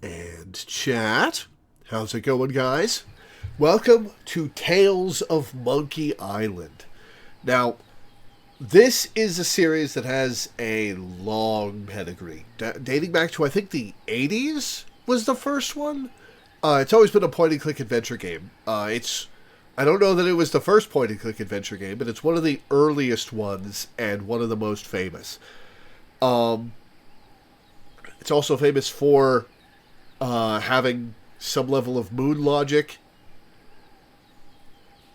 And chat, how's it going, guys? Welcome to Tales of Monkey Island. Now, this is a series that has a long pedigree, dating back to, I think, the 80s was the first one. It's always been a point-and-click adventure game. I don't know that it was the first point-and-click adventure game, but it's one of the earliest ones and one of the most famous. It's also famous for having some level of moon logic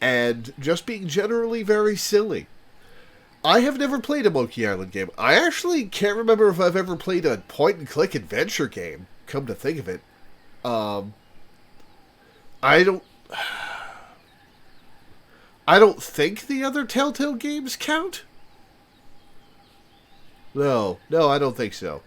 and just being generally very silly. I have never played a Monkey Island game. I actually can't remember if I've ever played a point-and-click adventure game, come to think of it. I don't think the other Telltale games count. No, I don't think so.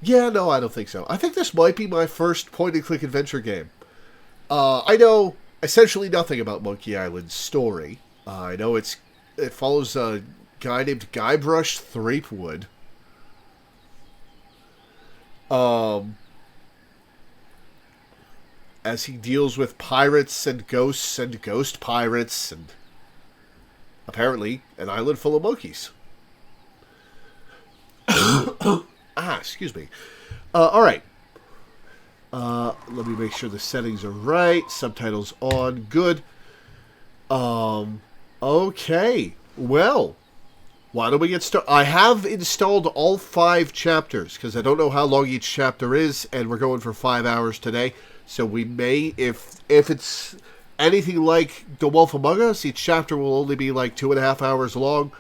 Yeah, no, I don't think so. I think this might be my first point-and-click adventure game. I know essentially nothing about Monkey Island's story. I know it follows a guy named Guybrush Threepwood. As he deals with pirates and ghost pirates and apparently an island full of monkeys. Excuse me. Alright. Let me make sure the settings are right. Subtitles on. Good. Okay. Well, why don't we get started? I have installed all 5 chapters, because I don't know how long each chapter is, and we're going for 5 hours today. So we may, if it's anything like The Wolf Among Us, each chapter will only be like 2.5 hours long.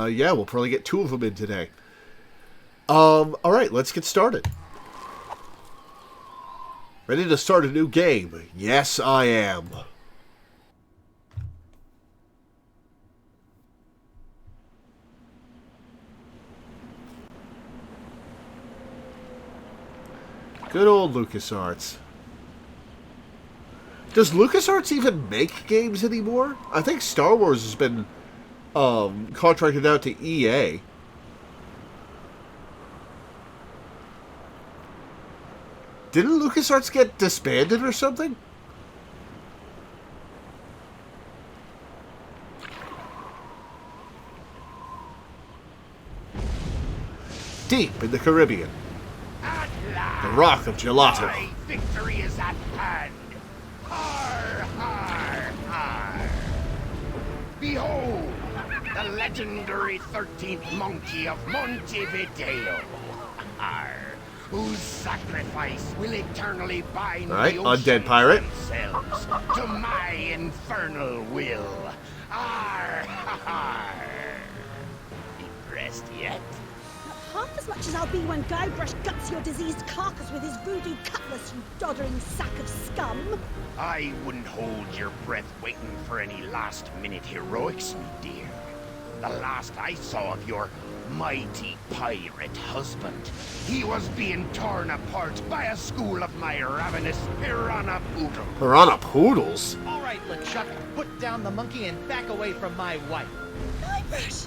Yeah, we'll probably get 2 of them in today. Alright, let's get started. Ready to start a new game? Yes, I am. Good old LucasArts. Does LucasArts even make games anymore? I think Star Wars has been contracted out to EA. Didn't LucasArts get disbanded or something? Deep in the Caribbean. The Rock of Gelato. My victory is at hand. Har, har, har. Behold, the legendary 13th monkey of Montevideo. Har, whose sacrifice will eternally bind the undead pirate. themselves to my infernal will. Har, har. Impressed yet? Half as much as I'll be when Guybrush guts your diseased carcass with his voodoo cutlass, you doddering sack of scum. I wouldn't hold your breath waiting for any last-minute heroics, me dear. The last I saw of your mighty pirate husband, he was being torn apart by a school of my ravenous piranha poodles. Piranha poodles? All right, LeChuck, put down the monkey and back away from my wife. Guybrush!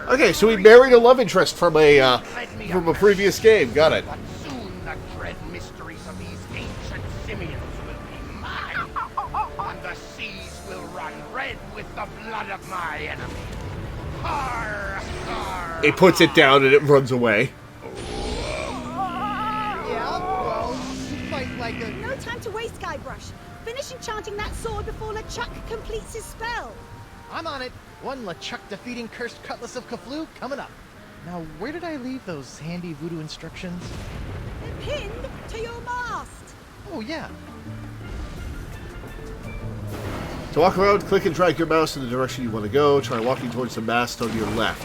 Okay, so he married a love interest from a previous game. Got it. But soon the dread mysteries of these ancient simians will be mine, and the seas will run red with the blood of my enemy. Har, har, He puts it down and it runs away. Yeah, well, fight like a... No time to waste, Guybrush. Finish enchanting that sword before LeChuck completes his spell. I'm on it. One LeChuck defeating cursed cutlass of Kaflu coming up. Now, where did I leave those handy voodoo instructions? They're pinned to your mast. Oh, yeah. To walk around, click and drag your mouse in the direction you want to go. Try walking towards the mast on your left.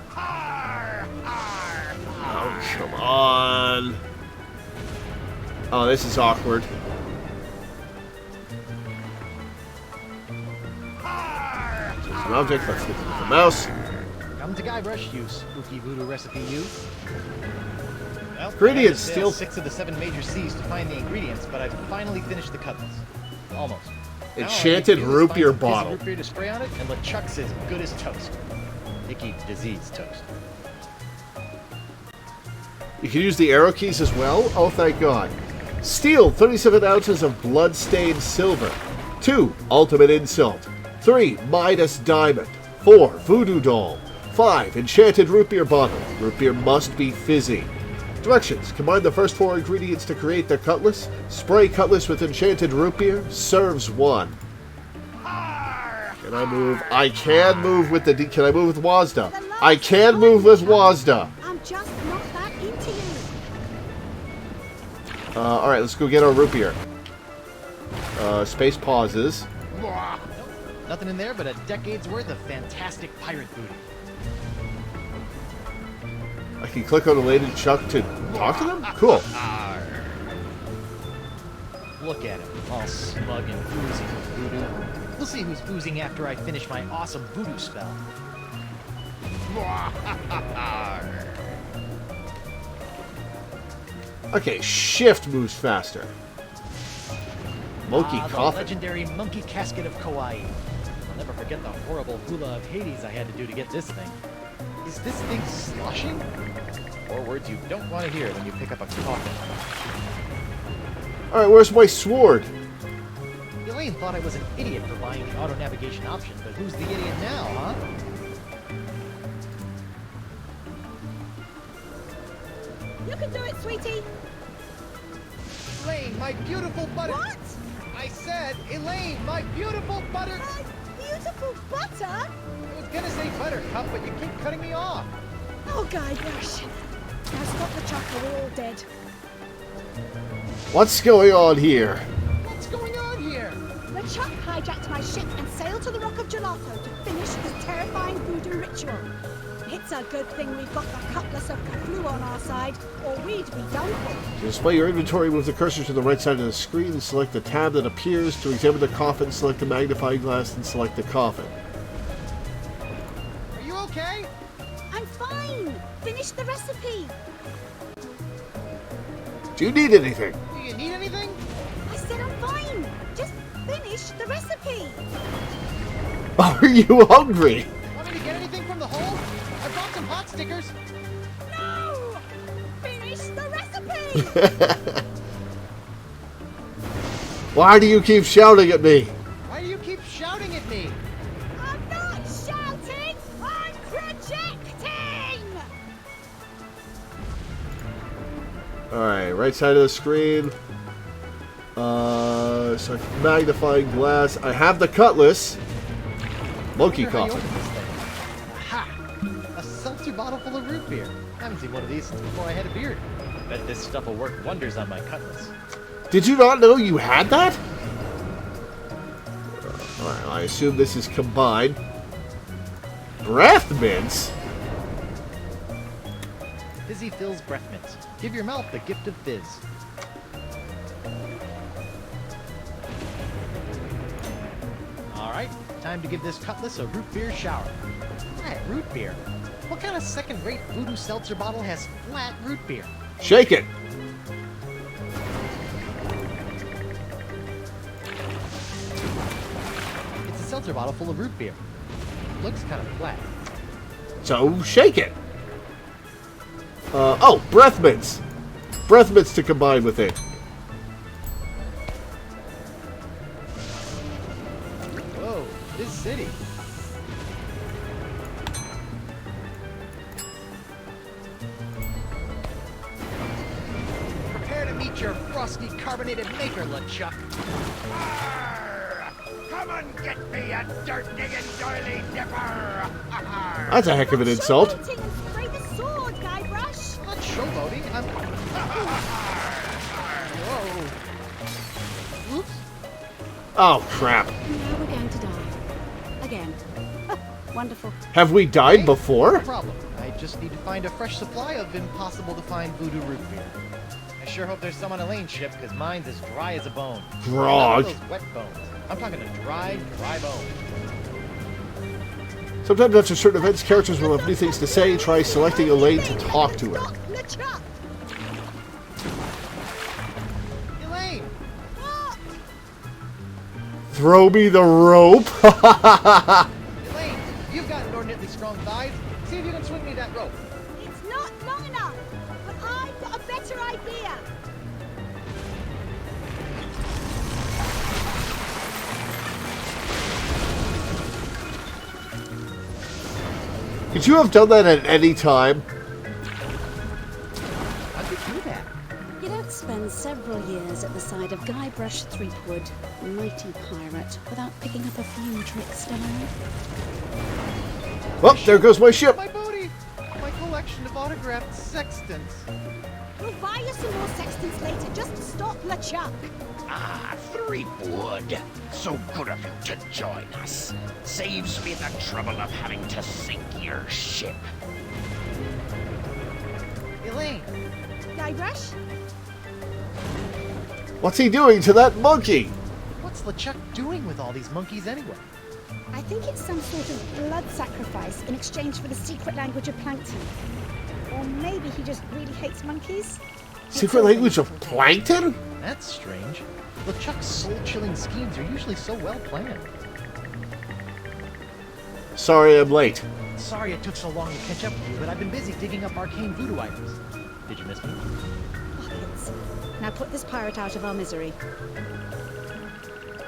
har, har, har. Oh, come on. Oh, this is awkward. There's an object. Let's get with the mouse. Come to Guybrush, you spooky voodoo recipe, you. Ingredients, I had to sail Steel. 6 of the 7 major seas to find the ingredients, but I've finally finished the cutlass. Almost. Now all I need to Enchanted do is root find beer some fizzy bottle. root beer to spray on it, and LeChuck's as good as toast. Icky disease toast. You can use the arrow keys as well? Oh, thank God. Steel, 37 ounces of blood-stained silver. 2, ultimate insult. 3, Midas diamond. 4, voodoo doll. 5, enchanted root beer bottle. Root beer must be fizzy. Directions. Combine the first 4 ingredients to create the cutlass. Spray cutlass with enchanted root beer. Serves 1. Can I move? I can move with the... Can I move with Wazda? I can move with Wazda. I'm just not that into you. Alright, let's go get our root beer. Space pauses. Nope, nothing in there but a decade's worth of fantastic pirate booty. I can click on Elaine and Chuck to talk to them? Cool. Look at him, all smug and oozing with voodoo. We'll see who's oozing after I finish my awesome voodoo spell. Okay, shift moves faster. Monkey The coffin. legendary monkey casket of Kauai. I'll never forget the horrible hula of Hades I had to do to get this thing. Is this thing sloshing? Or words you don't want to hear when you pick up a coffin. Alright, where's my sword? Elaine thought I was an idiot for buying the auto navigation option, but who's the idiot now, huh? You can do it, sweetie. Elaine, my beautiful butter... What? I said, Elaine, my beautiful butter... My beautiful butter? I was gonna say buttercup, but you keep cutting me off. Oh, Guybrush. Now stop the chuckle, we're all dead. What's going on here? What's going on here? LeChuck hijacked my ship and sailed to the Rock of Gelato to finish his terrifying voodoo ritual. It's a good thing we've got the Cutlass of Cthulhu on our side, or we'd be done for. To display your inventory, move the cursor to the right side of the screen and select the tab that appears. To examine the coffin, select the magnifying glass and select the coffin. Are you okay? I'm fine. Finish the recipe. Do you need anything? Do you need anything? I said I'm fine. Just finish the recipe. Are you hungry? Want me to get anything from the hole? I brought some hot stickers. No! Finish the recipe. Why do you keep shouting at me? Why do you keep shouting at me? I'm not shouting. I'm projecting. Alright, right side of the screen. So magnifying glass. I have the cutlass. Monkey Wonder how you coffin. open this thing. Aha! A seltzer bottle full of root beer. I haven't seen one of these since before I had a beard. Bet this stuff will work wonders on my cutlass. Did you not know you had that? Alright, I assume this is combined. Breath mints? Fizzy Phil's breath mints. Give your mouth the gift of fizz. Alright, time to give this cutlass a root beer shower. Flat root beer? What kind of second-rate voodoo seltzer bottle has flat root beer? Shake it. It's a seltzer bottle full of root beer. Looks kind of flat. So shake it. Oh, breath mints. Breath mints to combine with it. Whoa, this city. Prepare to meet your frosty carbonated maker, LeChuck. Arr! Come and get me a dirt-digging doily dipper! That's a heck of an insult. Showboating and spray the sword, Guybrush. I'm not showboating, I'm... Whoa. Oops. Oh, crap. Now we're going to die. Again. Wonderful. Have we died No before? problem. I just need to find a fresh supply of impossible-to-find voodoo root beer. I sure hope there's some on Elaine's ship, because mine's as dry as a bone. Grog. Not those wet bones. I'm talking a dry bone. Sometimes after certain events, characters will have new things to say. Try selecting Elaine to talk to her. Stop, LeChuck. Elaine! What? Throw me the rope. Elaine, you've got inordinately strong thighs. See if you can swing me that rope. It's not long enough, but I've got a better idea. Could you have done that at any time? How'd you do that? You don't spend several years at the side of Guybrush Threepwood, mighty pirate, without picking up a few tricks down. Well, there goes my ship. My booty! My collection of autographed sextants. We'll buy you some more sextants later just to stop LeChuck. Ah, Threepwood. So good of you to join us. Saves me the trouble of having to sink your ship. Elaine, Guybrush? What's he doing to that monkey? what's LeChuck doing with all these monkeys anyway? I think it's some sort of blood sacrifice in exchange for the secret language of plankton. Or maybe he just really hates monkeys? Secret language of plankton? That's strange. LeChuck's soul-chilling schemes are usually so well planned. Sorry I'm late. Sorry it took so long to catch up with you, but I've been busy digging up arcane voodoo items. Did you miss me? Buckets. Now put this pirate out of our misery.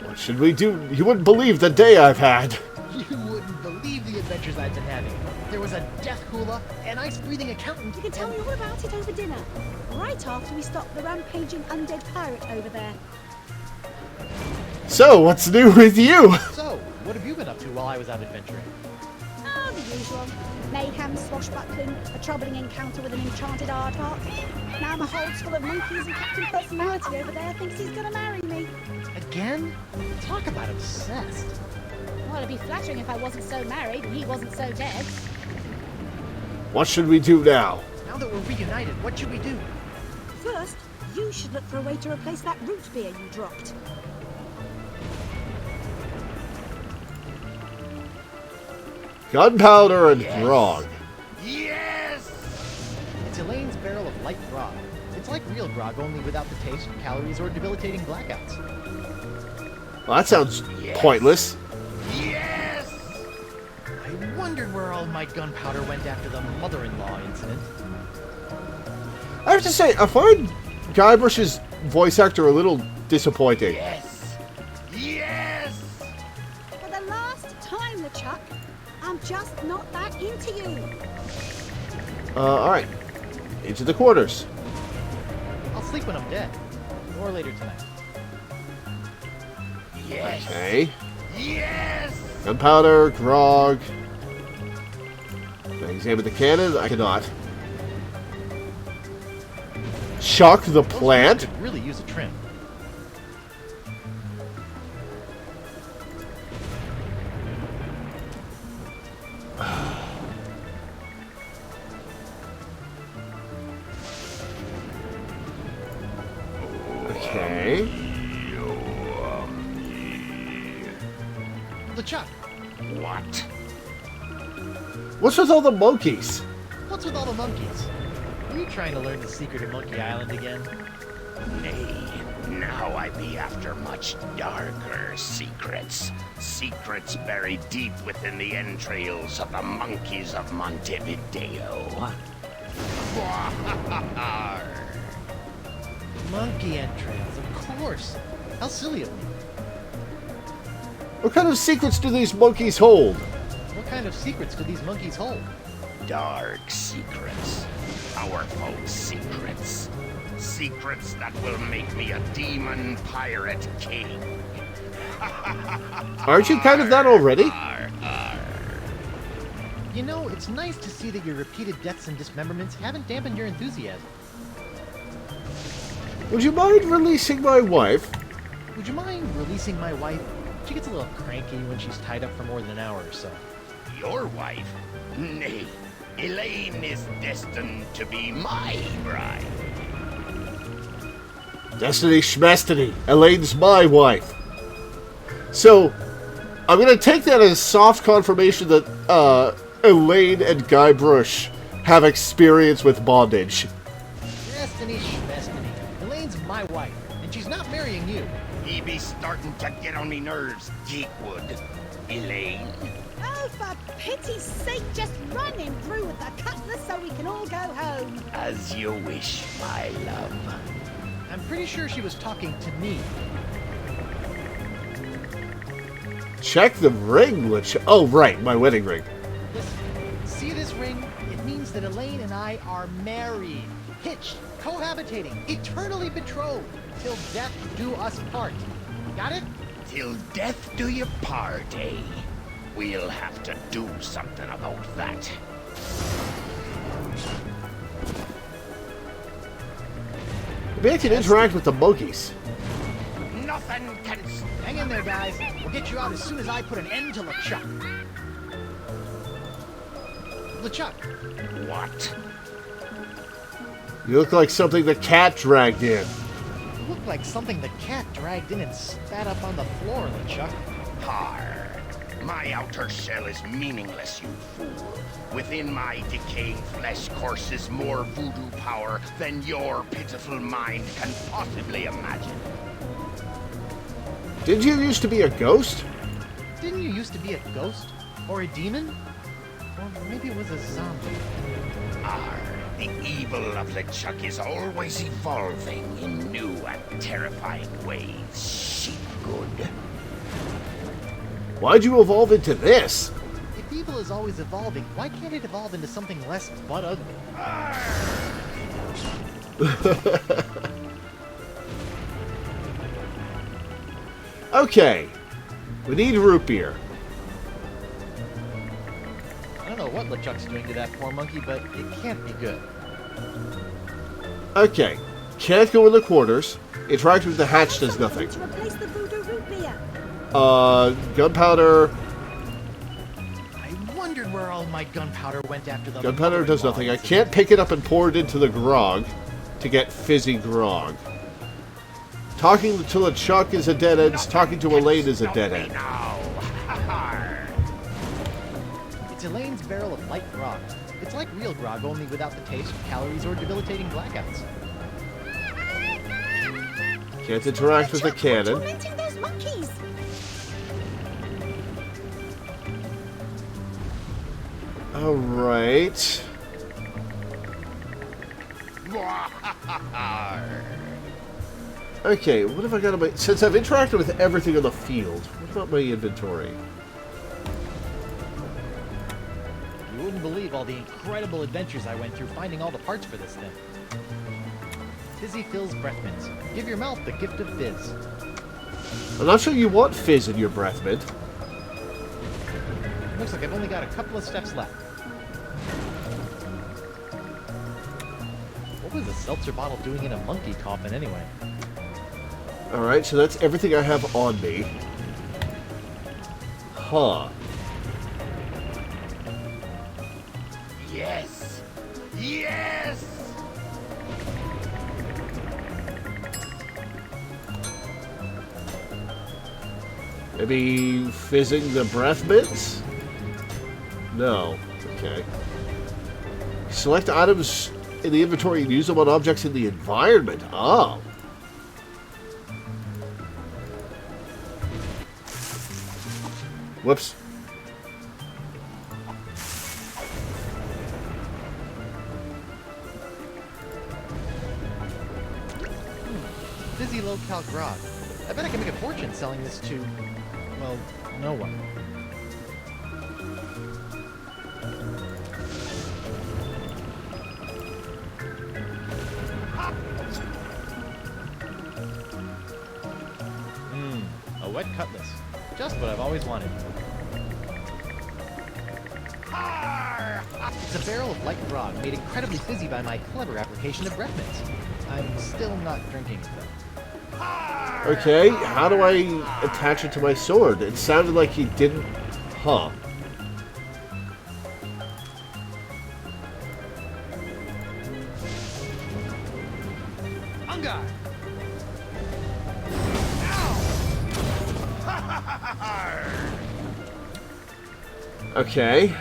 What should we do? You wouldn't believe the day I've had. You wouldn't believe the adventures I've been having. There was a death hula, an ice-breathing accountant. You can tell me all about it over dinner. Right after we stop the rampaging undead pirate over there. So, what's new with you? So, what have you been up to while I was out adventuring? Oh, the usual. Mayhem, swashbuckling, a troubling encounter with an enchanted aardvark. Now my hold's full of monkeys and Captain Personality over there thinks he's gonna marry me. Again? Talk about obsessed. Well, it'd be flattering if I wasn't so married and he wasn't so dead. What should we do now? Now that we're reunited, what should we do? First, you should look for a way to replace that root beer you dropped. Gunpowder and grog. Yes! It's Elaine's barrel of light grog. It's like real grog, only without the taste, calories, or debilitating blackouts. Well, that sounds pointless. Yes! I wondered where all my gunpowder went after the mother-in-law incident. I have to say, I find Guybrush's voice actor a little disappointing. Yes! Yes! For the last time, LeChuck, I'm just not that into you. Alright. Into the quarters. I'll sleep when I'm dead. Or later tonight. Yes! Okay. Yes! Gunpowder, grog. Can I examine the cannon? I cannot. Shock the Those plant? could really use a trim. Okay. LeChuck, What? What's with all the monkeys? what's with all the monkeys? Are you trying to learn the secret of Monkey Island again? Nay, now I be after much darker secrets. Secrets buried deep within the entrails of the monkeys of Montevideo. Monkey entrails, of course. How silly of me. What kind of secrets do these monkeys hold? What kind of secrets do these monkeys hold? Dark secrets. Powerful secrets. Secrets that will make me a demon pirate king. Aren't you kind of that already? Arr, arr. You know, it's nice to see that your repeated deaths and dismemberments haven't dampened your enthusiasm. Would you mind releasing my wife? Would you mind releasing my wife? She gets a little cranky when she's tied up for more than an hour or so. Your wife? Nay, Elaine is destined to be my bride. Destiny Schmestiny. Elaine's my wife. So, I'm going to take that as soft confirmation that Elaine and Guybrush have experience with bondage. Destiny Schmestiny. Elaine's my wife, and she's not marrying you. He be starting to get on me nerves, Geekwood. Elaine? Oh, for pity's sake, just run him through with the cutlass so we can all go home. As you wish, my love. I'm pretty sure she was talking to me. Check the ring, which... Oh, right, my wedding ring. Listen, see this ring? It means that Elaine and I are married, hitched, cohabitating, eternally betrothed, till death do us part. Got it? Till death do you part, eh? We'll have to do something about that. Maybe I can interact with the monkeys. Nothing can... Hang in there, guys. We'll get you out as soon as I put an end to LeChuck. LeChuck. What? You look like something the cat dragged in. You look like something the cat dragged in and spat up on the floor, LeChuck. Har. My outer shell is meaningless, you fool. Within my decaying flesh courses more voodoo power than your pitiful mind can possibly imagine. Did you used to be a ghost? Didn't you used to be a ghost? Or a demon? Or maybe it was a zombie. Ar, the evil of LeChuck is always evolving in new and terrifying ways. Sheep good. Why'd you evolve into this? If evil is always evolving, why can't it evolve into something less but ugly? Okay. We need root beer. I don't know what LeChuck's doing to that poor monkey, but it can't be good. Okay. Can't go in the quarters. Interact with the hatch does nothing. To replace the voodoo root beer. Gunpowder. I wondered where all my gunpowder went after the... Gunpowder does nothing. I can't pick it up and pour it into the grog to get fizzy grog. Talking to LeChuck is a dead end. Talking to Elaine is a dead end. It's Elaine's barrel of light grog. It's like real grog, only without the taste, calories, or debilitating blackouts. Can't interact with the cannon. Tormenting those monkeys. Alright. Okay, what have I got on my... Since I've interacted with everything on the field, what about my inventory? You wouldn't believe all the incredible adventures I went through finding all the parts for this thing. Fizzy Fizz breath mints. Give your mouth the gift of fizz. I'm not sure you want fizz in your breath mint. Looks like I've only got a couple of steps left. What was a seltzer bottle doing in a monkey coffin anyway? Alright, so that's everything I have on me. Huh. Yes! Yes! Maybe fizzing the breath mints? No. Okay. Select items in the inventory and use them on objects in the environment. Oh. Whoops. Fizzy low-cal grog. I bet I can make a fortune selling this to, well, no one. A wet cutlass. Just what I've always wanted. It's a barrel of light grog, made incredibly fizzy by my clever application of breath mints. I'm still not drinking it, though. Okay, how do I attach it to my sword? It sounded like he didn't... Huh. Ungar! Okay.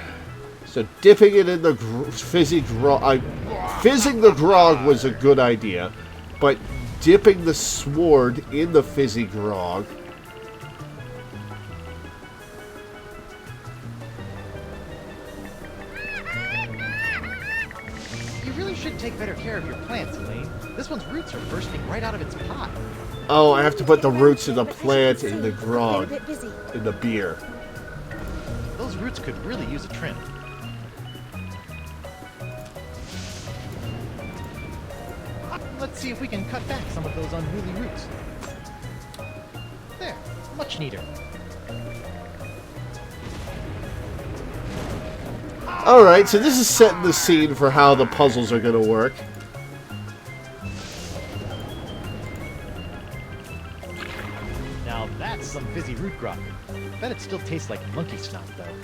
So dipping it in the fizzy grog... Fizzing the grog was a good idea, but dipping the sword in the fizzy grog. You really should take better care of your plants, Elaine. This one's roots are bursting right out of its pot. Oh, I have to put the roots of the plant in the grog, in the beer. Those roots could really use a trim. Let's see if we can cut back some of those unruly roots. There, much neater. Alright, so this is setting the scene for how the puzzles are going to work. Now that's some fizzy root grog. Bet it still tastes like monkey snot, though.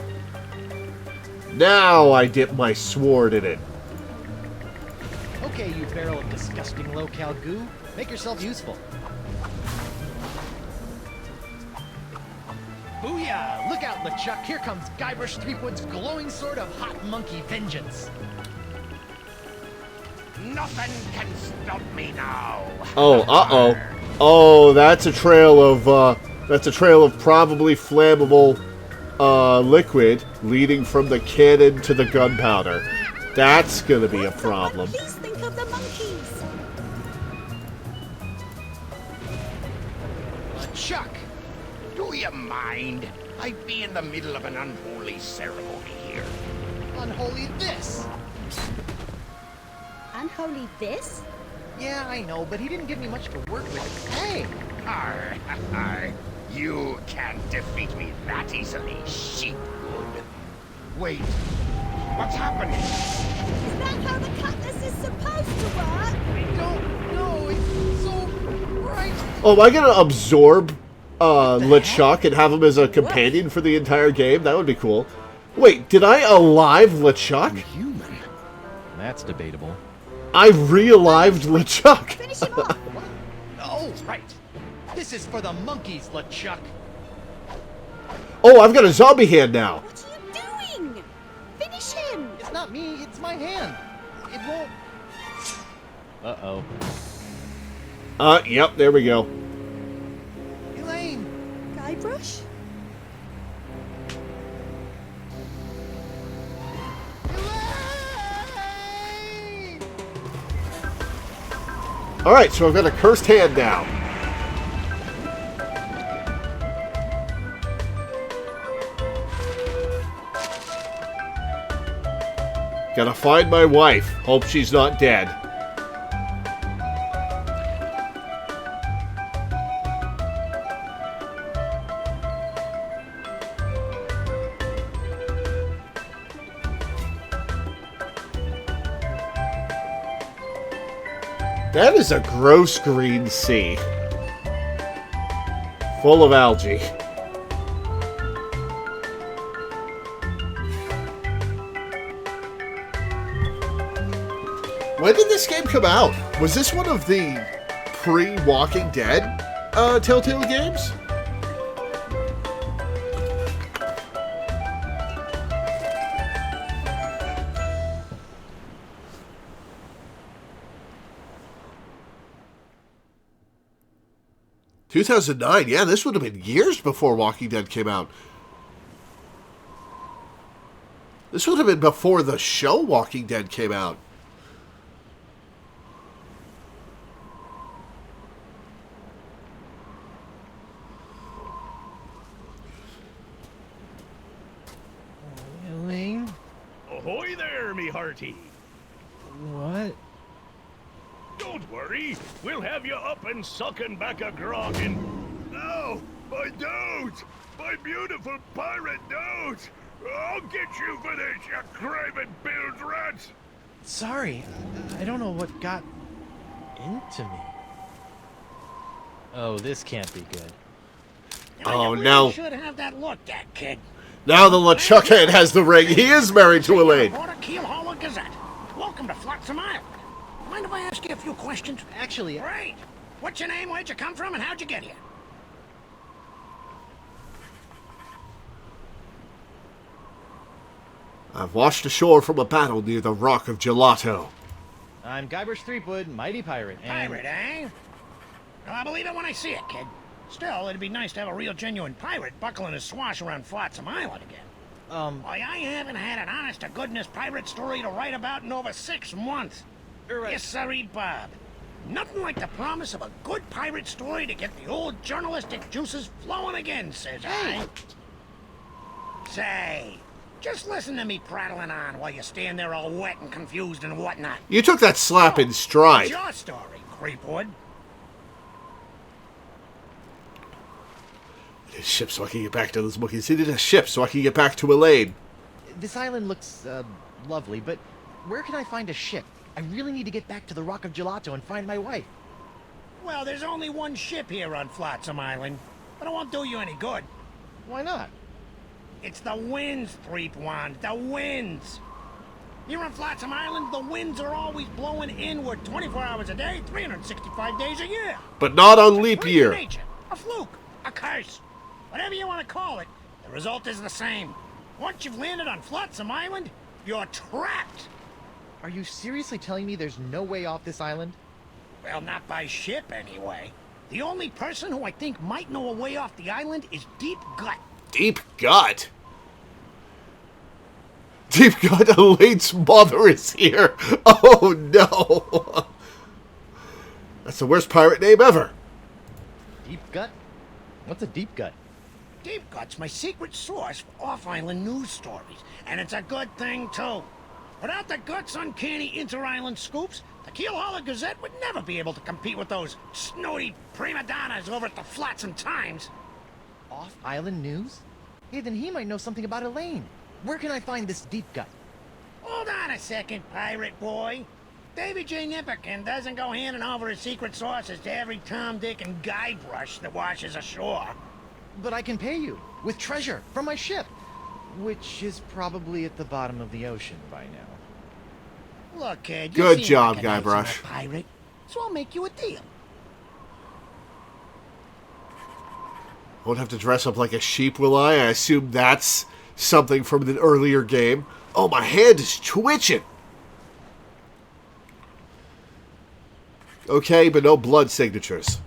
Now I dip my sword in it. Okay, you barrel of disgusting low-cal goo. Make yourself useful. Booyah! Look out, LeChuck! Here comes Guybrush Threepwood's glowing sword of hot monkey vengeance. Nothing can stop me now. Oh, uh-oh. Oh, that's a trail of probably flammable liquid leading from the cannon to the gunpowder. That's gonna be a problem. Please think of the monkeys. LeChuck! Do you mind? I'd be in the middle of an unholy ceremony here. Unholy this! Unholy this? Yeah, I know, but he didn't give me much to work with. Hey! Arr, arr. You can't defeat me that easily, sheepwood. Wait, what's happening? Is that how the cutlass is supposed to work? I don't know, it's so bright. Oh, am I gonna absorb LeChuck and have him as a companion for the entire game? That would be cool. Wait, did I alive LeChuck? Human. That's debatable. I re-alived LeChuck. Finish him off. Oh, right. This is for the monkeys, LeChuck. Oh, I've got a zombie hand now. What are you doing? Finish him. It's not me, it's my hand. It won't... Uh-oh. Yep, there we go. Elaine! Guybrush? Elaine! Alright, so I've got a cursed hand now. Gotta find my wife. Hope she's not dead. That is a gross green sea. Full of algae. When did this game come out? Was this one of the pre-Walking Dead Telltale games? ...2009, yeah, this would have been years before Walking Dead came out. This would have been before the show Walking Dead came out. Elaine? Ahoy there, me hearty! What? Don't worry, we'll have you up and sucking back a grog in... Oh, my dote! My beautiful pirate dote! I'll get you for this, you craven bilge rat! Sorry, I don't know what got into me. Oh, this can't be good. Oh, no. Should have that looked at, kid. Now the LeChuck head has the ring. He is married to Elaine. Keelhaul Gazette. Welcome to Flotsam Island. Mind if I ask you a few questions? Actually, Great. What's your name, where'd you come from, and how'd you get here? I've washed ashore from a battle near the Rock of Gelato. I'm Guybrush Threepwood, mighty pirate, and... Pirate, eh? I'll believe it when I see it, kid. Still, it'd be nice to have a real genuine pirate buckling his swash around Flotsam Island again. Why, I haven't had an honest-to-goodness pirate story to write about in over 6 months. Right. Yes, sirree, Bob. Nothing like the promise of a good pirate story to get the old journalistic juices flowing again, says I. Say, just listen to me prattling on while you stand there all wet and confused and whatnot. You took that slap in stride. What's your story, Creepwood? His ship so I can get back to those monkeys. He did a ship so I can get back to Elaine. This island looks, lovely, but where can I find a ship? I really need to get back to the Rock of Gelato and find my wife. Well, there's only one ship here on Flotsam Island, but it won't do you any good. Why not? It's the winds, Threepwand, the winds. Here on Flotsam Island, the winds are always blowing inward 24 hours a day, 365 days a year. But not on leap Freak year. of nature, a fluke, a curse, whatever you want to call it, the result is the same. Once you've landed on Flotsam Island, you're trapped. Are you seriously telling me there's no way off this island? Well, not by ship, anyway. The only person who I think might know a way off the island is Deep Gut. Deep Gut? Deep Gut, Elaine's mother is here. Oh no. That's the worst pirate name ever. Deep Gut? What's a deep gut? Deep Gut's my secret source for off-island news stories, and it's a good thing, too. Without the Gut's uncanny inter-island scoops, the Keelhaulher Gazette would never be able to compete with those snooty prima donnas over at the Flotsam Times. Off-island news? Hey, then he might know something about Elaine. Where can I find this deep gut? Hold on a second, pirate boy. Davy J. Nipperkin doesn't go handing over his secret sources to every Tom, Dick, and Guybrush that washes ashore. But I can pay you with treasure from my ship, which is probably at the bottom of the ocean by now. Look, kid, Good seem job, like a nice Guybrush. enough pirate, so I'll make you a deal. Won't have to dress up like a sheep, will I? I assume that's something from an earlier game. Oh, my hand is twitching. Okay, but no blood signatures.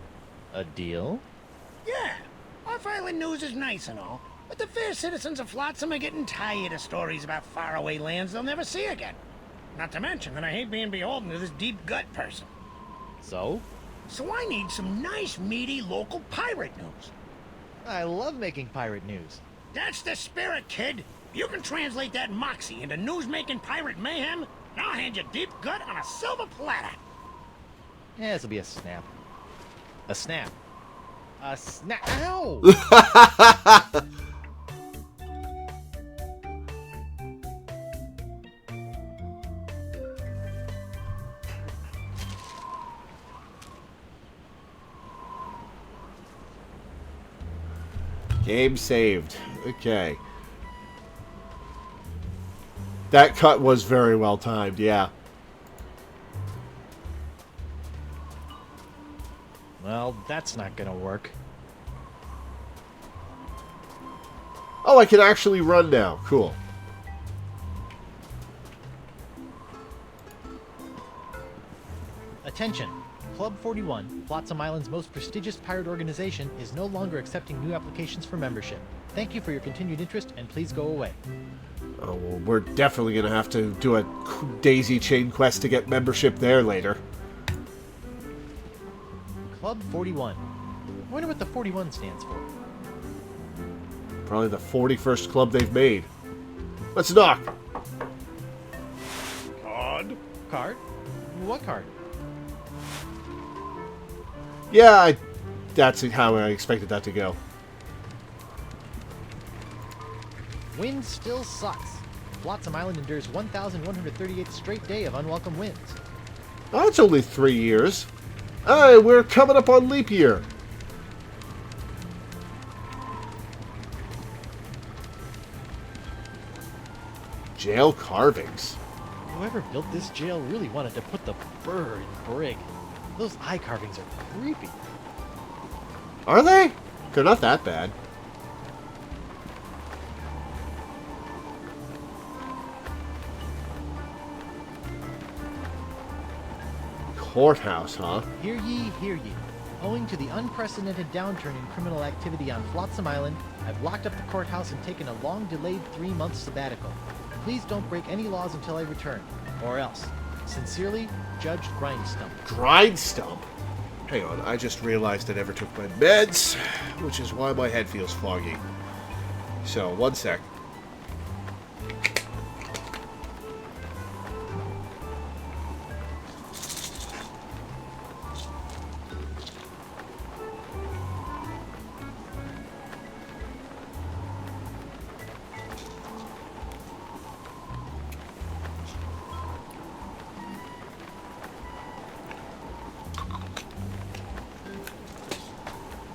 A deal? Yeah, off-island news is nice and all, but the fair citizens of Flotsam are getting tired of stories about faraway lands they'll never see again. Not to mention that I hate being beholden to this Deep Gut person. So? So I need some nice, meaty, local pirate news. I love making pirate news. That's the spirit, kid. You can translate that moxie into news-making pirate mayhem, and I'll hand you Deep Gut on a silver platter. Yeah, this'll be a snap. A snap. A snap. Ow! Game saved. Okay. That cut was very well timed, yeah. Well, that's not gonna work. Oh, I can actually run now. Cool. Attention! Club 41, Flotsam Island's most prestigious pirate organization, is no longer accepting new applications for membership. Thank you for your continued interest, and please go away. Oh, well, we're definitely going to have to do a daisy chain quest to get membership there later. Club 41. I wonder what the 41 stands for. Probably the 41st club they've made. Let's knock. Card? Card? What card? Yeah, that's how I expected that to go. Wind still sucks. Flotsam Island endures 1,138th straight day of unwelcome winds. Oh, that's only 3 years. We're coming up on leap year. Jail carvings. Whoever built this jail really wanted to put the burr in brig. Those eye carvings are creepy. Are they? They're not that bad. Courthouse, huh? Hear ye, hear ye. Owing to the unprecedented downturn in criminal activity on Flotsam Island, I've locked up the courthouse and taken a long-delayed 3-month sabbatical. Please don't break any laws until I return, or else. Sincerely, Judge Grindstump. Grindstump? Hang on, I just realized I never took my meds, which is why my head feels foggy. So, one sec.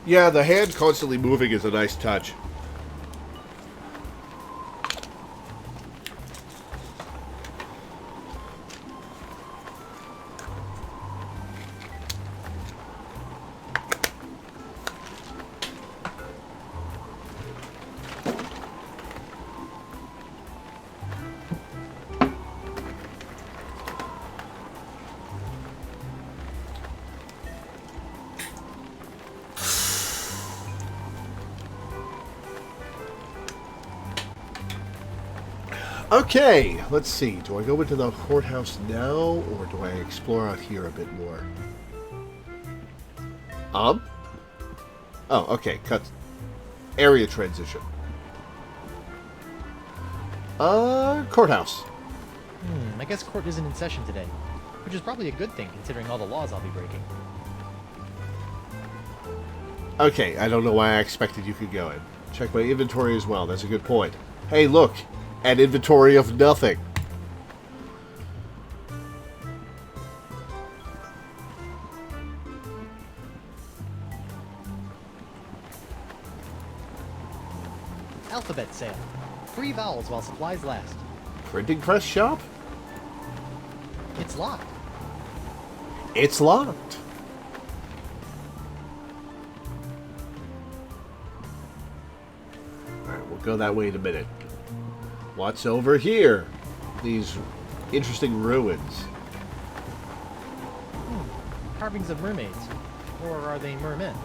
Yeah, the hand constantly moving is a nice touch. Okay, let's see. Do I go into the courthouse now, or do I explore out here a bit more? Oh, okay. Cut. Area transition. Courthouse. I guess court isn't in session today, which is probably a good thing considering all the laws I'll be breaking. Okay, I don't know why I expected you could go in. Check my inventory as well. That's a good point. Hey, look! An inventory of nothing. Alphabet sale. Free vowels while supplies last. Printing press shop? It's locked. It's locked. Alright, we'll go that way in a minute. What's over here? These interesting ruins. Carvings of mermaids. Or are they mermen?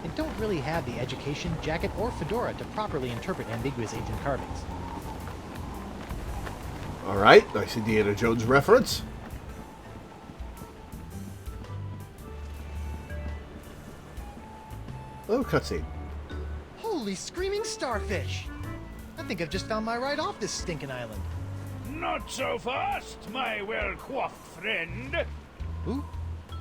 I don't really have the education, jacket, or fedora to properly interpret ambiguous ancient carvings. Alright, nice Indiana Jones reference. Oh, cutscene. Holy screaming starfish! I think I've just found my ride off this stinking island. Not so fast, my well-coiffed friend. Who?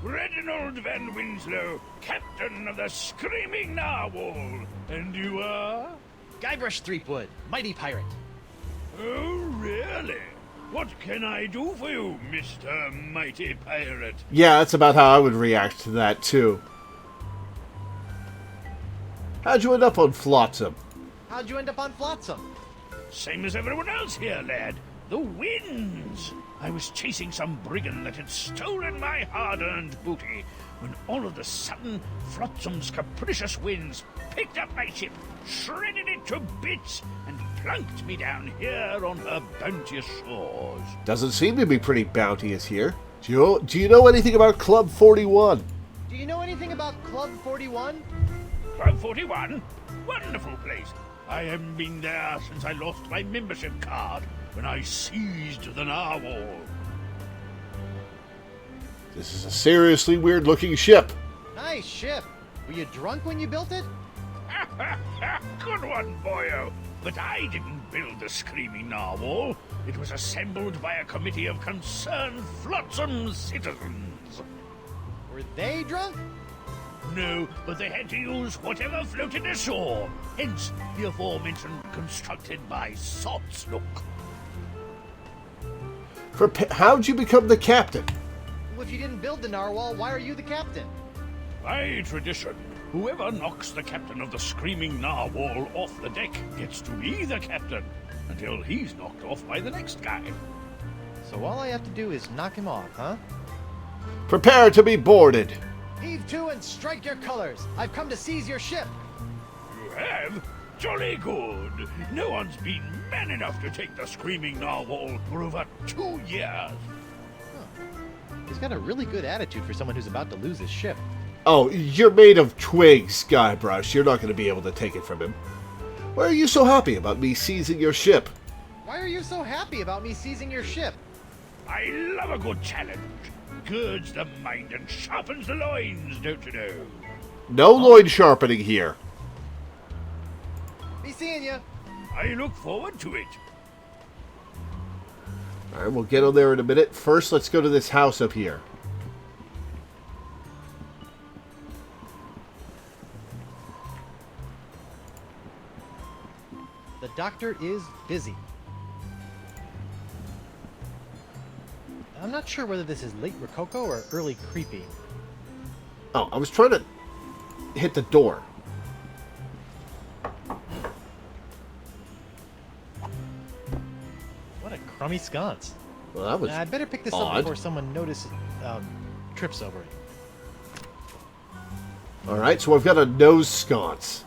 Reginald Van Winslow, captain of the Screaming Narwhal. And you are? Guybrush Threepwood, mighty pirate. Oh, really? What can I do for you, Mr. Mighty Pirate? Yeah, that's about how I would react to that, too. How'd you end up on Flotsam? How'd you end up on Flotsam? Same as everyone else here, lad. The winds. I was chasing some brigand that had stolen my hard-earned booty, when all of a sudden, Flotsam's capricious winds picked up my ship, shredded it to bits, and plunked me down here on her bounteous shores. Doesn't seem to be pretty bounteous here. Do you know anything about Club 41? Do you know anything about Club 41? Club 41? Wonderful place. I haven't been there since I lost my membership card when I seized the narwhal. This is a seriously weird-looking ship. Nice ship. Were you drunk when you built it? Good one, boyo. But I didn't build the Screaming Narwhal. It was assembled by a committee of concerned Flotsam citizens. Were they drunk? No, but they had to use whatever floated ashore. Hence, the aforementioned constructed by Saltsnook. How'd you become the captain? Well, if you didn't build the narwhal, why are you the captain? By tradition, whoever knocks the captain of the Screaming Narwhal off the deck gets to be the captain, until he's knocked off by the next guy. So all I have to do is knock him off, huh? Prepare to be boarded. Heave to and strike your colors. I've come to seize your ship. You have? Jolly good. No one's been man enough to take the Screaming Narwhal for over 2 years. He's got a really good attitude for someone who's about to lose his ship. Oh, you're made of twigs, Guybrush. You're not going to be able to take it from him. Why are you so happy about me seizing your ship? Why are you so happy about me seizing your ship? I love a good challenge. Girds the mind and sharpens the loins, don't you know? No loin sharpening here. Be seeing ya. I look forward to it. Alright, we'll get on there in a minute. First, let's go to this house up here. The doctor is busy. I'm not sure whether this is late Rococo or early creepy. Oh, I was trying to hit the door. What a crummy sconce. Well, that was I'd better pick this odd. up before someone notices, trips over it. Alright, so I've got a nose sconce.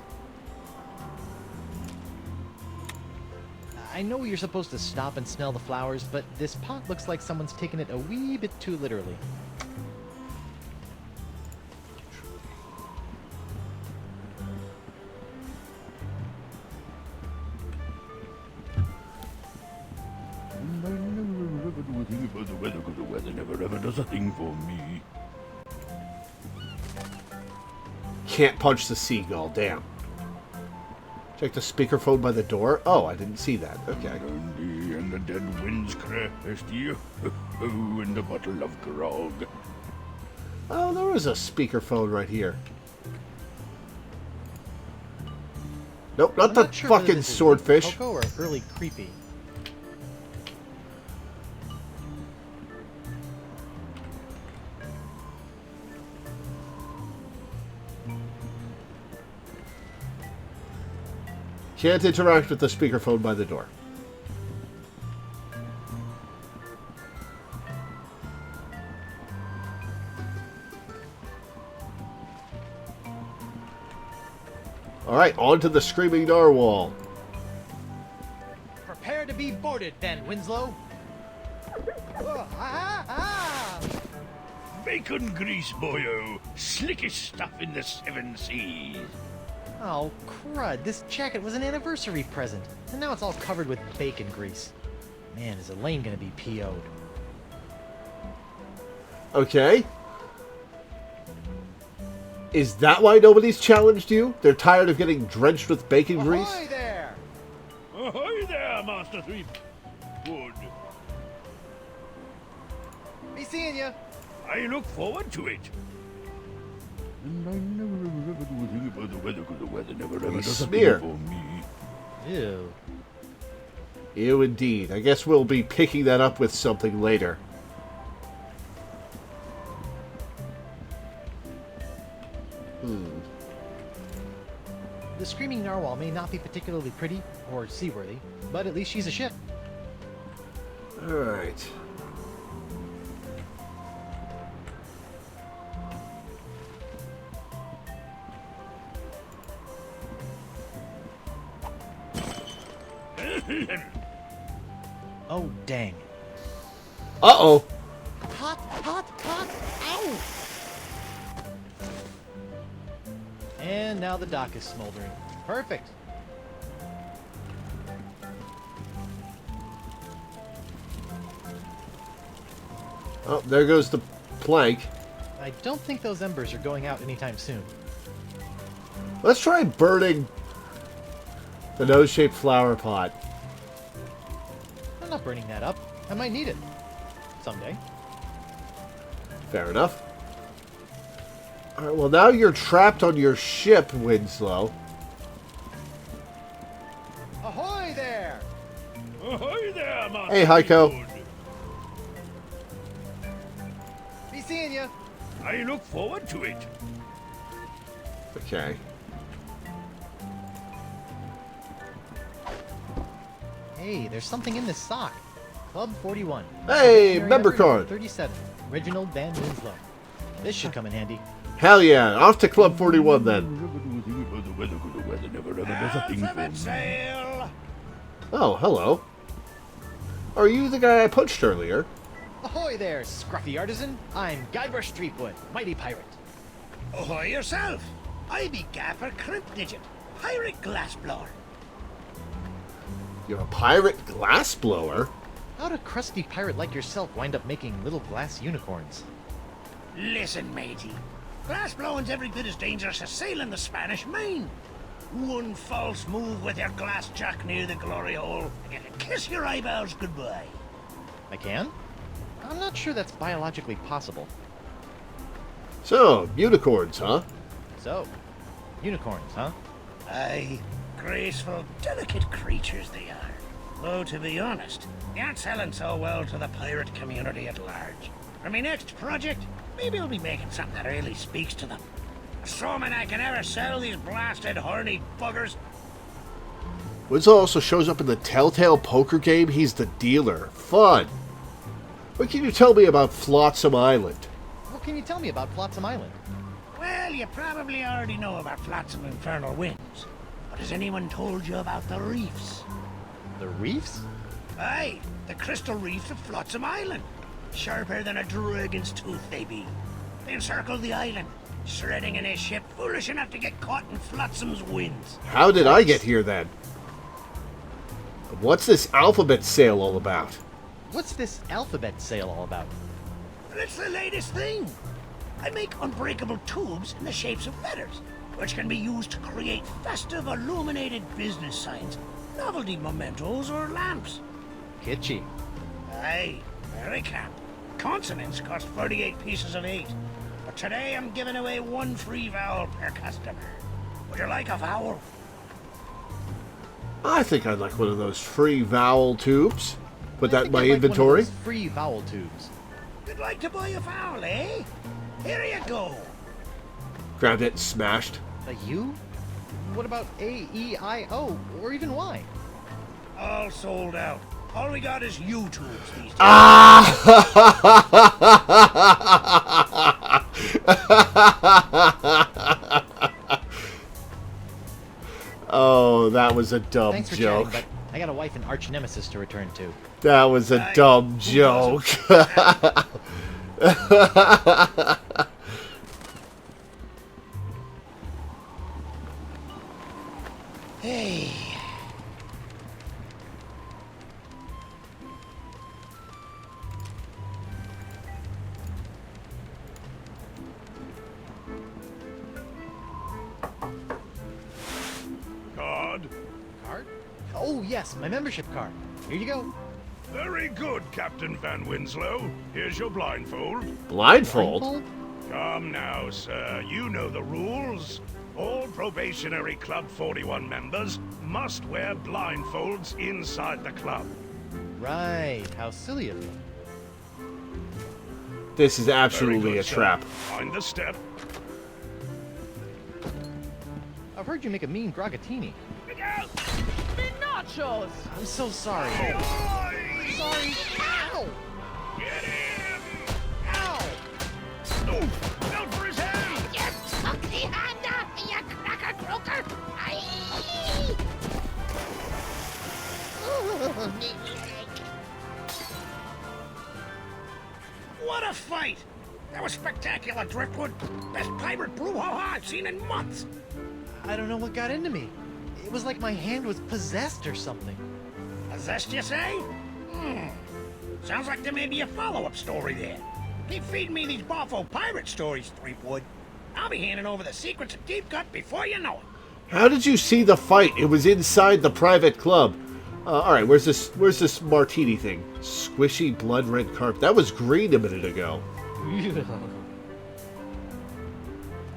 I know you're supposed to stop and smell the flowers, but this pot looks like someone's taken it a wee bit too literally. The weather never ever does a thing for me. Can't punch the seagull, damn. Check the speakerphone by the door. Oh, I didn't see that. Okay. Brandy and the dead winds crest you. Oh, and a bottle of grog. Oh, there was a speakerphone right here. Nope, not I'm the not sure whether fucking this is late swordfish. Rococo or early creepy. Can't interact with the speakerphone by the door. Alright, on to the Screaming Narwhal. Prepare to be boarded, then, Winslow. Oh, Bacon grease, boyo. Slickest stuff in the 7 seas. Oh, crud. This jacket was an anniversary present, and now it's all covered with bacon grease. Man, is Elaine gonna be PO'd. Okay. Is that why nobody's challenged you? They're tired of getting drenched with bacon grease? Ahoy there! Ahoy there, Master Three. Good. Be seeing ya. I look forward to it. And I never ever do a thing about the weather, because the weather never ever does a Smear. thing for me. Ew. Ew, indeed. I guess we'll be picking that up with something later. The Screaming Narwhal may not be particularly pretty or seaworthy, but at least she's a ship. Alright. Oh, dang. Uh-oh. Hot, hot, hot! Ow! And now the dock is smoldering. Perfect. Oh, there goes the plank. I don't think those embers are going out anytime soon. Let's try burning the nose-shaped flower pot. I'm not burning that up. I might need it. Someday. Fair enough. Alright, well now you're trapped on your ship, Winslow. Ahoy there! Ahoy there, Master Hey, Heiko. Good. Be seeing ya! I look forward to it. Okay. Hey, there's something in this sock. Club 41. Hey, Dictionary member number card. 37. Reginald Van Winslow. This should come in handy. Hell yeah, off to Club 41 then. The weather, the weather never ever does a thing for me. Sail! Oh, hello. Are you the guy I punched earlier? Ahoy there, scruffy artisan. I'm Guybrush Threepwood, mighty pirate. Ahoy yourself. I be Gaffer Crimpdigit, pirate glassblower. You're a pirate glassblower? How'd a crusty pirate like yourself wind up making little glass unicorns? Listen, matey. Glassblowing's every bit as dangerous as sailing the Spanish Main. One false move with your glass jack near the glory hole, and you can kiss your eyeballs goodbye. I can? I'm not sure that's biologically possible. So, unicorns, huh? So, unicorns, huh? Aye, graceful, delicate creatures they are. Though, to be honest, they aren't selling so well to the pirate community at large. For my next project, maybe I'll be making something that really speaks to them. Assuming I can ever sell these blasted horny buggers. Winslow also shows up in the Telltale poker game. He's the dealer. Fun. What can you tell me about Flotsam Island? What can you tell me about Flotsam Island? Well, you probably already know about Flotsam Infernal Winds. But has anyone told you about the reefs? The reefs? Aye, the crystal reefs of Flotsam Island. Sharper than a dragon's tooth they be. They encircle the island, shredding in a ship foolish enough to get caught in Flotsam's winds. How did I get here then? What's this alphabet sale all about? What's this alphabet sale all about? Well, it's the latest thing. I make unbreakable tubes in the shapes of letters, which can be used to create festive illuminated business signs, novelty mementos, or lamps. Kitschy. Aye, very camp. Consonants cost 48 pieces of 8. But today I'm giving away 1 free vowel per customer. Would you like a vowel? I think I'd like one of those free vowel tubes. Put I that in think my I'd like inventory. One of those free vowel tubes. You'd like to buy a vowel, eh? Here you go. Grabbed it and smashed. A U? What about A, E, I, O, or even Y? All sold out. All we got is U-tubes these days. Oh, that was a dumb Thanks for joke. chatting, but I got a wife and arch nemesis to return to. That was a dumb joke. Hey. Card? Card? Oh, yes, my membership card. Here you go. Very good, Captain Van Winslow. Here's your blindfold. Blindfold? Come now, sir. You know the rules. All probationary Club 41 members must wear blindfolds inside the club. Right, how silly of me. This is Very absolutely good, a sir. trap. Mind the step. I've heard you make a mean gragatini. Look out! Nachos! I'm so sorry. Boy! Sorry. Ow! Get him! Ow! Oof! Out for his hand! You took the hand off me, you cracker croaker! Aye! Ooh, me leg. What a fight! That was spectacular, Driftwood. Best pirate brouhaha I've seen in months. I don't know what got into me. It was like my hand was possessed or something. Possessed, you say? Sounds like there may be a follow-up story there. Keep feeding me these Boffo pirate stories, Threepwood. I'll be handing over the secrets of Deep Cut before you know it. How did you see the fight? It was inside the private club. All right, where's this martini thing? Squishy blood red carpet. That was green a minute ago.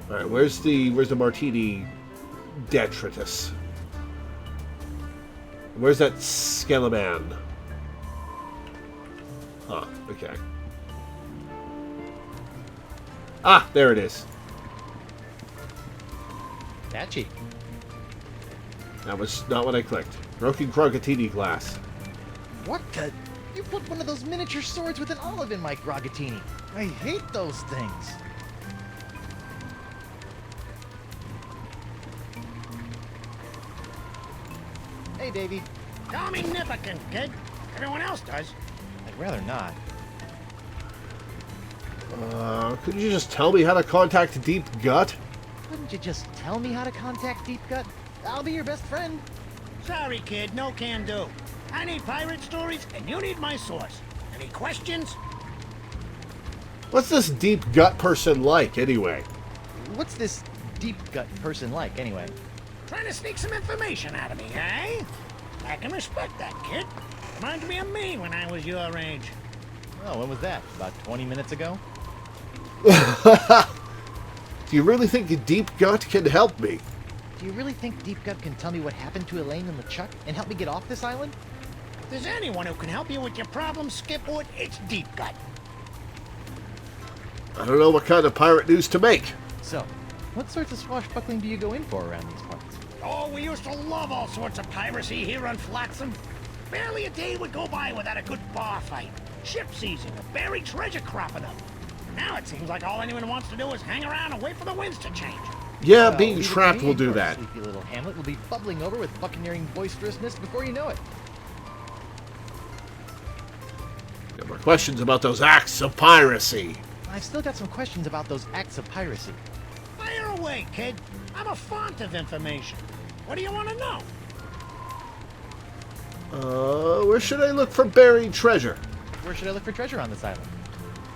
All right, where's the martini detritus? Where's that skeleman? Huh, okay. Ah, there it is. Catchy. That was not what I clicked. Broken crogatini glass. What the? You put one of those miniature swords with an olive in my gragatini. I hate those things. Hey, Davey. Call me Nipperkin, kid. Everyone else does. I'd rather not. Could you just tell me how to contact Deep Gut? Couldn't you just tell me how to contact Deep Gut? I'll be your best friend. Sorry, kid, no can do. I need pirate stories, and you need my source. Any questions? What's this Deep Gut person like, anyway? What's this Deep Gut person like, anyway? Trying to sneak some information out of me, eh? I can respect that, kid. Reminds me of me when I was your age. Oh, when was that? About 20 minutes ago? Do you really think Deep Gut can help me? Do you really think Deep Gut can tell me what happened to Elaine and LeChuck and help me get off this island? If there's anyone who can help you with your problems, Skipwood, it's Deep Gut. I don't know what kind of pirate news to make. So, what sorts of swashbuckling do you go in for around these parts? Oh, we used to love all sorts of piracy here on Flotsam. Barely a day would go by without a good bar fight, ship seizing, or buried treasure cropping up. Now it seems like all anyone wants to do is hang around and wait for the winds to change. Yeah, Well, being leave it to trapped me, will do your that. Sleepy little hamlet will be bubbling over with buccaneering boisterousness before you know it. Got more questions about those acts of piracy. I've still got some questions about those acts of piracy. Fire away, kid. I'm a font of information. What do you want to know? Where should I look for buried treasure? Where should I look for treasure on this island?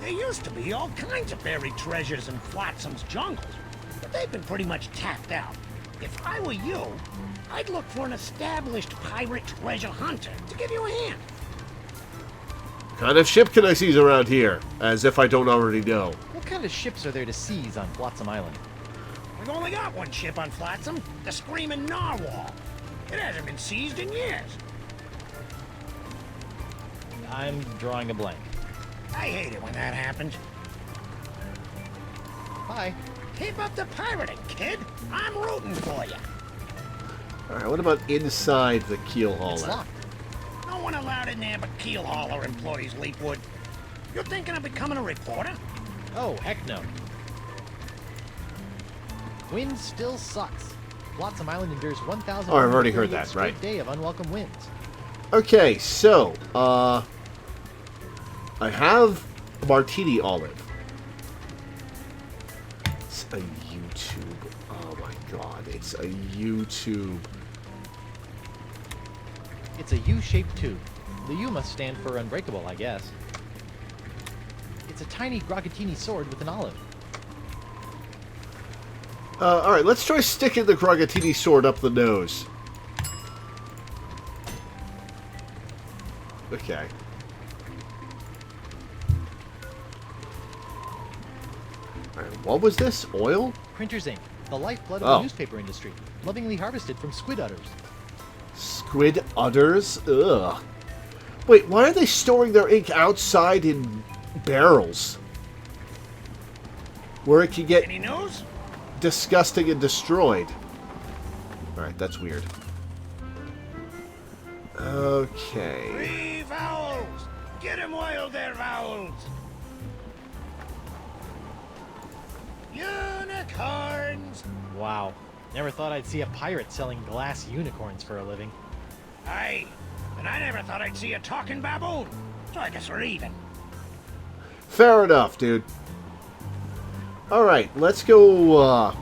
There used to be all kinds of buried treasures in Flotsam's jungles, but they've been pretty much tapped out. If I were you, I'd look for an established pirate treasure hunter to give you a hand. What kind of ship can I seize around here? As if I don't already know. What kind of ships are there to seize on Flotsam Island? We've only got one ship on Flotsam, the Screaming Narwhal. It hasn't been seized in years. I'm drawing a blank. I hate it when that happens. Bye. Keep up the pirating, kid. I'm rooting for you. Alright, what about inside the keel It's hauler? locked. No one allowed in there but keel hauler employees, Leapwood. You're thinking of becoming a reporter? Oh, heck no. Wind still sucks. Flotsam Island endures 1,000. Oh, I've already heard that, straight right. day of unwelcome winds. Okay, so, I have a martini olive. It's a YouTube. Oh my god, it's a YouTube. It's a U-shaped tube. The U must stand for unbreakable, I guess. It's a tiny Grogatini sword with an olive. Alright, let's try sticking the Grogatini sword up the nose. Okay. Alright, what was this? Oil? Printer's ink, the lifeblood of Oh. the newspaper industry, lovingly harvested from squid udders. Squid udders? Ugh. Wait, why are they storing their ink outside in barrels? Where it can get Any news? disgusting and destroyed. Alright, that's weird. Okay. 3 vowels! Get 'em while they're vowels! Unicorns! Wow. Never thought I'd see a pirate selling glass unicorns for a living. Aye, and I never thought I'd see a talking baboon. So I guess we're even. Fair enough, dude. Alright, let's go,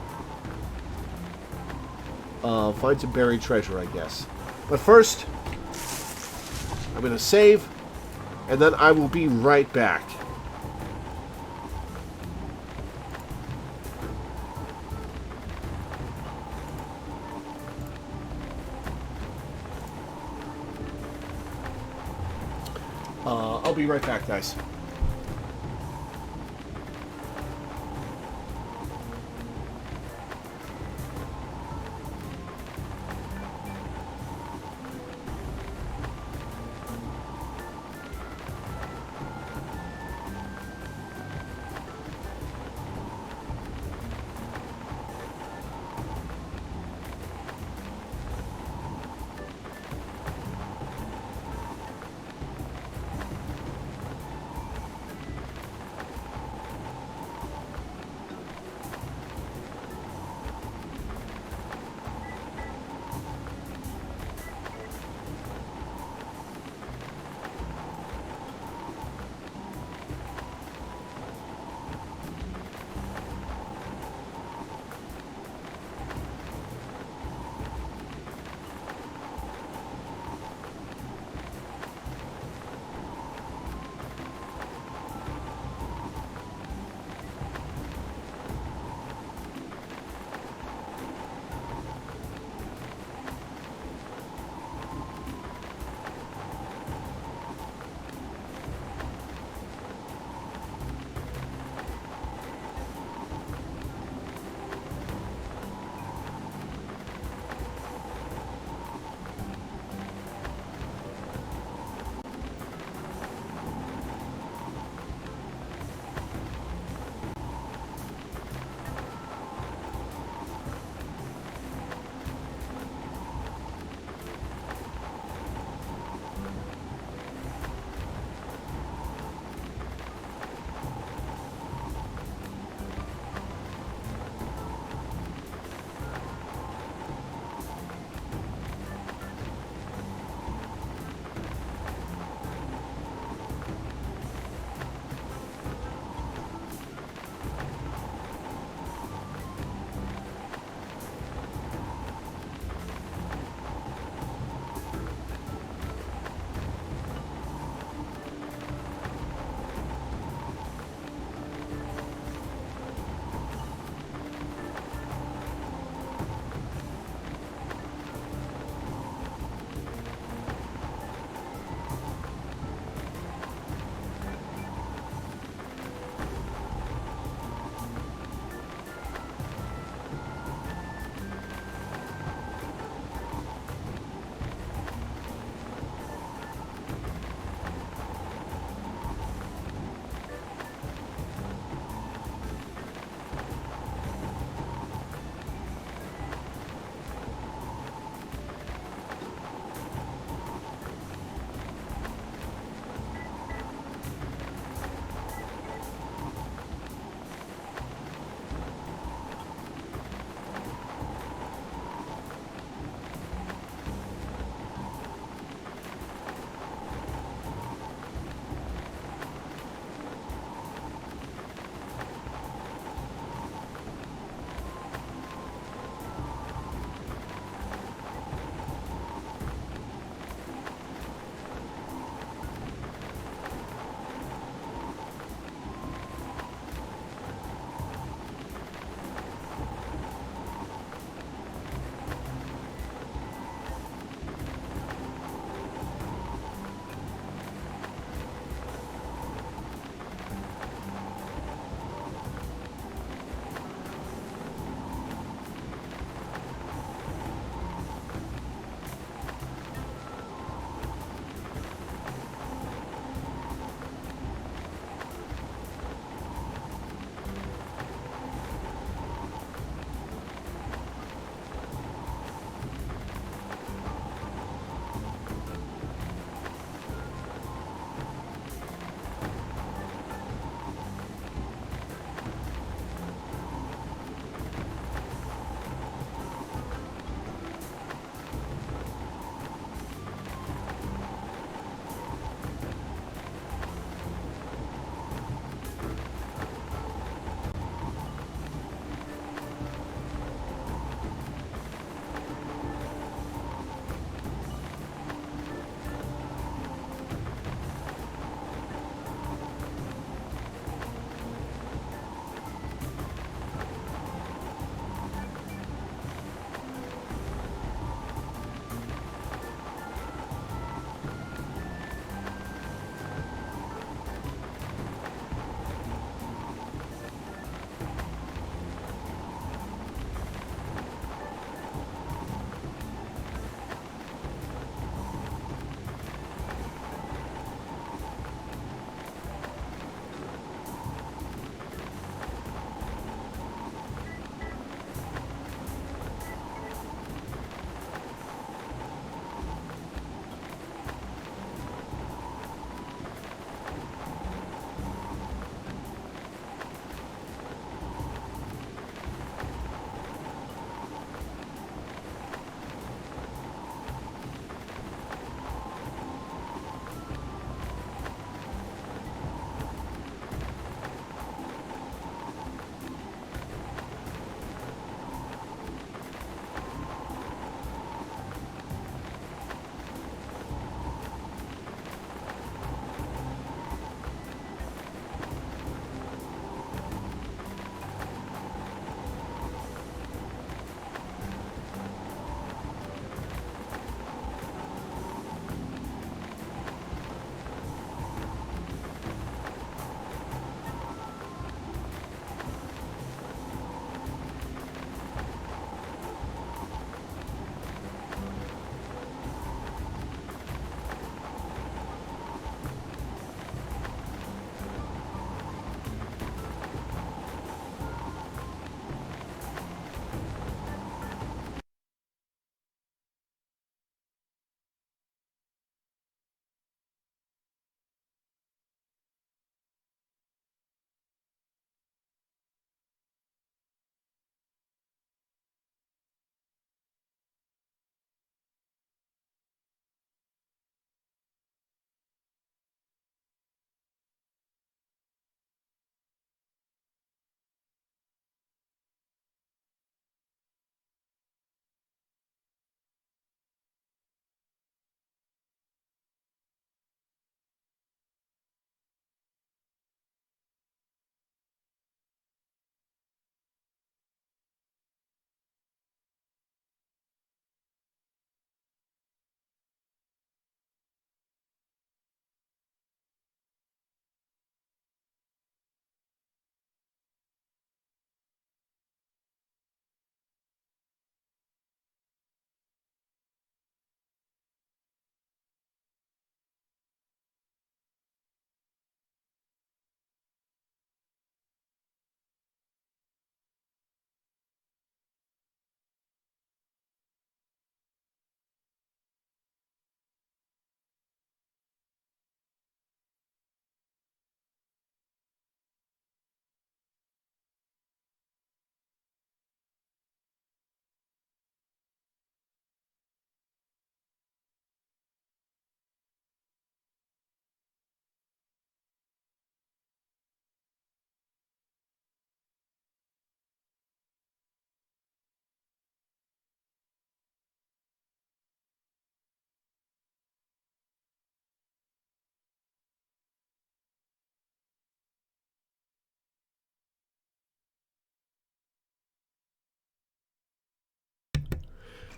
find some buried treasure, I guess. But first, I'm gonna save, and then I will be right back. I'll be right back, guys.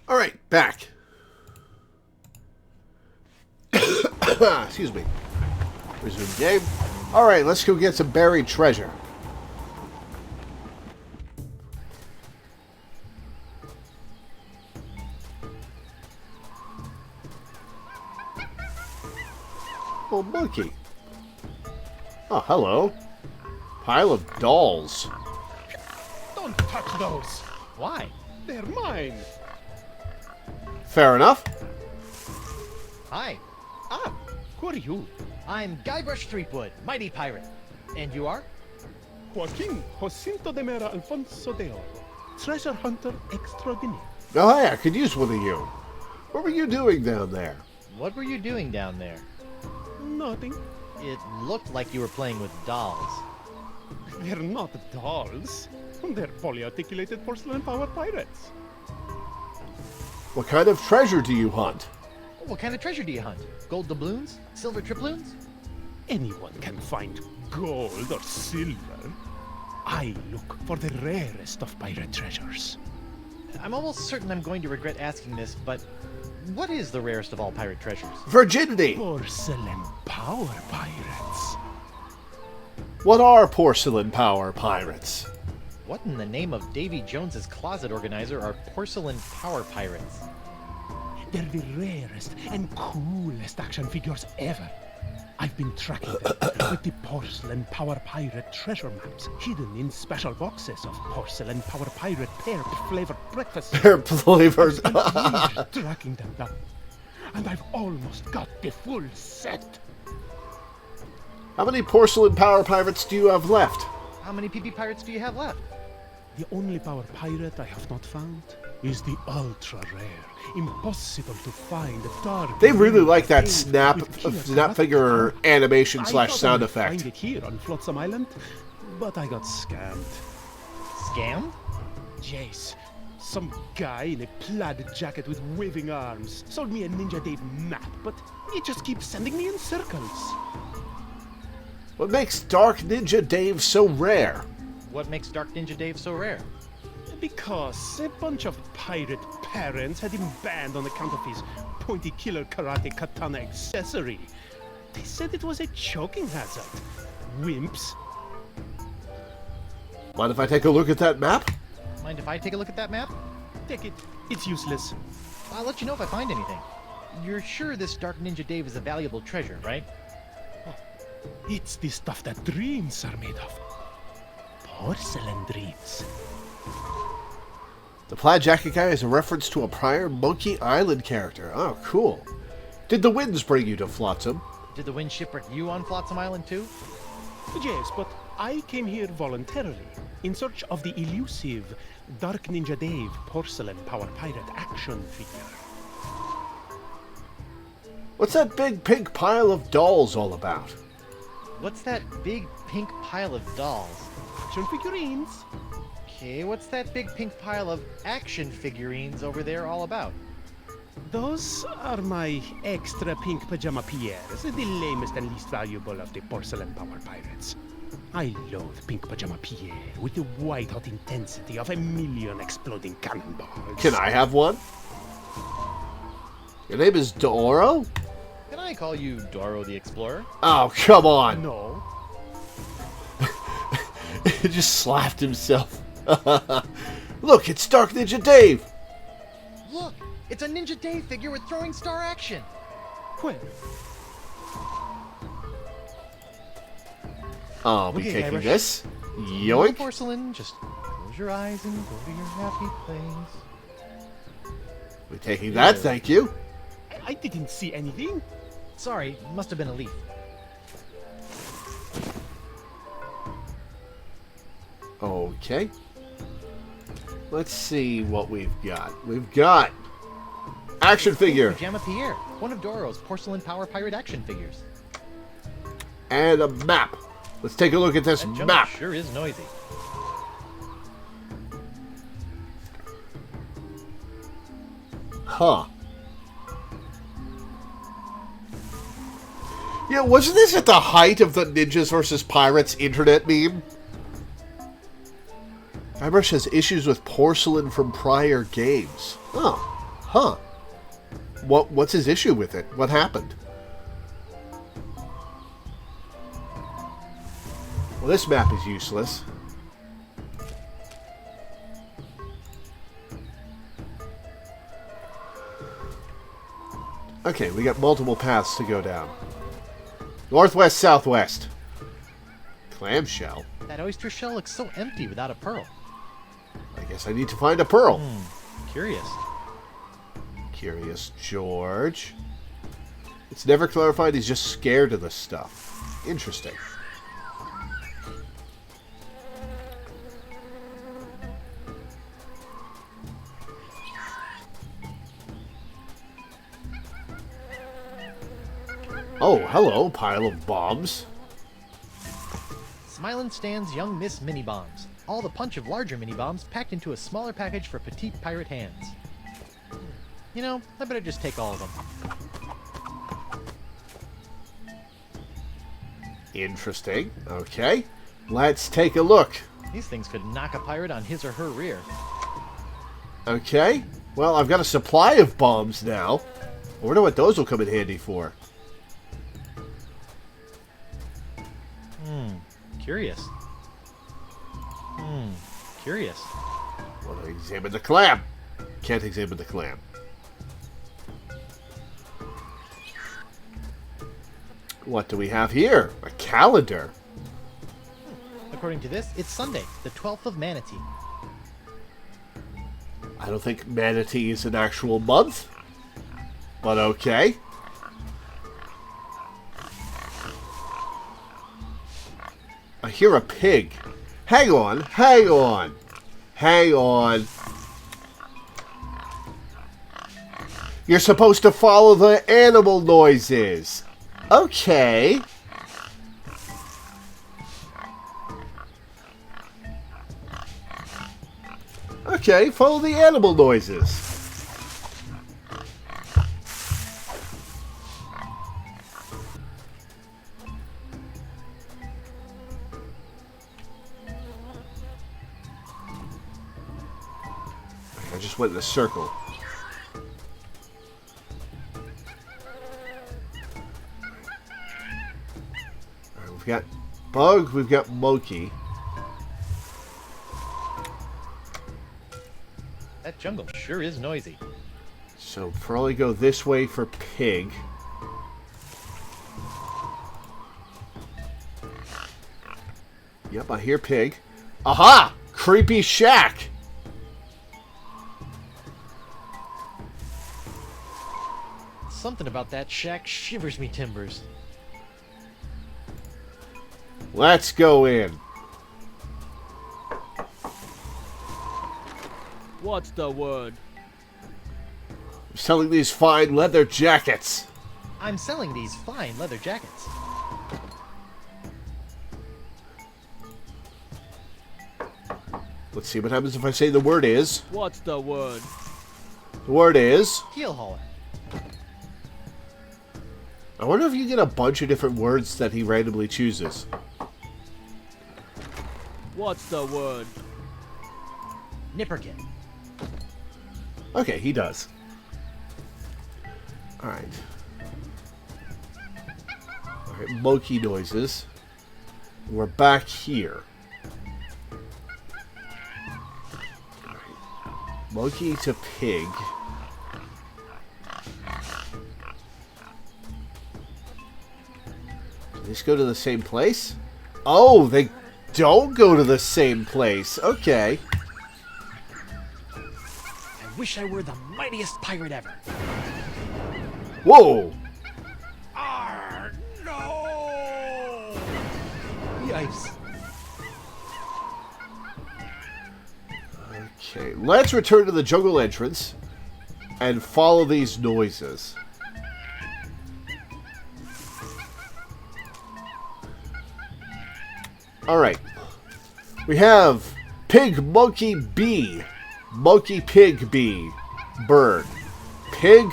Alright, back. Excuse me. Resume game. Alright, let's go get some buried treasure. Oh, monkey. Oh, hello. Pile of dolls. Don't touch those. Why? They're mine. Fair enough. Hi, Ah, who are you? I'm Guybrush Threepwood, mighty pirate. And you are? Joaquin Jacinto de Mera Alfonso de Oro, treasure hunter extraordinaire. Oh, hey, I could use one of you. What were you doing down there? What were you doing down there? Nothing. It looked like you were playing with dolls. They're not dolls. They're polyarticulated porcelain-powered pirates. What kind of treasure do you hunt? What kind of treasure do you hunt? Gold doubloons? Silver triploons? Anyone can find gold or silver. I look for the rarest of pirate treasures. I'm almost certain I'm going to regret asking this, but what is the rarest of all pirate treasures? Virginity. Porcelain power pirates. What are porcelain power pirates? What in the name of Davy Jones's closet organizer are porcelain power pirates? They're the rarest and coolest action figures ever. I've been tracking them with the porcelain power pirate treasure maps hidden in special boxes of porcelain power pirate perp flavored breakfast. They're flavors. Years tracking them down, and I've almost got the full set. How many porcelain power pirates do you have left? How many PP pirates do you have left? The only power pirate I have not found is the ultra rare, impossible to find dark. They really green like that cave snap with killer snap figure karate. animation I slash thought sound I might effect. Find it here on Flotsam Island, but I got scammed. Scammed? Jace, some guy in a plaid jacket with waving arms sold me a Ninja Dave map, but he just keeps sending me in circles. What makes Dark Ninja Dave so rare? What makes Dark Ninja Dave so rare? Because a bunch of pirate parents had him banned on account of his pointy killer karate katana accessory. They said it was a choking hazard. Wimps. Mind if I take a look at that map? Mind if I take a look at that map? Take it. It's useless. I'll let you know if I find anything. You're sure this Dark Ninja Dave is a valuable treasure, right? It's the stuff that dreams are made of. Porcelain dreams. The plaid jacket guy is a reference to a prior Monkey Island character. Oh, cool. Did the winds bring you to Flotsam? Did the wind shipwreck you on Flotsam Island too? Yes, but I came here voluntarily in search of the elusive Dark Ninja Dave porcelain power pirate action figure. What's that big pink pile of dolls all about? What's that big pink pile of dolls? Action figurines. Okay, what's that big pink pile of action figurines over there all about? Those are my extra pink pajama Pierres, the lamest and least valuable of the porcelain power pirates. I loathe pink pajama Pierre with the white-hot intensity of a million exploding cannonballs. Can I have one? Your name is Doro? Can I call you Doro the Explorer? Oh, come on. No. He just slapped himself. Look, it's Dark Ninja Dave. Look, it's a Ninja Dave figure with throwing star action. Where? I'll be Okay, taking Guybrush. this. No Yoink. porcelain, just close your eyes and go to your happy place. Be taking that, Yeah. thank you. I didn't see anything. Sorry, must have been a leaf. Okay. Let's see what we've got. We've got action figure Pajama Pierre, one of Doro's porcelain power pirate action figures. and a map. Let's take a look at this That jungle map. sure is noisy. Huh. Yeah, wasn't this at the height of the Ninjas vs. Pirates internet meme? Guybrush has issues with porcelain from prior games. Oh. Huh. What's his issue with it? What happened? Well, this map is useless. Okay, we got multiple paths to go down. Northwest, southwest. Clamshell. That oyster shell looks so empty without a pearl. I guess I need to find a pearl. Curious. Curious George. It's never clarified he's just scared of this stuff. Interesting. Oh, hello, pile of bombs. Smilin' stands young Miss Mini Bombs. All the punch of larger mini bombs packed into a smaller package for petite pirate hands. You know, I better just take all of them. Interesting. Okay. Let's take a look. These things could knock a pirate on his or her rear. Okay. Well, I've got a supply of bombs now. I wonder what those will come in handy for. Curious. Curious. Want to examine the clam. Can't examine the clam. What do we have here? A calendar. According to this, it's Sunday, the 12th of Manatee. I don't think manatee is an actual month. But okay. I hear a pig. Hang on, hang on. Hang on. You're supposed to follow the animal noises. Okay. Okay, follow the animal noises. I just went in a circle. Alright, we've got bug, we've got monkey. That jungle sure is noisy. So probably go this way for pig. Yep, I hear pig. Aha! Creepy shack! Something about that shack shivers me timbers. Let's go in. What's the word? I'm selling these fine leather jackets. I'm selling these fine leather jackets. Let's see what happens if I say the word is. What's the word? The word is... Heel hauler. I wonder if you get a bunch of different words that he randomly chooses. What's the word? Nipperkin. Okay, he does. Alright. Alright, monkey noises. We're back here. Alright. Monkey to pig. Do these go to the same place? Oh, they don't go to the same place. Okay. I wish I were the mightiest pirate ever. Whoa! Arr, no! Yikes. Okay, let's return to the jungle entrance and follow these noises. Alright. We have pig, monkey, bee. Monkey, pig, bee. Bird. Pig,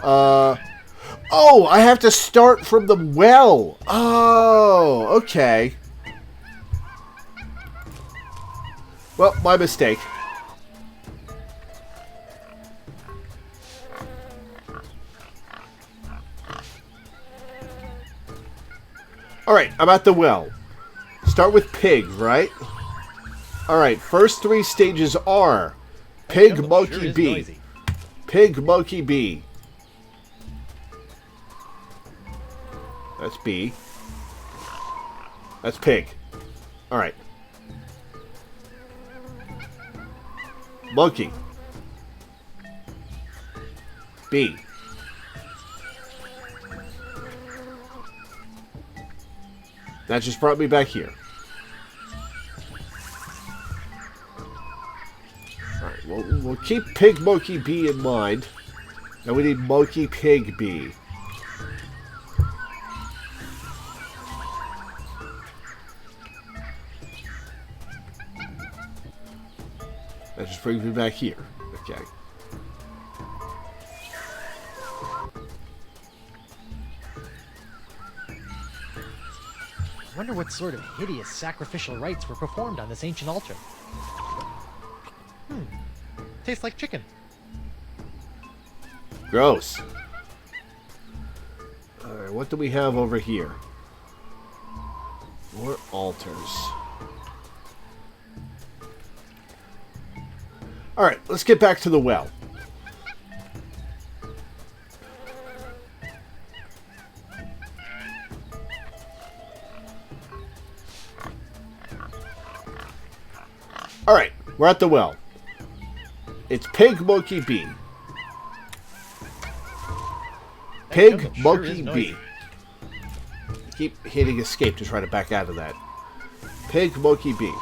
oh, I have to start from the well. Oh, okay. Well, my mistake. Alright, I'm at the well. Start with pig, right? Alright, first 3 stages are pig, Jungle monkey, sure is bee. noisy. Pig, monkey, bee. That's bee. That's pig. Alright. Monkey. Bee. That just brought me back here. Alright, well, we'll keep pig, monkey, bee in mind. Now we need monkey, pig, bee. That just brings me back here. Okay. I wonder what sort of hideous sacrificial rites were performed on this ancient altar. Tastes like chicken. Gross. Alright, what do we have over here? More altars. Alright, let's get back to the well. Alright, we're at the well. It's pig, monkey, bee. Pig, jungle sure monkey, is bee. noisy. Keep hitting escape to try to back out of that. Pig, monkey, bee.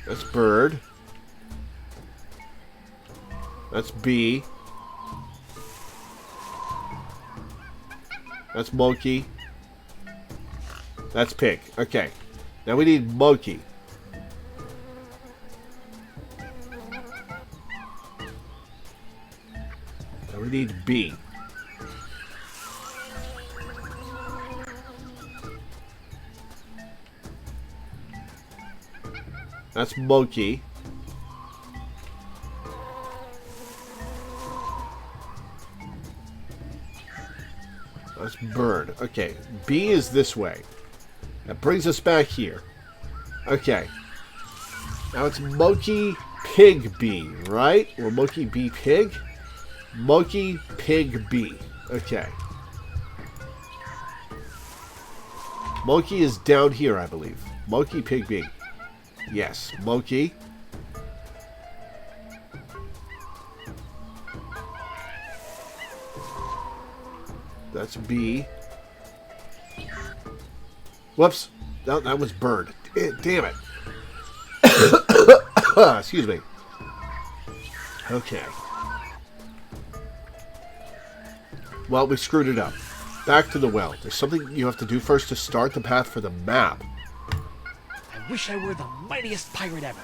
That's bird. That's bee. That's monkey. That's pig. Okay. Now we need monkey. Now we need bee. That's monkey. That's bird. Okay. Bee is this way. That brings us back here. Okay. Now it's monkey, pig, bee, right? Or monkey, bee, pig? Monkey, pig, bee. Okay. Monkey is down here, I believe. Monkey, pig, bee. Yes, monkey. That's bee. Whoops. That was bird. Damn it. Excuse me. Okay. Well, we screwed it up. Back to the well. There's something you have to do first to start the path for the map. I wish I were the mightiest pirate ever.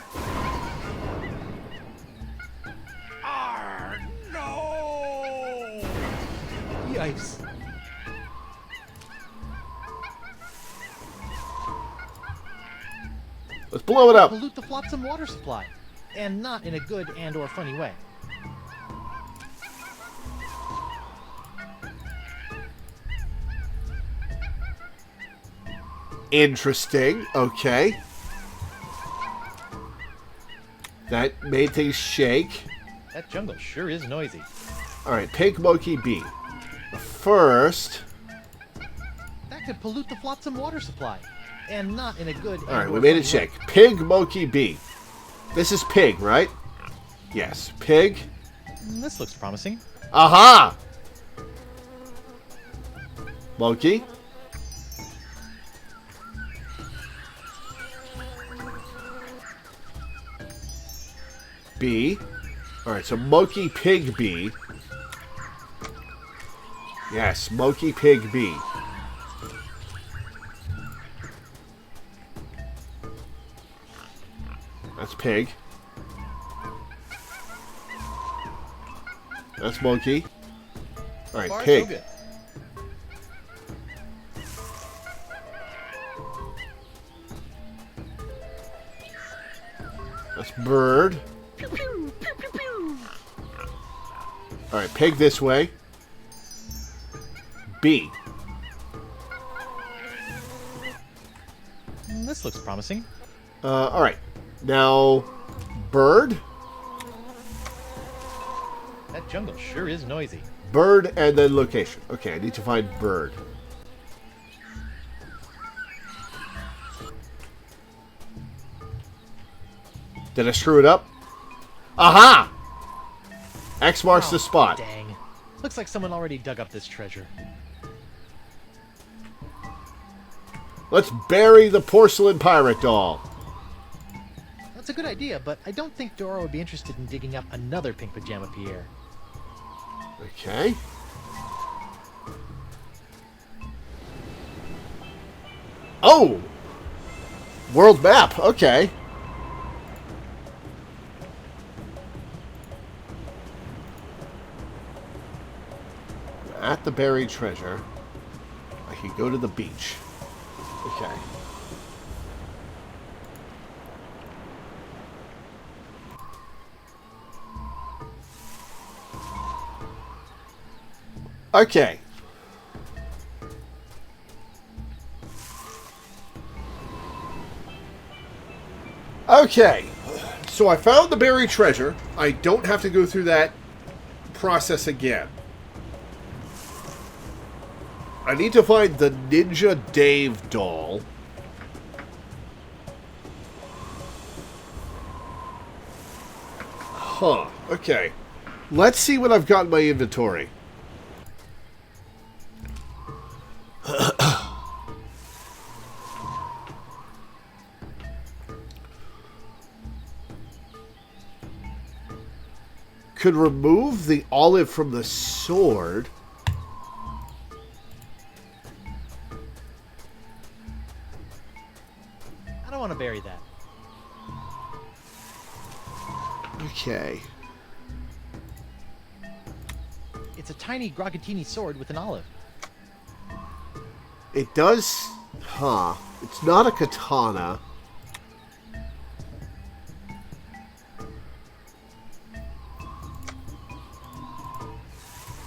Arr, no! Yikes. Let's blow it up. Pollute the flotsam water supply. And not in a good and or funny way. Interesting. Okay. That made things shake. That jungle sure is noisy. Alright, pig, monkey, bee. First... That could pollute the flotsam water supply. And not in a good and Alright, or we made it funny way. shake. Pig, monkey, bee. This is pig, right? Yes. Pig. This looks promising. Aha! Monkey. Bee. Alright, so monkey, pig, bee. Yes, monkey, pig, bee. That's pig. That's monkey. Alright, Far, so pig. good. That's bird. Alright, pig this way. Bee. This looks promising. Alright. Now, bird. That jungle sure is noisy. Bird and then location. Okay, I need to find bird. Did I screw it up? Aha! X marks the spot. Dang. Looks like someone already dug up this treasure. Let's bury the porcelain pirate doll. That's a good idea, but I don't think Dora would be interested in digging up another pink pajama Pierre. Okay. Oh! World map. Okay. At the buried treasure. I can go to the beach. Okay. Okay. Okay. So I found the buried treasure. I don't have to go through that process again. I need to find the Ninja Dave doll. Huh. Okay. Let's see what I've got in my inventory. Could remove the olive from the sword. I don't want to bury that. Okay. It's a tiny Grogatini sword with an olive. It does... Huh. It's not a katana.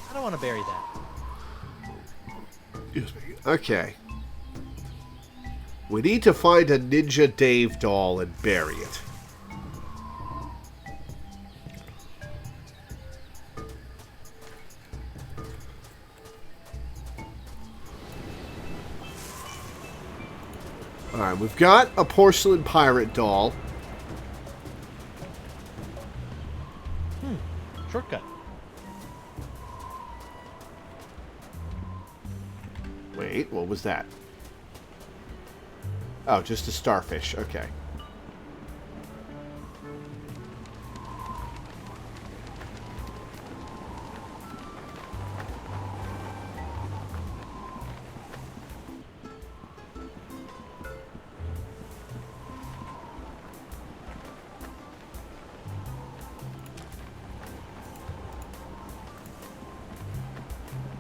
I don't want to bury that. Excuse me. Okay. We need to find a Ninja Dave doll and bury it. Alright, we've got a porcelain pirate doll. Shortcut. Wait, what was that? Oh, just a starfish. Okay.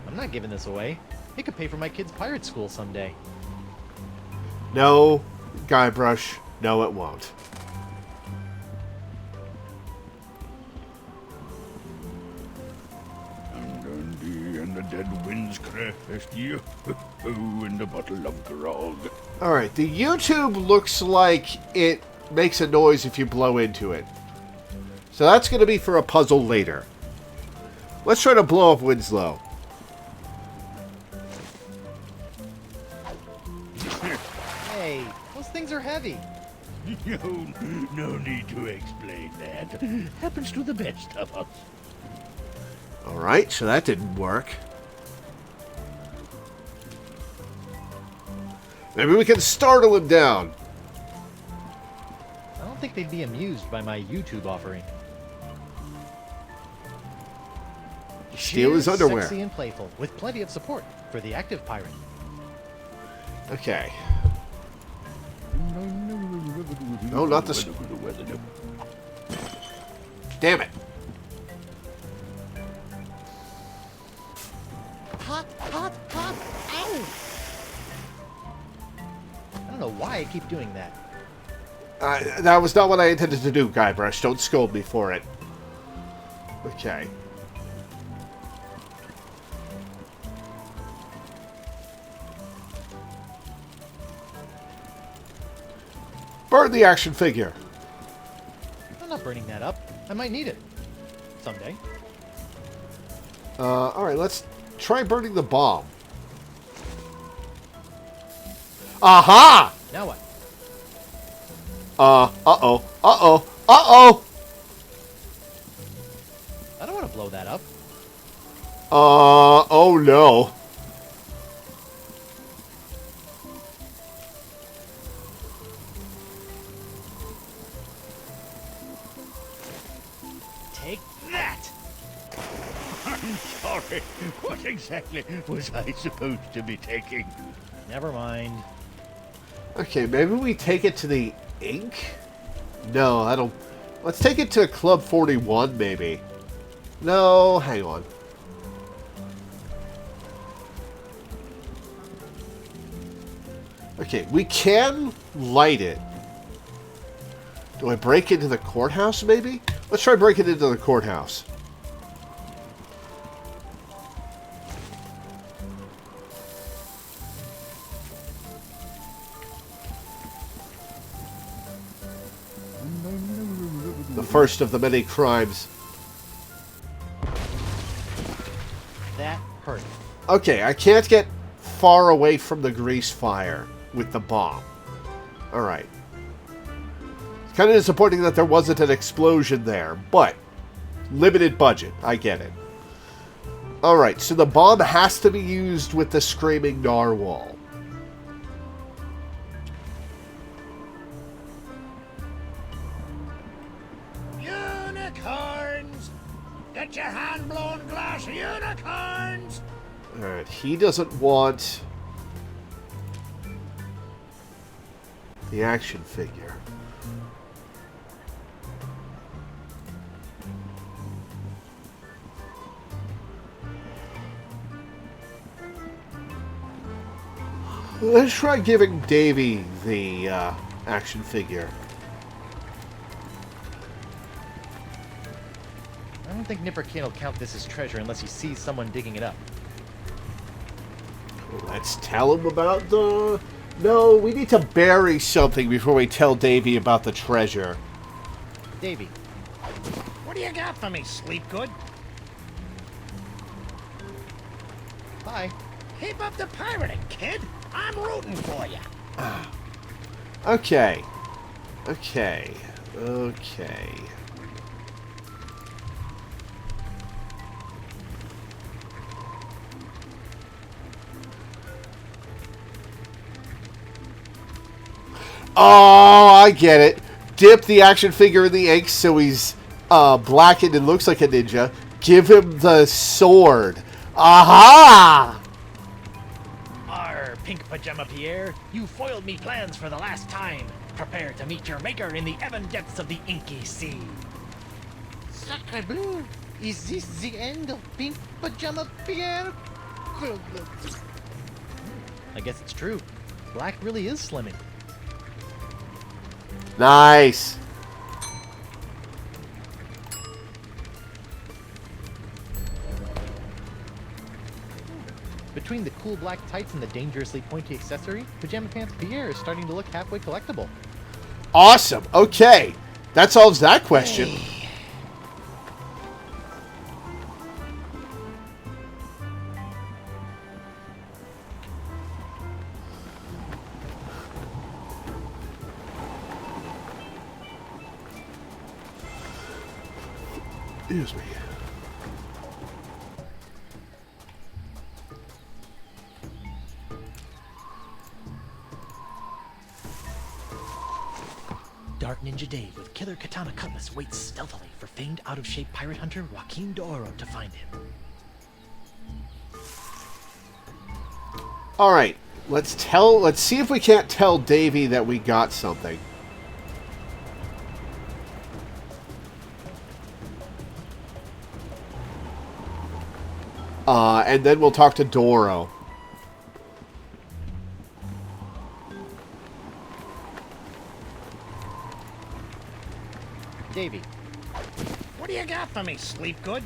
I'm not giving this away. It could pay for my kid's pirate school someday. No, Guybrush. No, it won't. And the dead winds crest you. And a bottle of grog. Alright, the YouTube looks like it makes a noise if you blow into it. So that's going to be for a puzzle later. Let's try to blow up Winslow. Hey, those things are heavy. No need to explain that. Happens to the best of us. Alright, so that didn't work. Maybe we can startle him down. I don't think they'd be amused by my YouTube offering. Steal his Cheers, underwear. Sexy and playful, with plenty of support for the active pirate. Okay. No, not the... Damn it. Hot, hot, hot! Ow! I don't know why I keep doing that. That was not what I intended to do, Guybrush. Don't scold me for it. Okay. Burn the action figure. I'm not burning that up. I might need it. Someday. Alright, let's try burning the bomb. Aha! Now what? Uh-oh. Uh-oh. Uh-oh! I don't want to blow that up. Oh no. Take that! I'm sorry. What exactly was I supposed to be taking? Never mind. Okay, maybe we take it to the ink? No, I don't... Let's take it to Club 41, maybe. No, hang on. Okay, we can light it. Do I break into the courthouse, maybe? Let's try breaking into the courthouse. The first of the many crimes. That hurt. Okay, I can't get far away from the grease fire with the bomb. Alright. It's kind of disappointing that there wasn't an explosion there, but limited budget. I get it. Alright, so the bomb has to be used with the screaming narwhal. Unicorns! Get your hand-blown glass unicorns! Alright, he doesn't want the action figure. Let's try giving Davy the action figure. I don't think Nipper Kane will count this as treasure unless he sees someone digging it up. Let's tell him about the... No, we need to bury something before we tell Davy about the treasure. Davy. What do you got for me, sleep good? Bye. Keep up the pirating, kid! I'm rooting for you! Okay. Okay. Okay. Oh, I get it. Dip the action figure in the ink so he's blackened and looks like a ninja. Give him the sword. Aha! Arr, Pink Pajama Pierre, you foiled me plans for the last time. Prepare to meet your maker in the even depths of the inky sea. Sacre bleu! Is this the end of Pink Pajama Pierre? I guess it's true. Black really is slimming. Nice. Between the cool black tights and the dangerously pointy accessory, Pajama Pants Pierre is starting to look halfway collectible. Awesome. Okay. That solves that question. Excuse me. Dark Ninja Dave with Killer Katana Cutlass waits stealthily for famed out-of-shape pirate hunter Joaquin D'Oro to find him. Alright. Let's see if we can't tell Davy that we got something. And then we'll talk to Doro. Davy. What do you got for me, sleep good?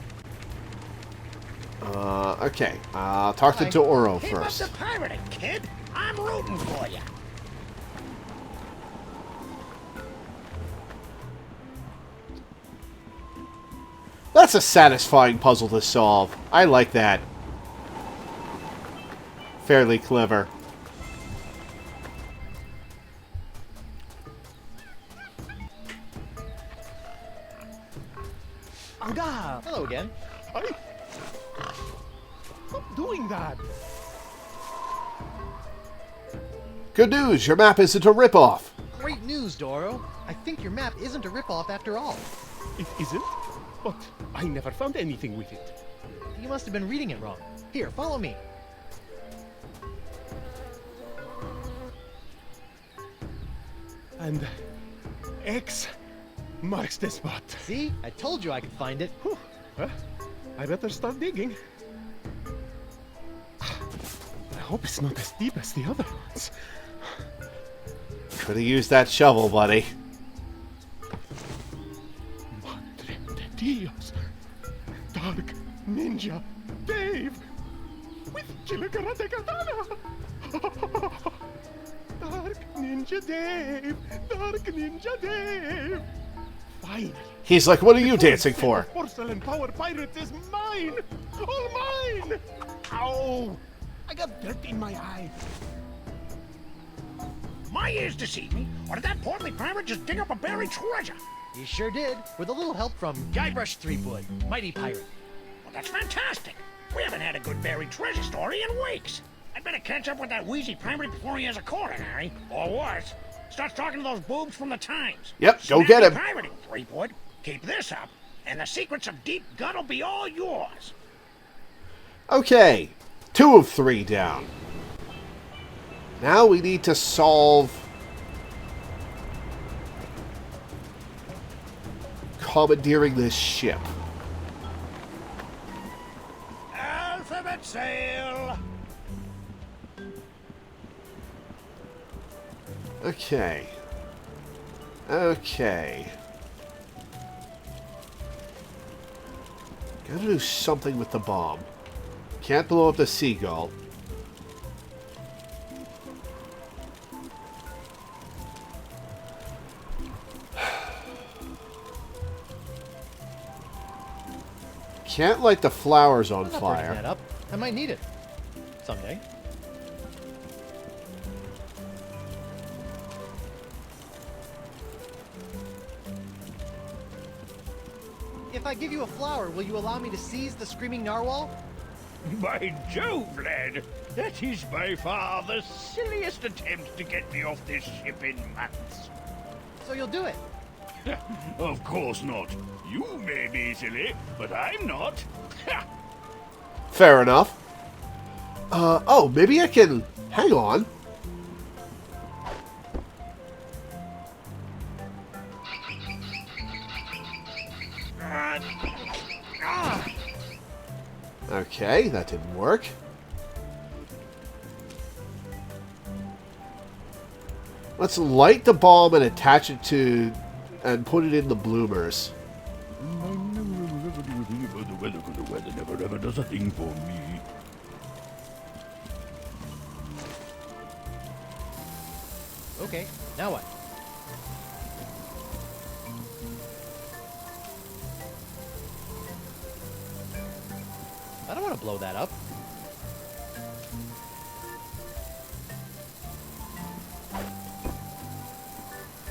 Okay. Talk to Doro Keep first. up the pirating, kid! I'm rooting for you! That's a satisfying puzzle to solve. I like that. Fairly clever. Anga! Hello again. Stop doing that. Good news, your map isn't a ripoff. Great news, Doro. I think your map isn't a ripoff after all. It isn't? But I never found anything with it. You must have been reading it wrong. Here, follow me. And X marks the spot. See? I told you I could find it. Whew. Well, I better start digging. I hope it's not as deep as the other ones. Could have used that shovel, buddy. Madre de Dios. Dark Ninja Dave with Killer Karate Katana. Dark Ninja Dave. Dark Ninja Dave. Finally. He's like, what are you dancing for? Porcelain Power Pirate is mine. All mine. Ow. I got dirt in my eye. My ears deceive me, or did that portly pirate just dig up a buried treasure? He sure did, with a little help from Guybrush Threepwood, mighty pirate. Well, that's fantastic. We haven't had a good buried treasure story in weeks. I'd better catch up with that wheezy pirate before he has a coronary, or worse, starts talking to those boobs from the Times. Yep, go get him. Pirating, Threepwood. Keep this up, and the secrets of Deep Gut will be all yours. Okay, 2 of 3 down. Now we need to solve commandeering this ship. Alphabet sail. Okay. Okay. Gotta do something with the bomb. Can't blow up the seagull. Can't light the flowers on I'm not burning fire. that up. I might need it. Someday. If I give you a flower, will you allow me to seize the screaming narwhal? By Jove, lad, that is by far the silliest attempt to get me off this ship in months. So you'll do it. Of course not. You may be silly, but I'm not. Fair enough. Oh, maybe I can... Hang on. Okay, that didn't work. Let's light the bomb and attach it to... and put it in the bloomers. The weather never ever does a thing for me. Okay, now what? I don't want to blow that up.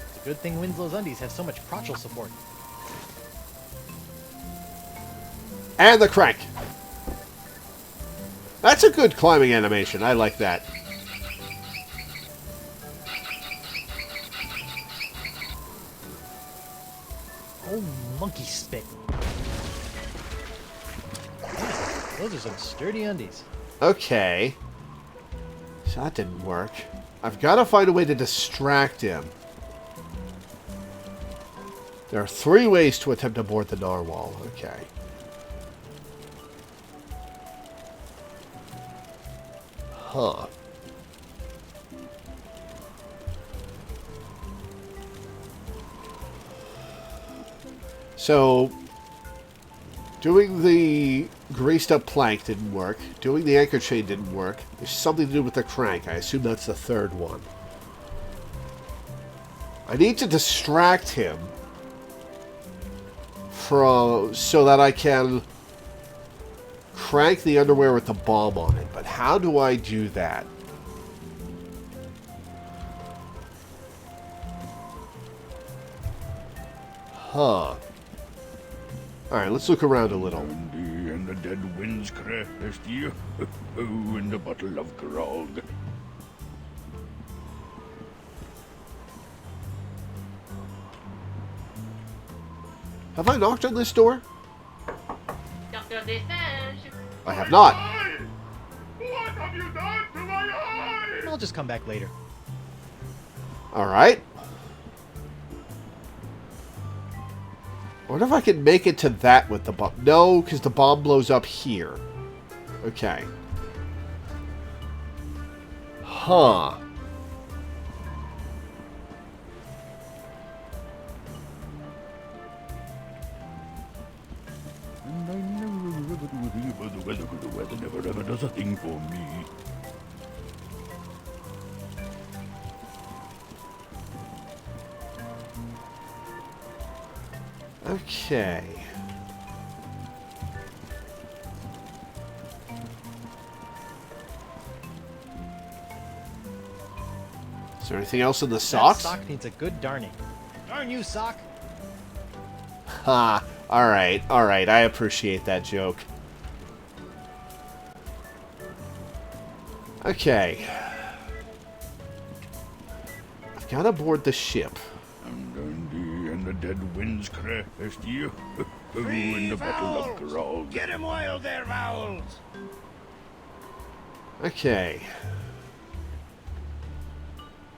It's a good thing Winslow's undies have so much crotchal support. And the crank. That's a good climbing animation. I like that. Oh, monkey spit. Yeah, those are some sturdy undies. Okay. So that didn't work. I've got to find a way to distract him. There are 3 ways to attempt to board the narwhal. Okay. Huh. So, doing the greased up plank didn't work. Doing the anchor chain didn't work. There's something to do with the crank. I assume that's the 3rd one. I need to distract him so that I can crank the underwear with the bomb on it. But how do I do that? Huh. Alright, let's look around a little. And the dead winds crest you in the bottle of grog. Have I knocked on this door? Doctor Desage. I have not. What have you done to my eye? I'll just come back later. Alright. I wonder if I can make it to that with the bomb. No, because the bomb blows up here. Okay. Huh. And I never the weather never ever does a thing for me. Okay. Is there anything else in the socks? That sock needs a good darning. Darn you, sock! Ha. Alright, alright. I appreciate that joke. Okay. I've got to board the ship. And the dead winds crest you in the bottle of grog. Get him wild there, Vowels! Okay.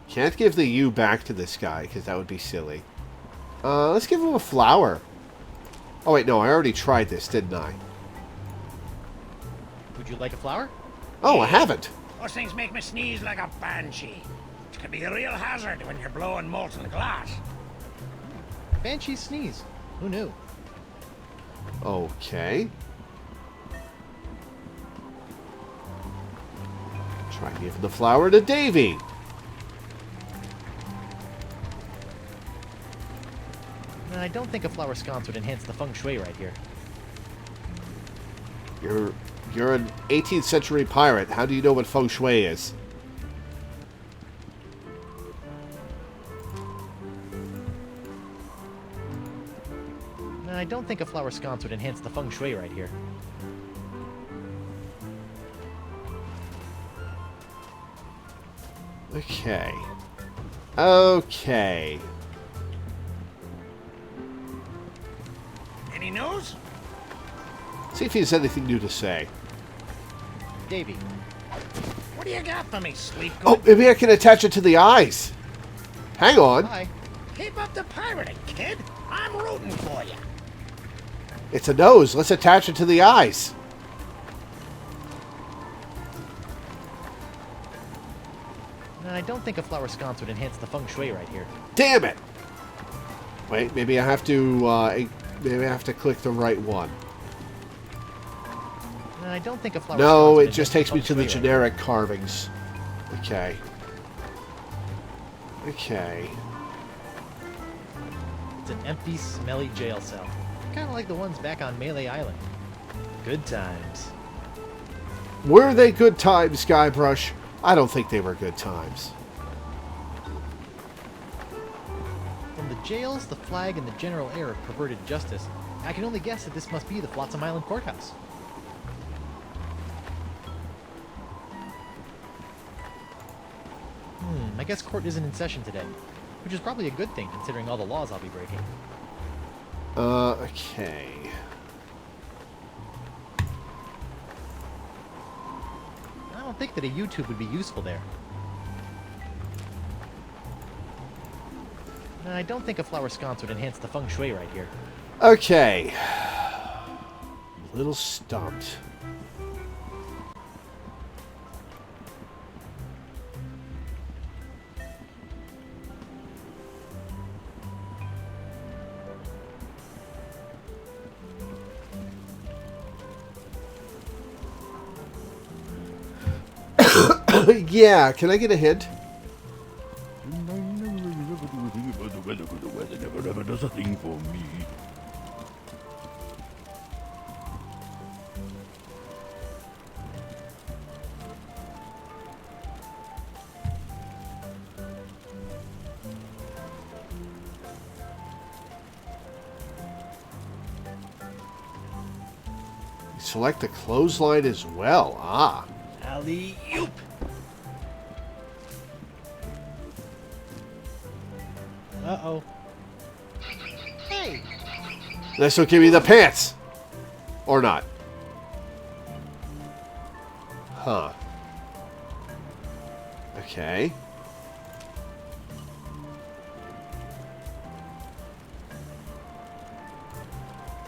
Can't give the U back to this guy, because that would be silly. Let's give him a flower. Oh, wait, no, I already tried this, didn't I? Would you like a flower? Oh, I haven't. Those things make me sneeze like a banshee. Which can be a real hazard when you're blowing molten glass. Banshees sneeze. Who knew? Okay. Try giving the flower to Davy. I don't think a flower sconce would enhance the feng shui right here. You're an 18th century pirate. How do you know what feng shui is? I don't think a flower sconce would enhance the feng shui right here. Okay. Okay. Any news? See if he has anything new to say. Davy. What do you got for me, sleep good? Oh, maybe I can attach it to the eyes. Hang on. Hi. Keep up the pirating, kid. I'm rooting for you. It's a nose. Let's attach it to the eyes. I don't think a flower sconce would enhance the feng shui right here. Damn it! Wait, maybe I have to click the right one. I don't think a flower No, sconce would it just enhance takes me to the feng shui right generic carvings. Okay. Okay. here. It's an empty, smelly jail cell. Kind of like the ones back on Melee Island. Good times. Were they good times, Guybrush? I don't think they were good times. From the jails, the flag, and the general air of perverted justice, I can only guess that this must be the Flotsam Island courthouse. I guess court isn't in session today, which is probably a good thing considering all the laws I'll be breaking. Okay. I don't think that a YouTube would be useful there. I don't think a flower sconce would enhance the feng shui right here. Okay. Little stumped. Yeah, can I get a hint? And I never ever do a thing about the weather, 'cause the weather never ever does a thing for me. select the clothesline as well. Ah. Alley-oop! Uh-oh. Hey! This will give me the pants. Or not. Huh. Okay.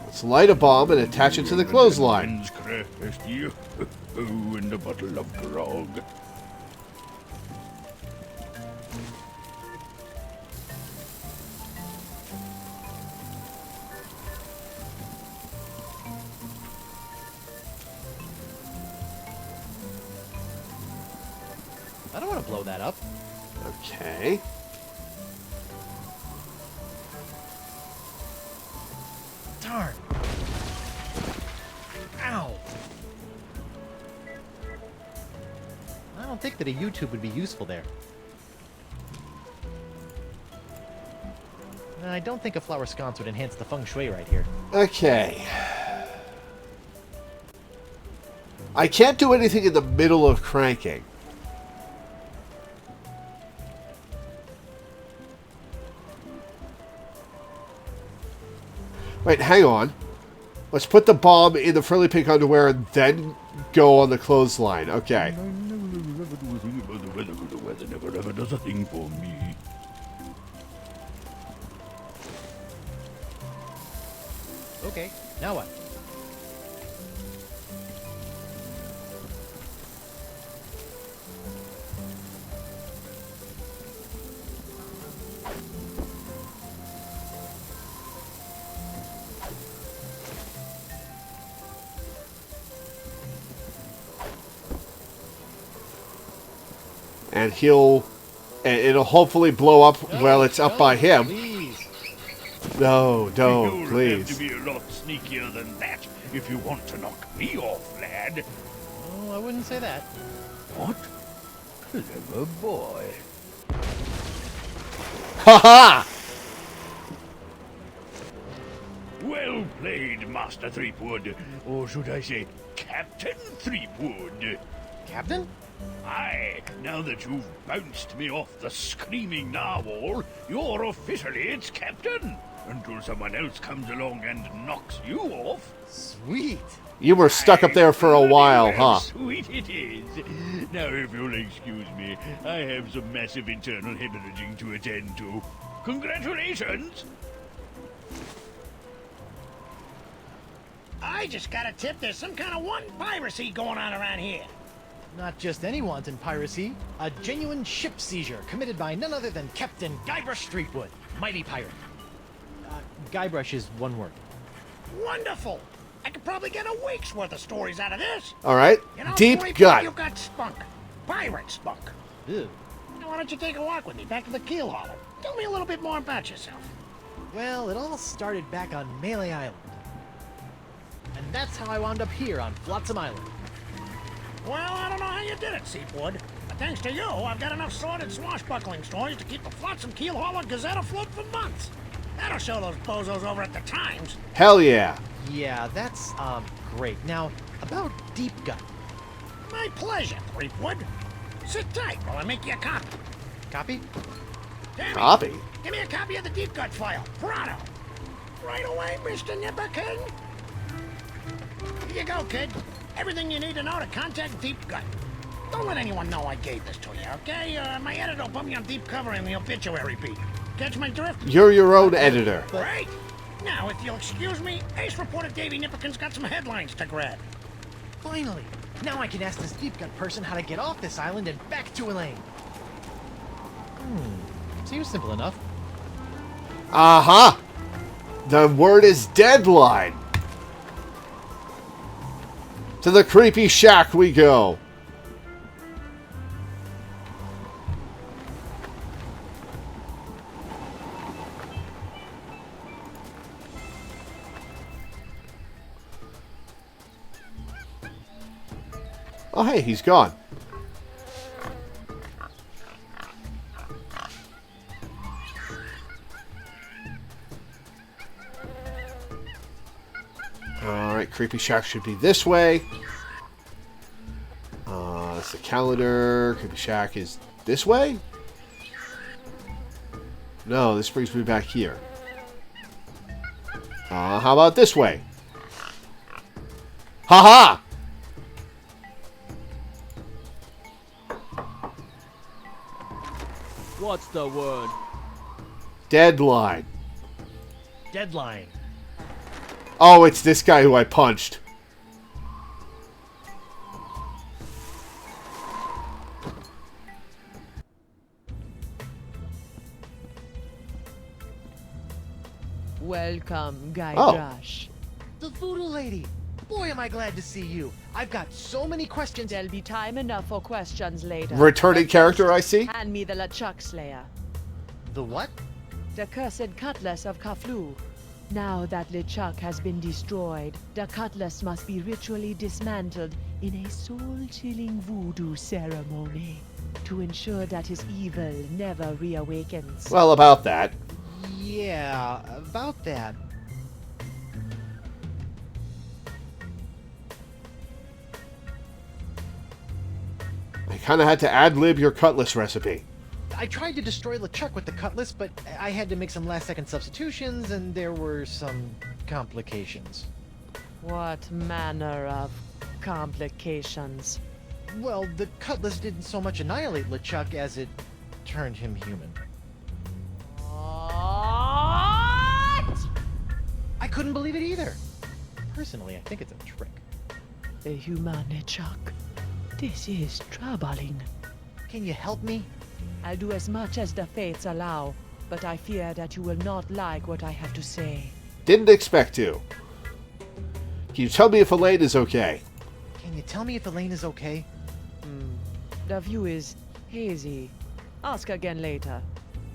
Let's light a bomb and attach it to the clothesline. Oh, and a bottle of grog. I don't want to blow that up. Okay. Darn. Ow. I don't think that a YouTube would be useful there. And I don't think a flower sconce would enhance the feng shui right here. Okay. I can't do anything in the middle of cranking. Wait, hang on. Let's put the bomb in the frilly pink underwear and then go on the clothesline. Okay. The weather never ever does a thing for me. Okay, now what? And it'll hopefully blow up while it's up by him. Please. No, don't, You'll have please. to be a lot sneakier than that if you want to knock me off, lad. Oh, I wouldn't say that. What? Clever boy. Ha ha! Well played, Master Threepwood. Or should I say, Captain Threepwood. Captain? Aye, now that you've bounced me off the screaming narwhal, you're officially its captain. Until someone else comes along and knocks you off. Sweet. You were stuck up there for a while, huh? Sweet it is. Now, if you'll excuse me, I have some massive internal hemorrhaging to attend to. Congratulations! I just got a tip there's some kind of wanton piracy going on around here. Not just any wanton piracy, a genuine ship seizure committed by none other than Captain Guybrush Threepwood, mighty pirate. Guybrush is one word. Wonderful! I could probably get a week's worth of stories out of this. All right. You know, Deep Threepwood, gut. You've got spunk. Pirate spunk. Ew. Now, why don't you take a walk with me back to the keel hollow? Tell me a little bit more about yourself. Well, it all started back on Melee Island. And that's how I wound up here on Flotsam Island. Well, I don't know how you did it, Seepwood. But thanks to you, I've got enough sordid swashbuckling stories to keep the Flotsam Keel Hauler Gazette afloat for months. That'll show those bozos over at the Times. Hell yeah. Yeah, that's, great. Now, about Deep Gut. My pleasure, Threepwood. Sit tight while I make you a copy. Copy? Tammy, Copy? give me a copy of the Deep Gut file. Pronto. Right away, Mr. Nipperkin. Here you go, kid. Everything you need to know to contact Deep Gut. Don't let anyone know I gave this to you, okay? My editor will put me on deep cover in the obituary beat. Catch my drift? You're your own editor. Great. Now, if you'll excuse me, Ace reporter Davy Nipperkin's got some headlines to grab. Finally! Now I can ask this Deep Gut person how to get off this island and back to Elaine. Seems simple enough. Aha! The word is deadline. To the creepy shack we go. Oh, hey, he's gone. Alright, Alright, Creepy Shack should be this way. It's the calendar. Creepy Shack is this way? No, this brings me back here. How about this way? Haha! What's the word? Deadline. Deadline. Oh, it's this guy who I punched. Welcome, Guy Oh. Brush. The voodoo lady. Boy, am I glad to see you. I've got so many questions. There'll be time enough for questions later. Returning But character, first, I see. Hand me the LeChuck Slayer, The what? the cursed cutlass of Kaflu. Now that LeChuck has been destroyed, the cutlass must be ritually dismantled in a soul-chilling voodoo ceremony to ensure that his evil never reawakens. Well, about that. Yeah, about that. I kind of had to ad-lib your cutlass recipe. I tried to destroy LeChuck with the cutlass, but I had to make some last-second substitutions, and there were some complications. What manner of complications? Well, the cutlass didn't so much annihilate LeChuck as it turned him human. What? I couldn't believe it either. Personally, I think it's a trick. The human LeChuck. This is troubling. Can you help me? I'll do as much as the fates allow, but I fear that you will not like what I have to say. Didn't expect to. Can you tell me if Elaine is okay? Can you tell me if Elaine is okay? The view is hazy. Ask again later.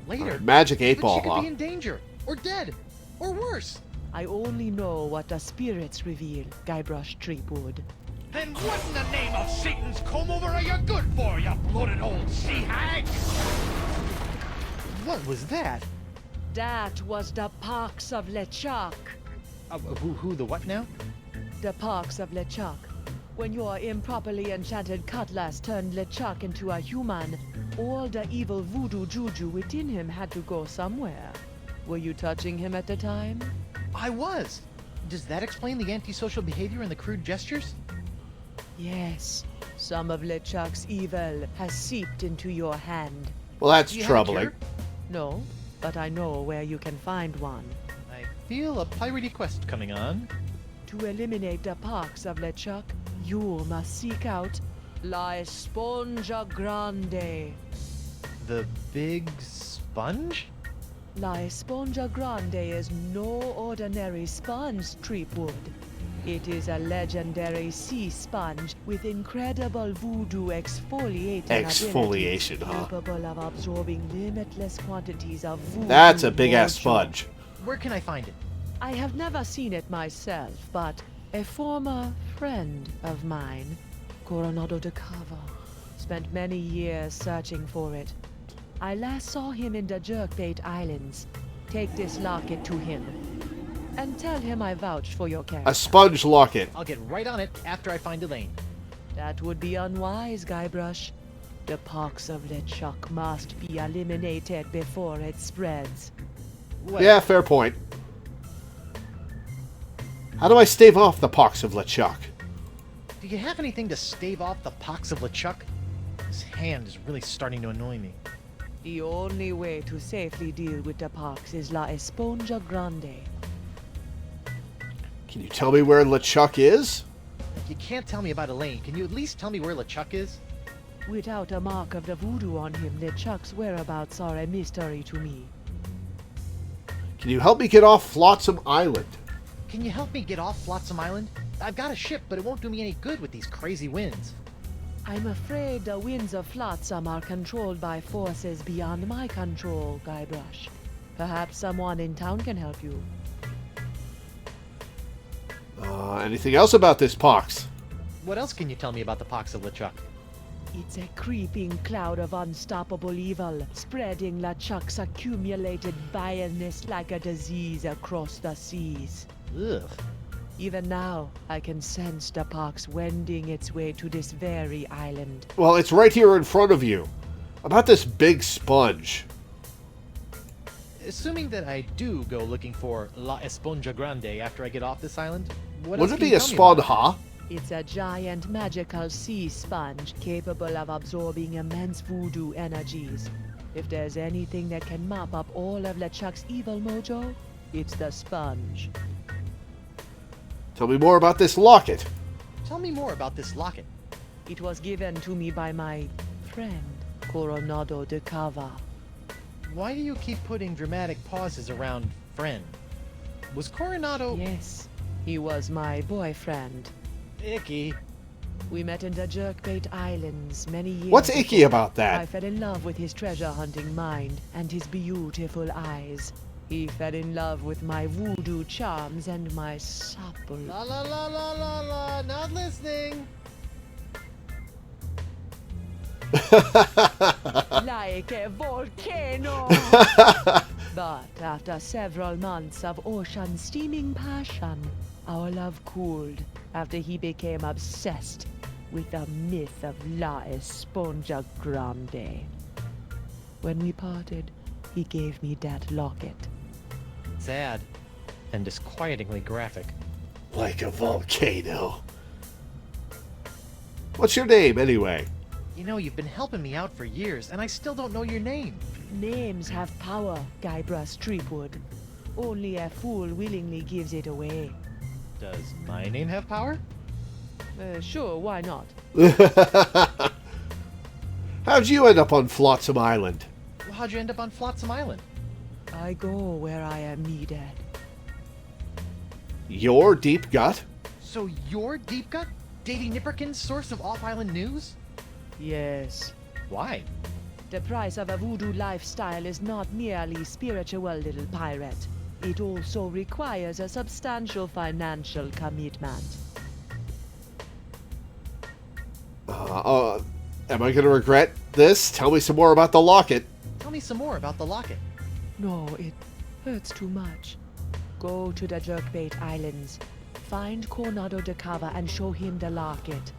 Later? Magic 8 But Ball, she could huh? be in danger, or dead, or worse. I only know what the spirits reveal, Guybrush Threepwood. Then what in the name of Satan's comb-over are you good for, you bloated old sea hag? What was that? That was the Pox of LeChuck. Who, the what now? The Pox of LeChuck. When your improperly enchanted cutlass turned LeChuck into a human, all the evil voodoo juju within him had to go somewhere. Were you touching him at the time? I was. Does that explain the antisocial behavior and the crude gestures? Yes. Some of LeChuck's evil has seeped into your hand. Well, that's Do you have a troubling. cure? No, but I know where you can find one. I feel a piratey quest coming on. To eliminate the Pox of LeChuck, you must seek out La Esponja Grande. The big sponge? La Esponja Grande is no ordinary sponge, Threepwood. It is a legendary sea sponge with incredible voodoo exfoliating Exfoliation, abilities, huh? capable of absorbing limitless quantities of voodoo. That's a big-ass mojo. sponge. Where can I find it? I have never seen it myself, but a former friend of mine, Coronado de Cava, spent many years searching for it. I last saw him in the Jerkbait Islands. Take this locket to him, and tell him I vouched for your character. A sponge locket. I'll get right on it after I find Elaine. That would be unwise, Guybrush. The Pox of LeChuck must be eliminated before it spreads. Well, Yeah, fair point. How do I stave off the Pox of LeChuck? do you have anything to stave off the Pox of LeChuck? His hand is really starting to annoy me. The only way to safely deal with the Pox is La Esponja Grande. Can you tell me where LeChuck is? If you can't tell me about Elaine, can you at least tell me where LeChuck is? Without a mark of the voodoo on him, LeChuck's whereabouts are a mystery to me. Can you help me get off Flotsam Island? Can you help me get off Flotsam Island? I've got a ship, but it won't do me any good with these crazy winds. I'm afraid the winds of Flotsam are controlled by forces beyond my control, Guybrush. Perhaps someone in town can help you. Anything else about this Pox? What else can you tell me about the Pox of LeChuck? It's a creeping cloud of unstoppable evil, spreading LeChuck's accumulated vileness like a disease across the seas. Ugh. Even now, I can sense the pox wending its way to this very island. Well, it's right here in front of you. About this big sponge. Assuming that I do go looking for La Esponja Grande after I get off this island, what else Wouldn't it can be you a tell me about it? sponja? It's a giant magical sea sponge capable of absorbing immense voodoo energies. If there's anything that can mop up all of LeChuck's evil mojo, it's the sponge. Tell me more about this locket. Tell me more about this locket. It was given to me by my friend, Coronado de Cava. Why do you keep putting dramatic pauses around friend? Was Coronado... Yes, he was my boyfriend. Icky. We met in the Jerkbait Islands many years What's icky ago. about that? I fell in love with his treasure-hunting mind and his beautiful eyes. He fell in love with my voodoo charms and my supple... La la la la la la, not listening. like a volcano. But after several months of ocean steaming passion, our love cooled after he became obsessed with the myth of La Esponja Grande. When we parted, he gave me that locket. Sad. And disquietingly graphic. Like a volcano. What's your name, anyway? You know, you've been helping me out for years, and I still don't know your name. Names have power, Guybrush Threepwood. Only a fool willingly gives it away. Does my name have power? Sure, why not? How'd you end up on Flotsam Island? Well, how'd you end up on Flotsam Island? I go where I am needed. Your deep gut? So you're Deep Gut? Davy Nipperkin's source of off-island news? Yes. Why? The price of a voodoo lifestyle is not merely spiritual, little pirate. It also requires a substantial financial commitment. Am I going to regret this? Tell me some more about the locket. Tell me some more about the locket. No, it hurts too much. Go to the Jerkbait Islands. Find Coronado de Cava and show him the locket.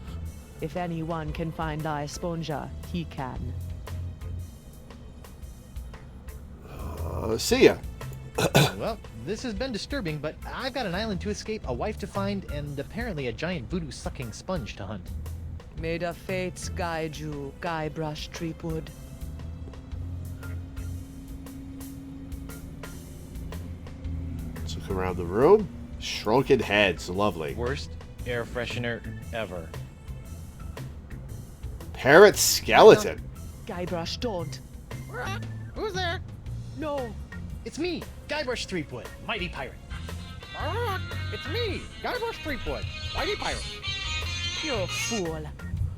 If anyone can find La Esponja, he can. See ya. Well, this has been disturbing, but I've got an island to escape, a wife to find, and apparently a giant voodoo-sucking sponge to hunt. May the fates guide you, Guybrush Threepwood. Let's look around the room. Shrunken heads. Lovely. Worst air freshener ever. Parrot skeleton. Guybrush, don't. Who's there? No. It's me, Guybrush Threepwood, mighty pirate. It's me, Guybrush Threepwood, mighty pirate. You fool.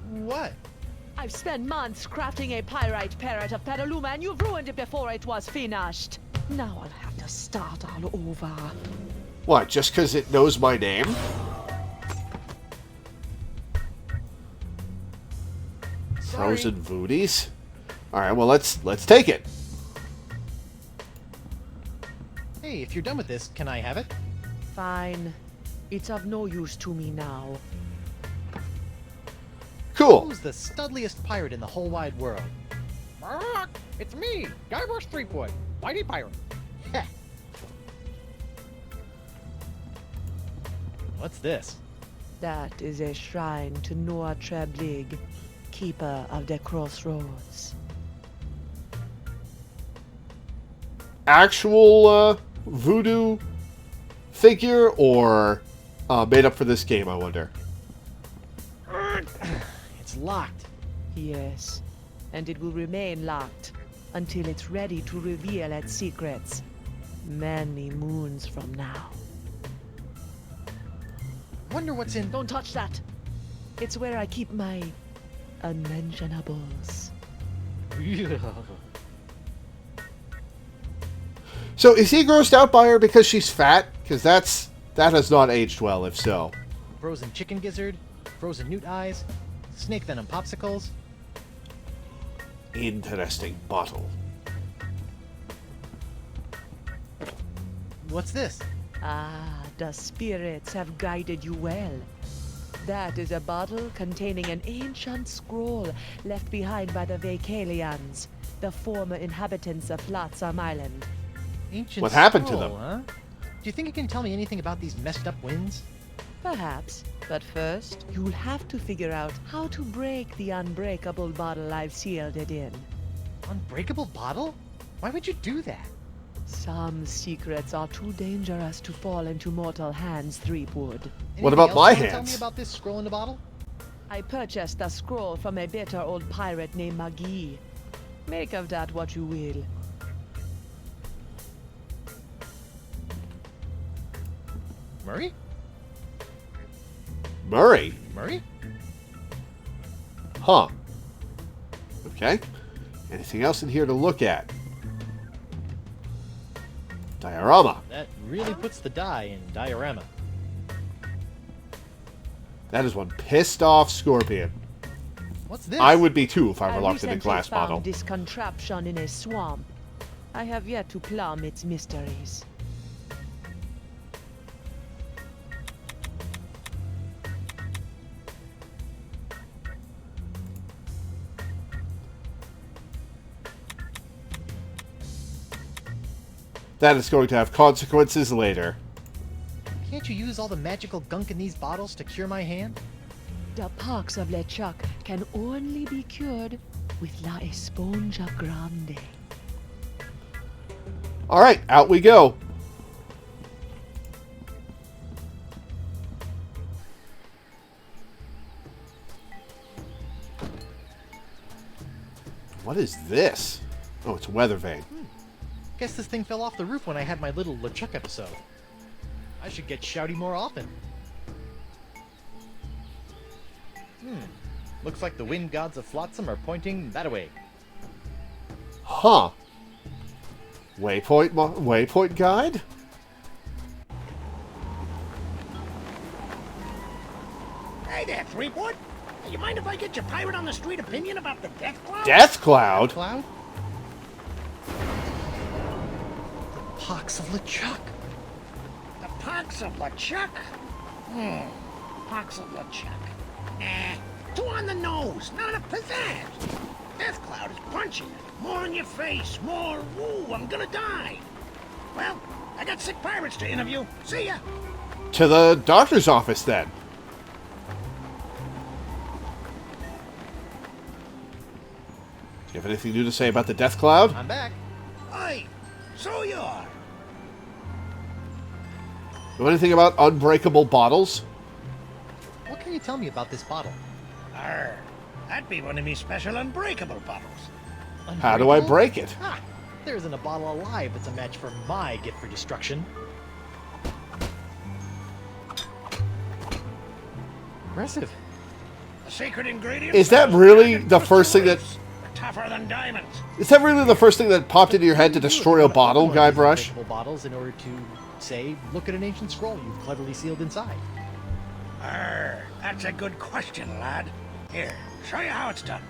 What? I've spent months crafting a pyrite parrot of Petaluma, and you've ruined it before it was finished. Now I'll have to start all over. What, just because it knows my name? Frozen Voodies? Alright, well, let's take it. Hey, if you're done with this, can I have it? Fine. It's of no use to me now. Cool. Who's the studliest pirate in the whole wide world? It's me, Guybrush Threepwood, mighty pirate. Heh. What's this? That is a shrine to Noah Treblig, keeper of the crossroads. Actual voodoo figure or made up for this game, I wonder? It's locked. Yes, and it will remain locked until it's ready to reveal its secrets many moons from now. Wonder what's in... Don't touch that! It's where I keep my unmentionables. So is he grossed out by her because she's fat? Because that has not aged well, if so. Frozen chicken gizzard, frozen newt eyes, snake venom popsicles. Interesting bottle. What's this? Ah, the spirits have guided you well. That is a bottle containing an ancient scroll left behind by the Vacalians, the former inhabitants of Flotsam Island. Ancient What happened to scroll, them? huh? Do you think you can tell me anything about these messed up winds? Perhaps, but first, you'll have to figure out how to break the unbreakable bottle I've sealed it in. Unbreakable bottle? Why would you do that? Some secrets are too dangerous to fall into mortal hands, Threepwood. What Anything about else my you wanna Tell hands? me about this scroll in the bottle? I purchased the scroll from a bitter old pirate named Magee. Make of that what you will. Murray? Murray? Murray? Huh. Okay. Anything else in here to look at? Diorama. That really puts the die in diorama. That is one pissed off scorpion. What's this? I would be too if I were I locked in a recently glass found bottle. this contraption in a swamp. I have yet to plumb its mysteries. That is going to have consequences later. Can't you use all the magical gunk in these bottles to cure my hand? The pox of LeChuck can only be cured with La Esponja Grande. Alright, out we go. What is this? Oh, it's a weather vane. Guess this thing fell off the roof when I had my little LeChuck episode. I should get shouty more often. Looks like the wind gods of Flotsam are pointing that way. Huh. Waypoint guide? Hey there, Threepwood. Hey, you mind if I get your pirate on the street opinion about the Death Cloud? Death Cloud? Cloud? The pox of LeChuck. The pox of LeChuck? Pox of LeChuck. Too on the nose, not enough pizzazz. Death Cloud is punchy. More in your face, more, ooh, I'm gonna die. Well, I got sick pirates to interview. See ya. To the doctor's office, then. Do you have anything new to say about the Death Cloud? I'm back. Aye, so you are. Know anything about unbreakable bottles? What can you tell me about this bottle? Arr, that'd be one of me special unbreakable bottles. How do I Unbreakable? break it? Ah, there isn't a bottle alive that's a match for my gift for destruction. Impressive. The secret ingredient. Is that really the first thing that... Tougher than diamonds. Is that really the first thing that popped into your head to destroy a bottle, Guybrush? Unbreakable bottles in order to, say, look at an ancient scroll you've cleverly sealed inside. Arr, that's a good question, lad. Here, show you how it's done.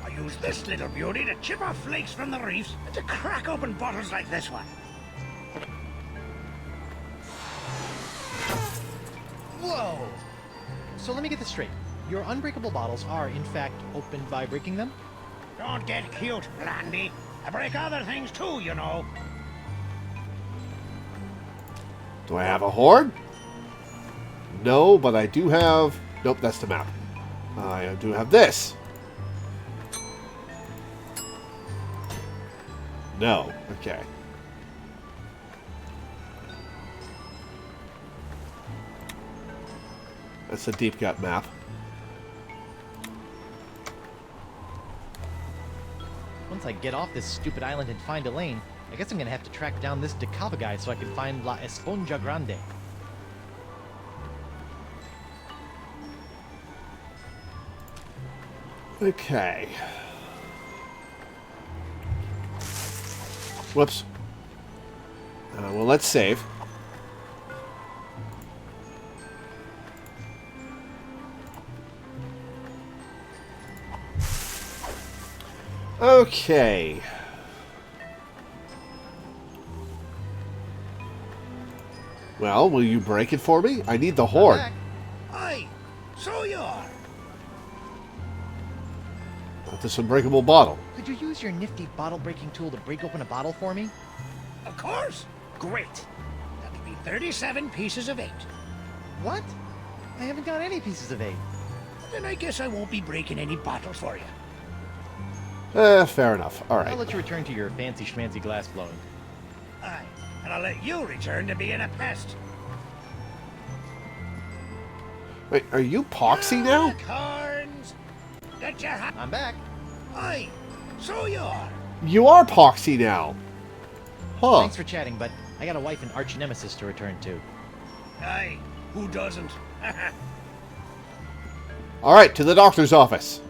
I use this little beauty to chip off flakes from the reefs and to crack open bottles like this one. Whoa! So let me get this straight. Your unbreakable bottles are, in fact, opened by breaking them? Don't get cute, Blandy. I break other things too, you know. Do I have a horn? No, but I do have... Nope, that's the map. I do have this. No. Okay. That's a deep gut map. Once I get off this stupid island and find Elaine, I guess I'm gonna have to track down this Decava guy so I can find La Esponja Grande. Okay. Whoops. Well, let's save. Okay. Well, will you break it for me? I need the I'm horn. back. Aye, so you are. Not this unbreakable bottle. Could you use your nifty bottle-breaking tool to break open a bottle for me? Of course. Great. That'll be 37 pieces of 8. What? I haven't got any pieces of 8. Then I guess I won't be breaking any bottles for you. Fair enough. All I'll right. let you return to your fancy schmancy glass blowing. Aye, and I'll let you return to being a pest. Wait, are you Poxy now? Unicorns! Get your hat. I'm back. Aye, so you are. You are Poxy now. Huh. Thanks for chatting, but I got a wife and arch nemesis to return to. Aye, who doesn't? All right, to the doctor's office.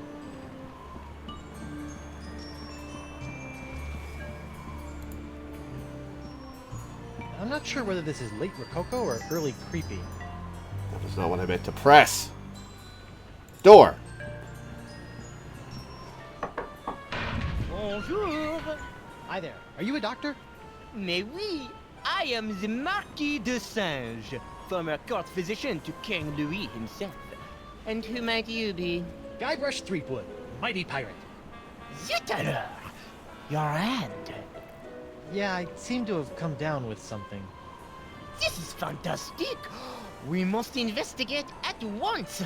I'm not sure whether this is late Rococo or early creepy. That was not what I meant to press. Door. Bonjour. Hi there. Are you a doctor? Mais oui, I am the Marquis de Singe, former court physician to King Louis himself. And who might you be? Guybrush Threepwood, mighty pirate. Zut alors! Your hand. Yeah, I seem to have come down with something. This is fantastic. We must investigate at once.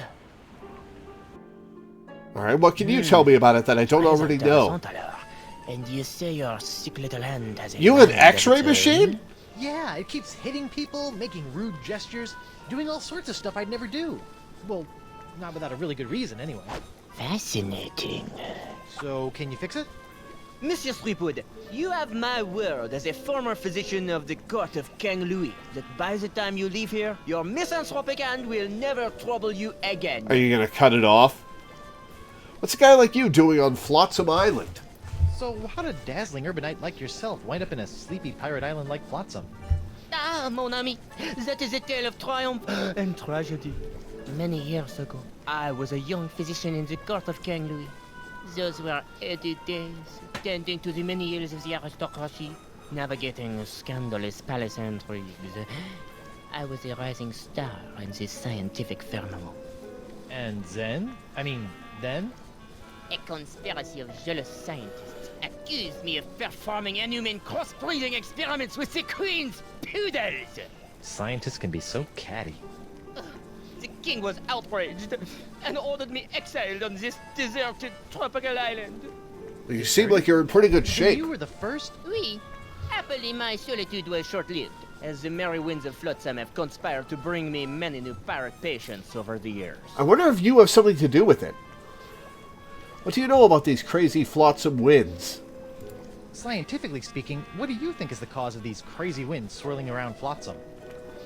All right, what can you tell me about it that I don't already know? Alors. And you say your sick little hand has a You an mind of X-ray its machine? own? Yeah, it keeps hitting people, making rude gestures, doing all sorts of stuff I'd never do. Well, not without a really good reason, anyway. Fascinating. So, can you fix it? Monsieur Threepwood, you have my word as a former physician of the court of King Louis that by the time you leave here, your misanthropic hand will never trouble you again. Are you gonna cut it off? What's a guy like you doing on Flotsam Island? So, how did a dazzling urbanite like yourself wind up in a sleepy pirate island like Flotsam? Ah, mon ami, that is a tale of triumph and tragedy. Many years ago, I was a young physician in the court of King Louis. Those were heady days, tending to the many ills of the aristocracy, navigating scandalous palace intrigues. I was a rising star in the scientific firmament. And then? A conspiracy of jealous scientists accused me of performing inhuman cross-breeding experiments with the Queen's poodles! Scientists can be so catty. The king was outraged and ordered me exiled on this deserted tropical island. You seem like you're in pretty good shape. You were the first? Oui. Happily, my solitude was short-lived, as the merry winds of Flotsam have conspired to bring me many new pirate patients over the years. I wonder if you have something to do with it. What do you know about these crazy Flotsam winds? Scientifically speaking, what do you think is the cause of these crazy winds swirling around Flotsam?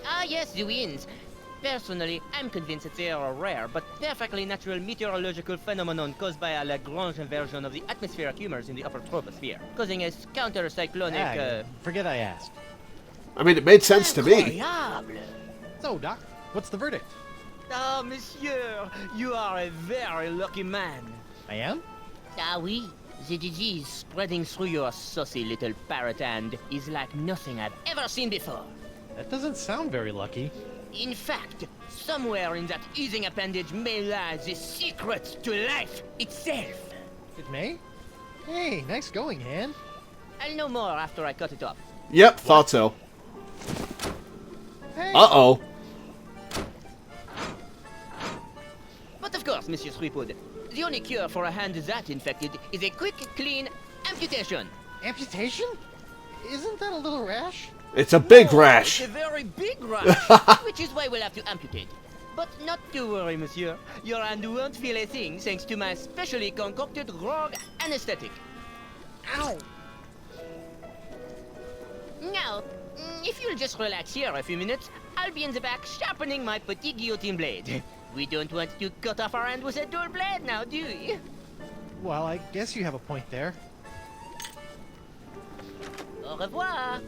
Ah, yes, the winds. Personally, I'm convinced that they are a rare but perfectly natural meteorological phenomenon caused by a Lagrange inversion of the atmospheric humors in the upper troposphere, causing a counter-cyclonic, Forget I asked. I mean, it made sense to me. Incroyable. So, Doc, what's the verdict? Ah, monsieur, you are a very lucky man. I am? Ah, oui. The disease spreading through your saucy little parrot hand is like nothing I've ever seen before. That doesn't sound very lucky. In fact, somewhere in that oozing appendage may lie the secret to life itself. It may? Hey, nice going, hand. I'll know more after I cut it off. Yep, thought so. Hey. Uh-oh. But of course, Monsieur Threepwood, the only cure for a hand that infected is a quick, clean amputation. Amputation? Isn't that a little rash? It's a big rash. It's a very big rash, which is why we'll have to amputate. But not to worry, monsieur. Your hand won't feel a thing thanks to my specially concocted rogue anesthetic. Ow! Now, if you'll just relax here a few minutes, I'll be in the back sharpening my petit guillotine blade. We don't want to cut off our hand with a dull blade now, do we? Well, I guess you have a point there. Au revoir.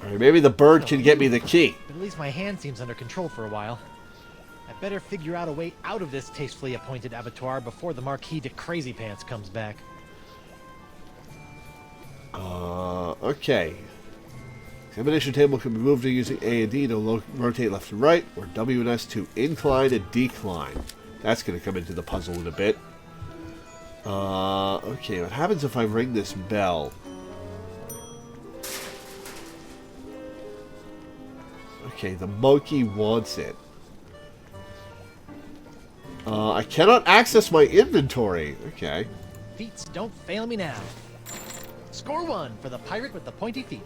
All right, maybe the bird can get me the key. But at least my hand seems under control for a while. I better figure out a way out of this tastefully appointed abattoir before the Marquis de Crazy Pants comes back. Okay. Examination table can be moved using A and D to rotate left and right, or W and S to incline and decline. That's going to come into the puzzle in a bit. Okay, what happens if I ring this bell? Okay, the monkey wants it. I cannot access my inventory. Okay. Feats don't fail me now. Score 1 for the pirate with the pointy feet.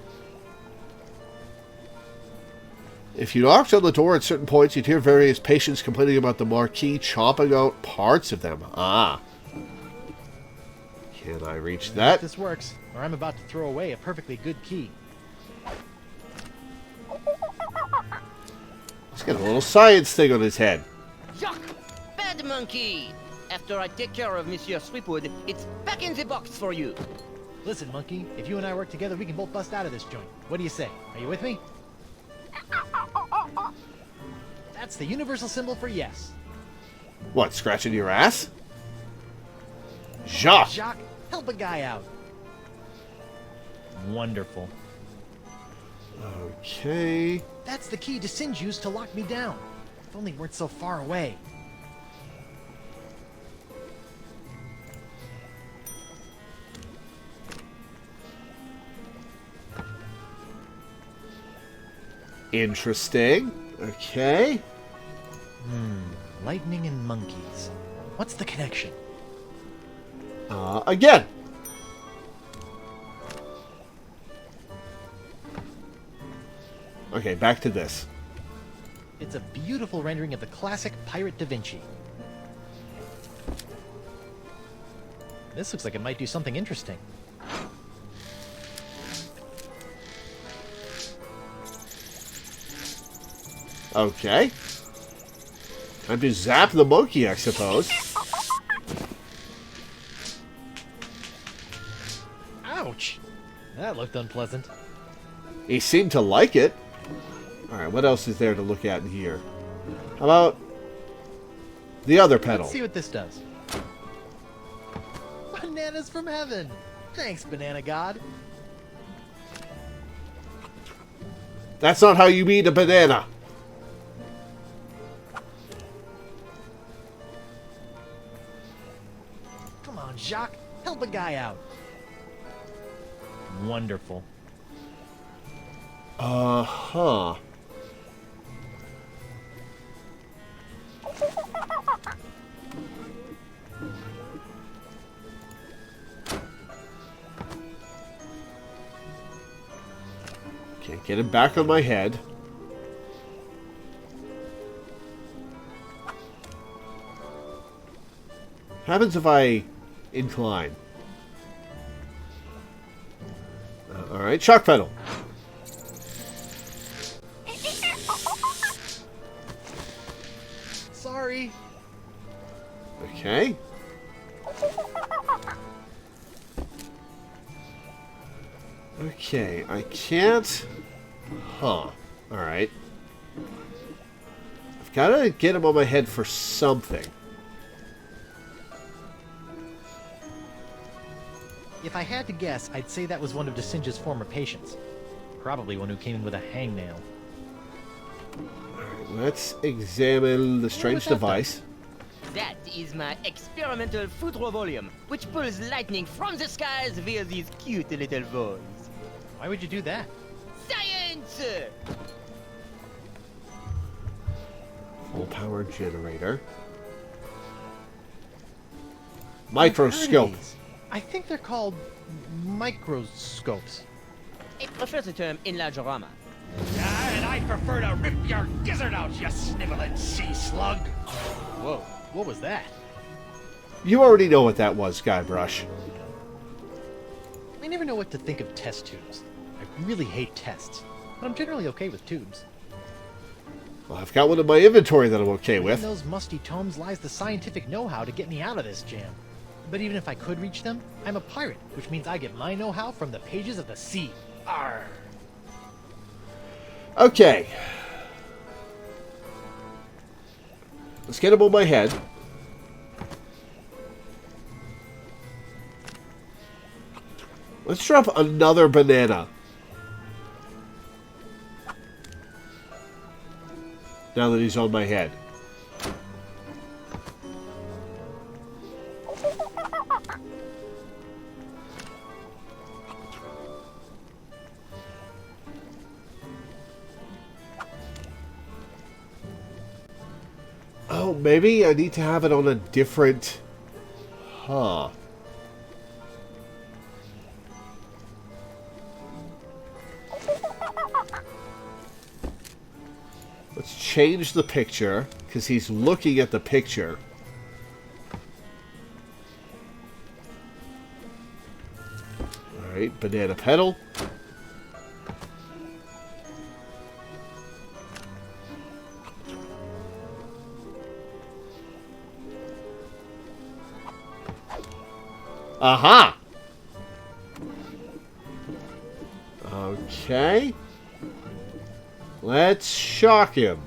If you knocked on the door at certain points, you'd hear various patients complaining about the marquee chopping out parts of them. Ah. Can I reach that? If this works, or I'm about to throw away a perfectly good key. He's got a little science thing on his head. Yuck! Bad monkey! After I take care of Monsieur Sweetwood, it's back in the box for you. Listen, monkey, if you and I work together, we can both bust out of this joint. What do you say? Are you with me? That's the universal symbol for yes. What, scratching your ass? Jacques! Jacques, help a guy out. Wonderful. Okay. That's the key Descend used to lock me down. If only weren't so far away. Interesting. Okay. Lightning and monkeys. What's the connection? Again. Okay, back to this. It's a beautiful rendering of the classic Pirate Da Vinci. This looks like it might do something interesting. Okay. Time to zap the monkey, I suppose. Ouch! That looked unpleasant. He seemed to like it. Alright, what else is there to look at in here? How about the other pedal? Let's see what this does. Bananas from heaven! Thanks, Banana God. That's not how you eat a banana. Come on, Jacques. Help a guy out. Wonderful. Uh-huh. Okay, get him back on my head. What happens if I incline? Alright, shock pedal. Sorry. Okay. Okay, I can't... Huh. Alright. I've got to get him on my head for something. If I had to guess, I'd say that was one of Desinja's former patients. Probably one who came in with a hangnail. Alright, let's examine the strange device. That is my experimental Foudrovolume, which pulls lightning from the skies via these cute little balls. Why would you do that? Science! Full power generator. Microscope. I think they're called microscopes. I prefer the term enlargerama. And I prefer to rip your gizzard out, you sniveling sea slug. Whoa, what was that? You already know what that was, Guybrush. I never know what to think of test tubes. I really hate tests, but I'm generally okay with tubes. Well, I've got one in my inventory that I'm okay with. In those musty tomes lies the scientific know-how to get me out of this jam. But even if I could reach them, I'm a pirate, which means I get my know-how from the pages of the sea. Arr! Okay. Let's get him on my head. Let's drop another banana. Now that he's on my head. Oh, maybe I need to have it on a different... Huh. Let's change the picture, because he's looking at the picture. Alright, banana petal. Aha! Okay. Let's shock him.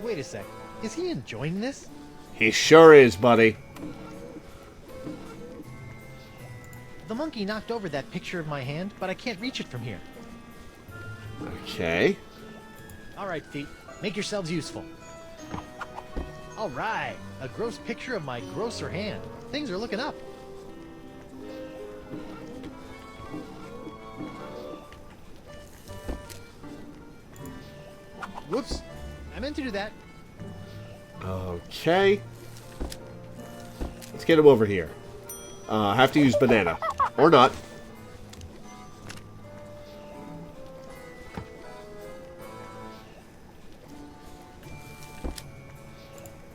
Wait a sec. Is he enjoying this? He sure is, buddy. The monkey knocked over that picture of my hand, but I can't reach it from here. Okay. Alright, feet. Make yourselves useful. Alright. A gross picture of my grosser hand. Things are looking up. Whoops. I meant to do that. Okay. Let's get him over here. I have to use banana. Or not.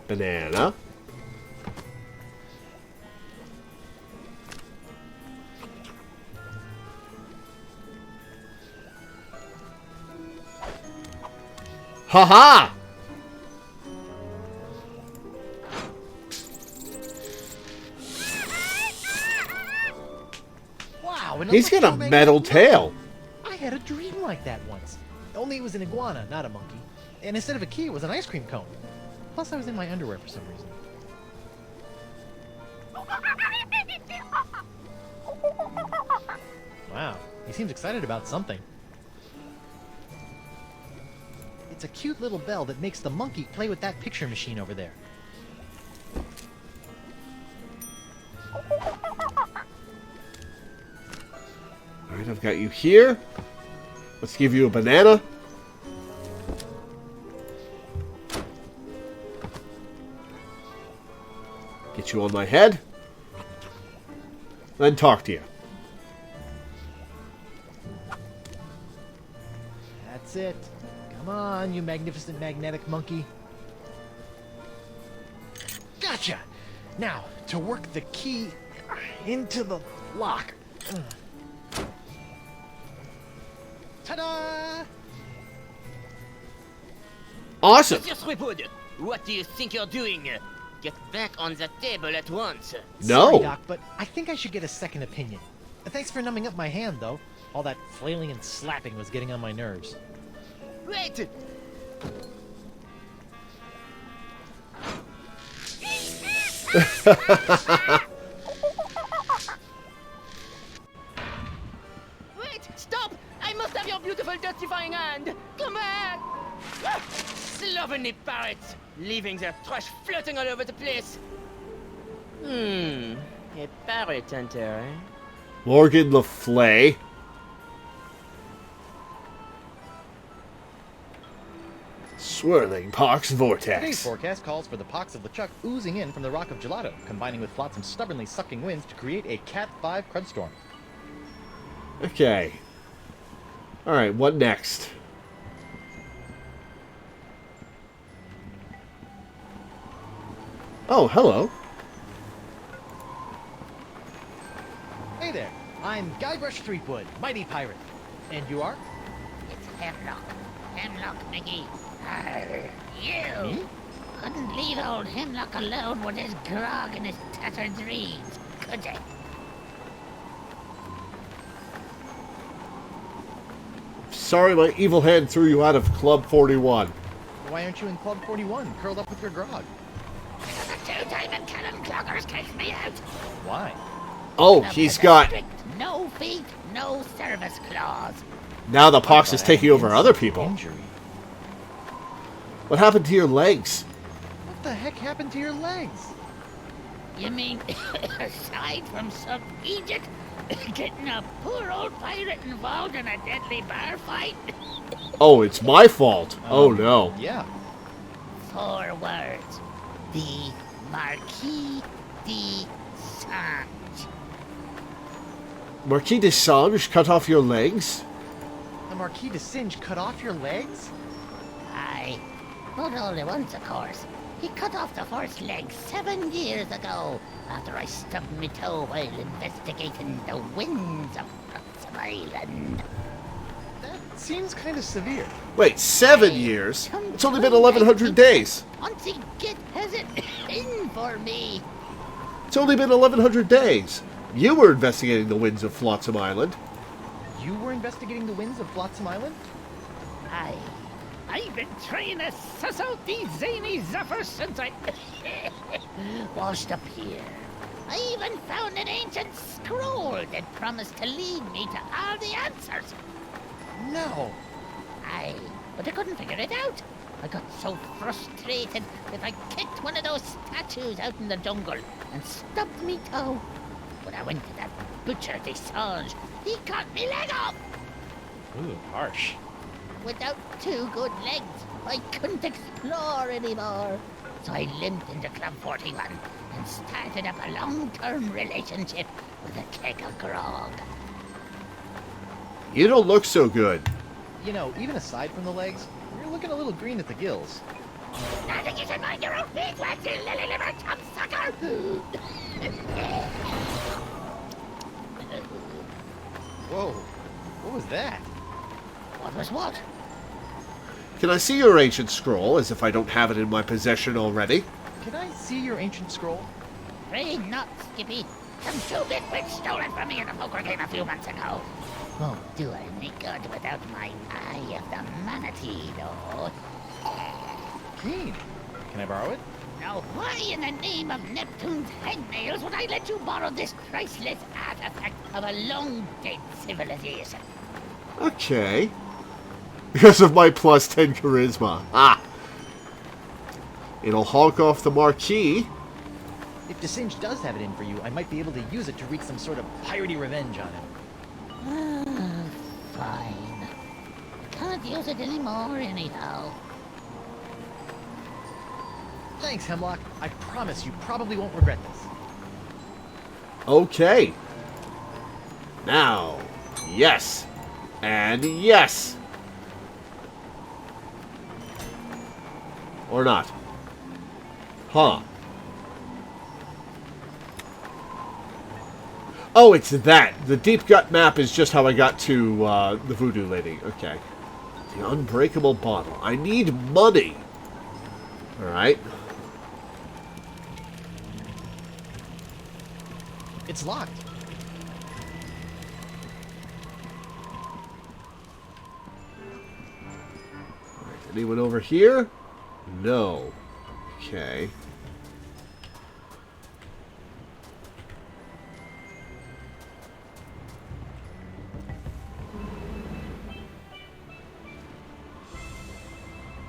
Banana. Ha-ha! Wow, He's got a metal tail. I had a dream like that once. Only it was an iguana, not a monkey. And instead of a key, it was an ice cream cone. Plus, I was in my underwear for some reason. Wow, he seems excited about something. It's a cute little bell that makes the monkey play with that picture machine over there. Alright, I've got you here. Let's give you a banana. Get you on my head. Then talk to you. That's it. Come on, you magnificent magnetic monkey. Gotcha! Now, to work the key into the lock. Ta-da! Awesome! Monsieur Threepwood, what do you think you're doing? Get back on the table at once. No! Sorry, Doc, but I think I should get a second opinion. Thanks for numbing up my hand, though. All that flailing and slapping was getting on my nerves. Wait! Wait! Stop! I must have your beautiful dirtifying hand! Come back! Ah! Slovenly parrots! Leaving their trash floating all over the place! A parrot hunter, eh? Morgan Le Flay. Swirling pox vortex. Today's forecast calls for the pox of LeChuck oozing in from the Rock of Gelato, combining with flotsam stubbornly sucking winds to create a Cat 5 crud storm. Okay. Alright, what next? Oh, hello. Hey there, I'm Guybrush Threepwood, mighty pirate. And you are? It's Hemlock. Hemlock, Mickey. You Me? couldn't leave old Hemlock alone with his grog and his tattered dreams, could you? Sorry my evil hand threw you out of Club 41. Why aren't you in Club 41, curled up with your grog? The two diamond cannon cloggers kicked me out. Why? Oh, Club he's has a got... strict no feet, no service clause. Now the pox is taking over other people. Injury. What happened to your legs? What the heck happened to your legs? You mean, aside from some idiot getting a poor old pirate involved in a deadly bar fight? Oh, it's my fault. Oh, no. Yeah. 4 words. The Marquis de Sange. Marquis de Sange cut off your legs? The Marquis de Singe cut off your legs? Aye. Not all at once, of course. He cut off the first leg 7 years ago, after I stubbed my toe while investigating the winds of Flotsam Island. That seems kind of severe. Wait, 7 years? It's only been 1,100 days. Once he has it in for me. It's only been 1,100 days. You were investigating the winds of Flotsam Island. You were investigating the winds of Flotsam Island? Aye. I've been trying to suss out these zany zuffers since I washed up here. I even found an ancient scroll that promised to lead me to all the answers. No. Aye, but I couldn't figure it out. I got so frustrated that I kicked one of those statues out in the jungle and stubbed me toe. When I went to that butcher de Sange, he cut me leg off. Ooh, harsh. Without 2 good legs, I couldn't explore anymore. So I limped into Club 41 and started up a long-term relationship with a keg of grog. You don't look so good. You know, even aside from the legs, you're looking a little green at the gills. Nothing you should mind your own feet, waxy lily-livered sucker. Whoa, what was that? What was what? Uh, Can I see your ancient scroll, as if I don't have it in my possession already? Can I see your ancient scroll? Afraid not, Skippy. Some 2 big stole it from me in a poker game a few months ago. Won't do any good without my Eye of the Manatee, though. Keen. Can I borrow it? Now, why in the name of Neptune's headnails would I let you borrow this priceless artifact of a long-dead civilization? Okay. Because of my plus 10 charisma. Ah! It'll honk off the marquee. If DeSinge does have it in for you, I might be able to use it to wreak some sort of piratey revenge on him. Fine. Can't use it anymore, anyhow. Thanks, Hemlock. I promise you probably won't regret this. Okay. Now, yes. And yes. Or not. Huh. Oh, it's that. The deep gut map is just how I got to the voodoo lady. Okay. The unbreakable bottle. I need money. Alright. It's locked. Alright, anyone over here? No. Okay.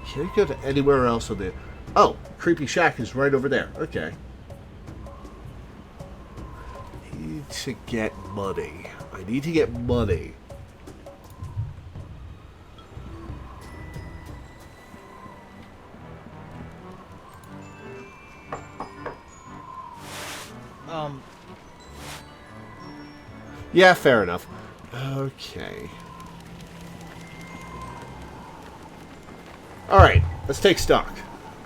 Can't go to anywhere else on the... Oh, Creepy Shack is right over there. Okay. I need to get money. I need to get money. Yeah, fair enough. Okay. Alright, let's take stock.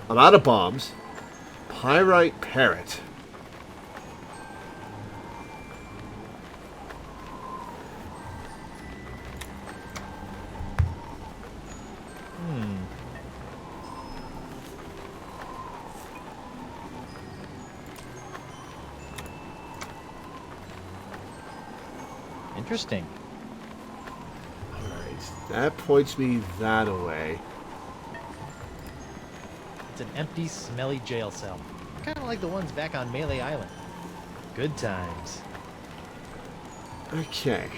I'm out of bombs. Pyrite Parrot. Interesting. Alright, that points me that away. It's an empty, smelly jail cell. Kind of like the ones back on Melee Island. Good times. Okay.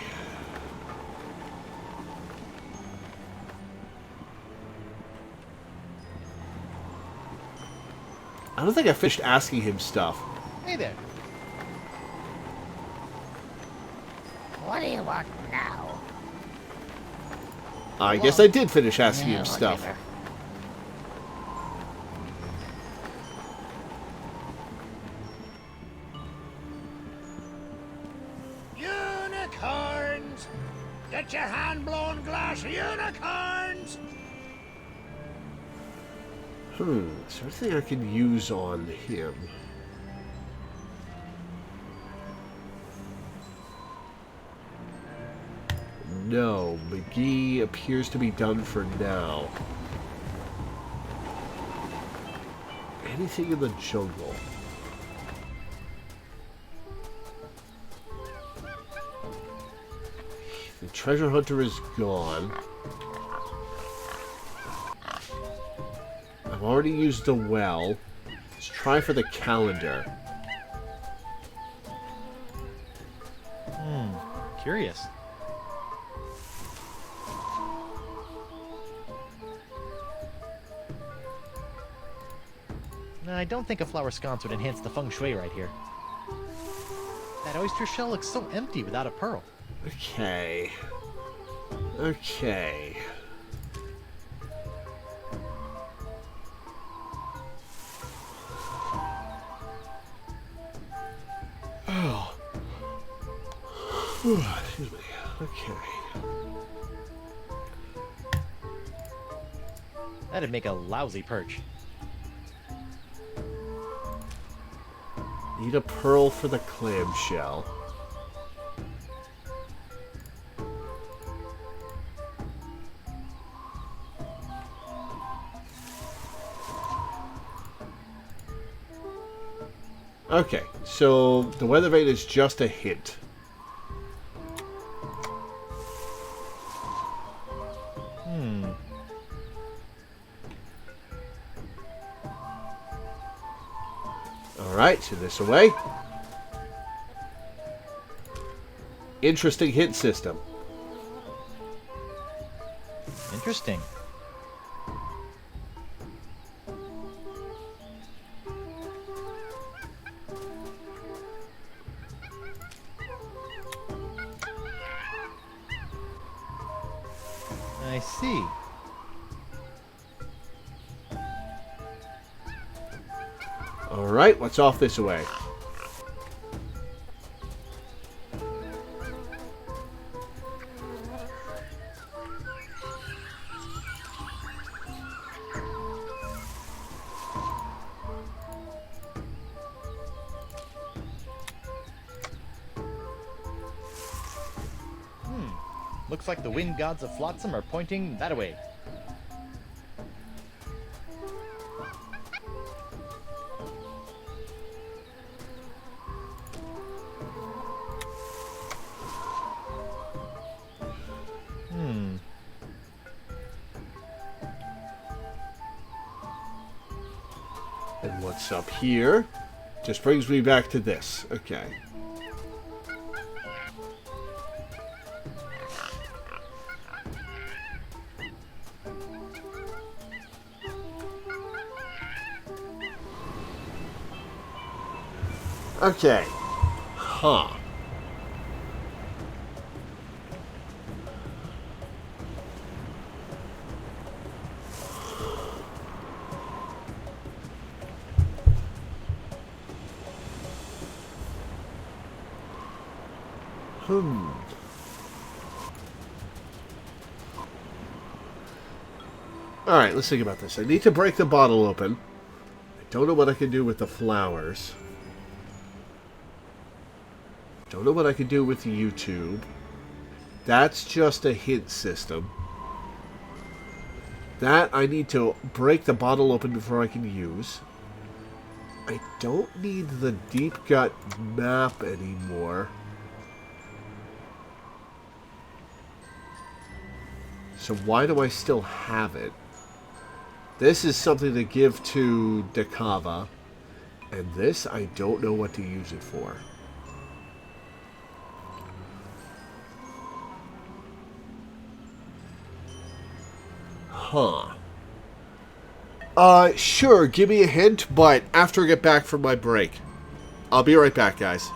I don't think I finished asking him stuff. Hey there. What do you want now? I guess I did finish asking him Yeah, stuff. whatever. Unicorns! Get your hand-blown glass unicorns! Is there anything I can use on him? No, McGee appears to be done for now. Anything in the jungle? The treasure hunter is gone. I've already used the well. Let's try for the calendar. Curious. No, I don't think a flower sconce would enhance the feng shui right here. That oyster shell looks so empty without a pearl. Okay. Okay. Oh. Excuse me. Okay. That'd make a lousy perch. Need a pearl for the clamshell. Okay, so the weather vane is just a hint. Alright, so this away. Interesting hint system. Interesting. I see. Alright, what's off this way? Looks like the wind gods of Flotsam are pointing that way. And what's up here? Just brings me back to this. Okay. Okay. Huh. Alright, let's think about this. I need to break the bottle open. I don't know what I can do with the flowers. Don't know what I can do with YouTube. That's just a hint system. That I need to break the bottle open before I can use. I don't need the deep gut map anymore. So why do I still have it? This is something to give to Dakava. And this, I don't know what to use it for. Huh. Sure, give me a hint, but after I get back from my break. I'll be right back, guys.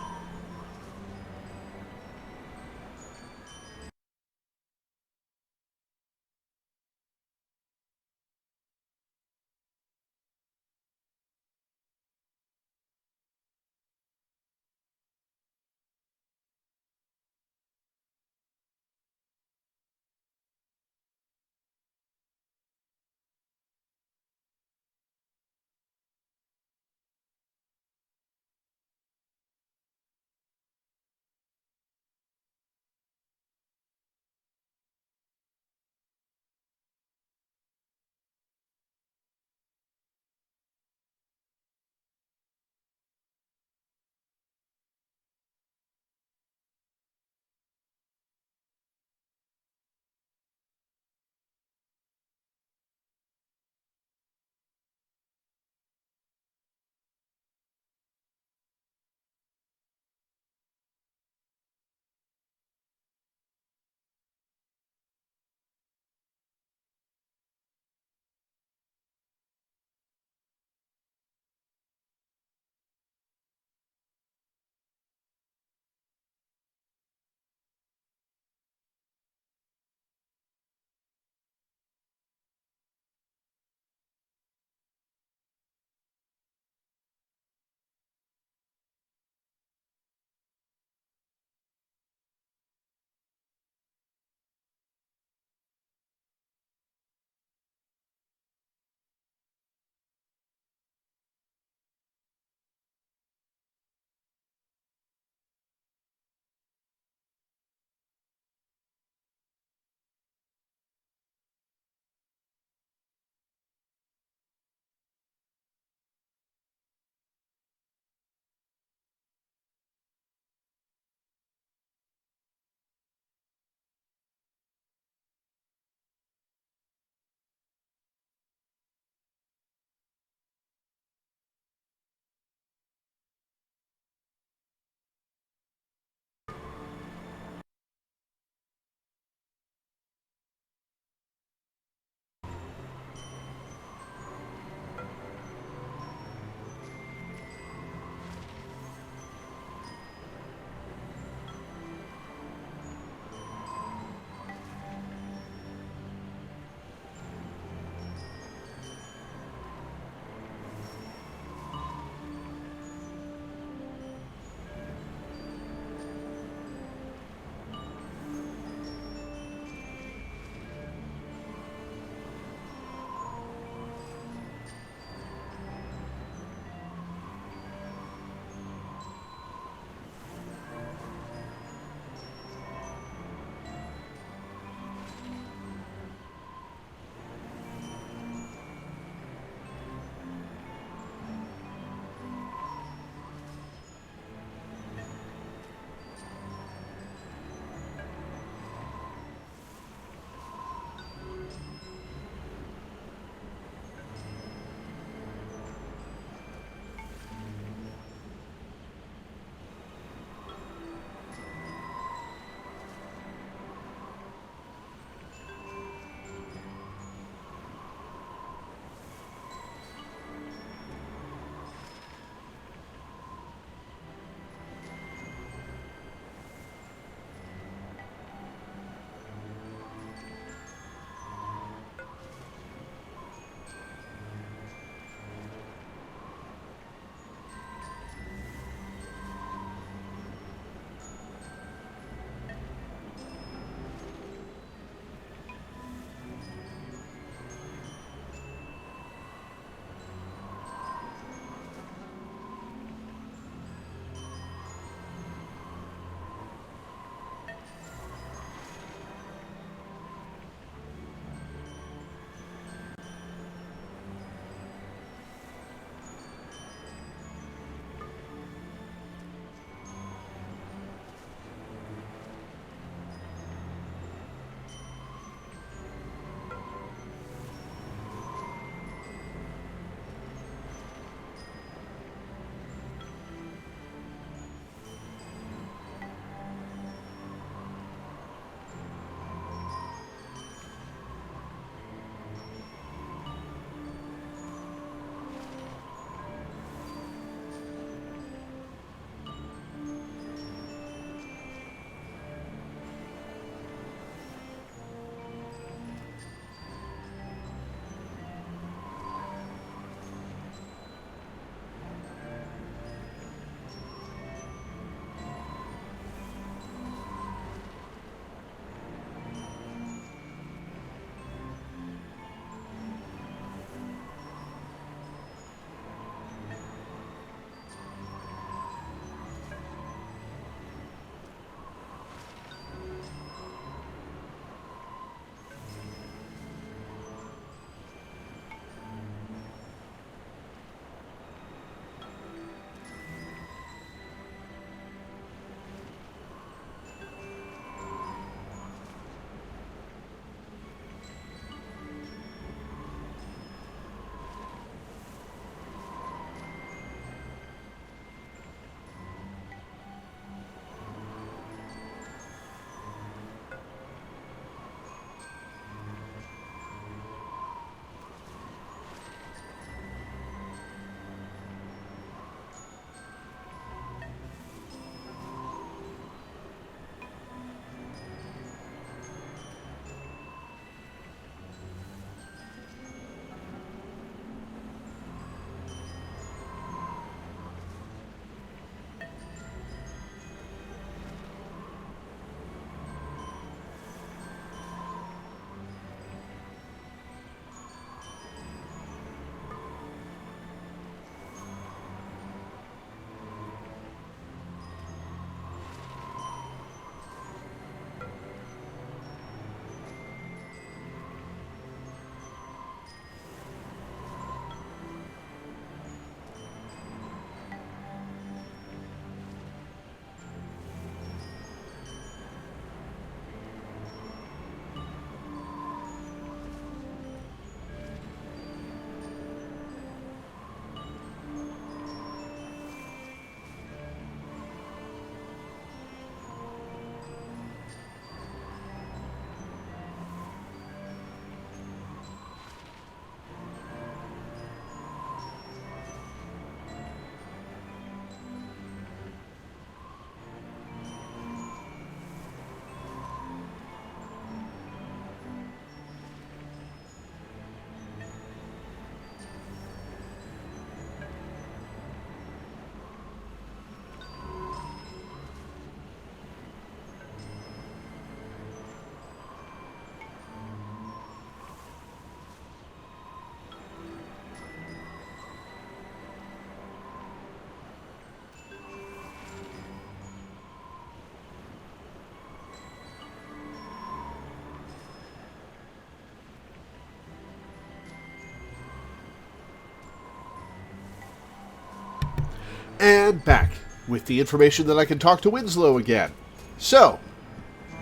And back with the information that I can talk to Winslow again. So,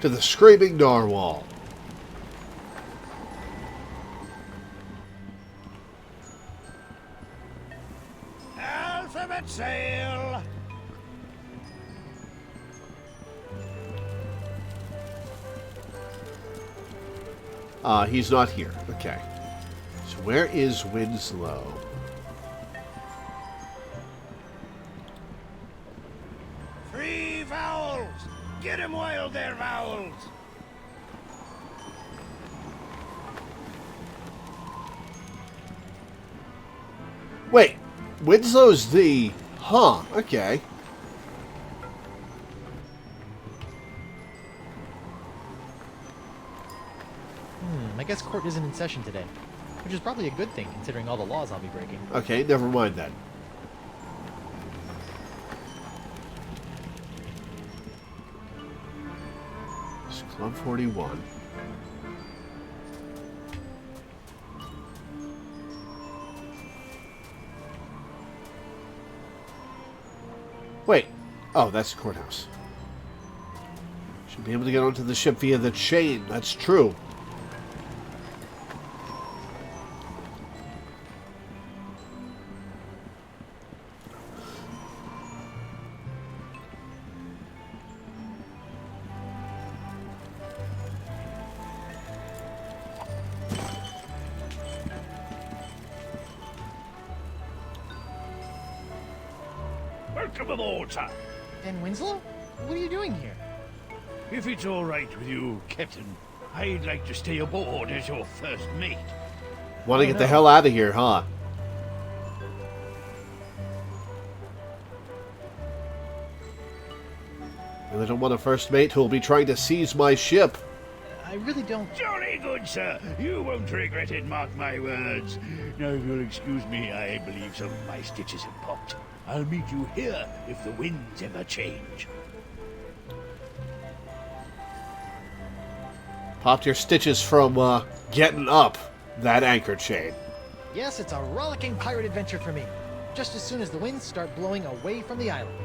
to the Screaming Narwhal. Alphabet sail! He's not here. Okay. So where is Winslow? Free vowels! Get him while they're vowels! Wait, Winslow's the... Huh, okay. I guess court isn't in session today, which is probably a good thing considering all the laws I'll be breaking. Okay, never mind then. It's Club 41. Wait. Oh, that's the courthouse. Should be able to get onto the ship via the chain. That's true. Welcome aboard, sir. And Winslow? What are you doing here? If it's all right with you, Captain, I'd like to stay aboard as your first mate. Want to get the hell out of here, huh? And I don't want a first mate who'll be trying to seize my ship. I really don't... Jolly good, sir. You won't regret it, mark my words. Now, if you'll excuse me, I believe some of my stitches have popped. I'll meet you here if the winds ever change. Popped your stitches from, getting up that anchor chain. Yes, it's a rollicking pirate adventure for me. Just as soon as the winds start blowing away from the island.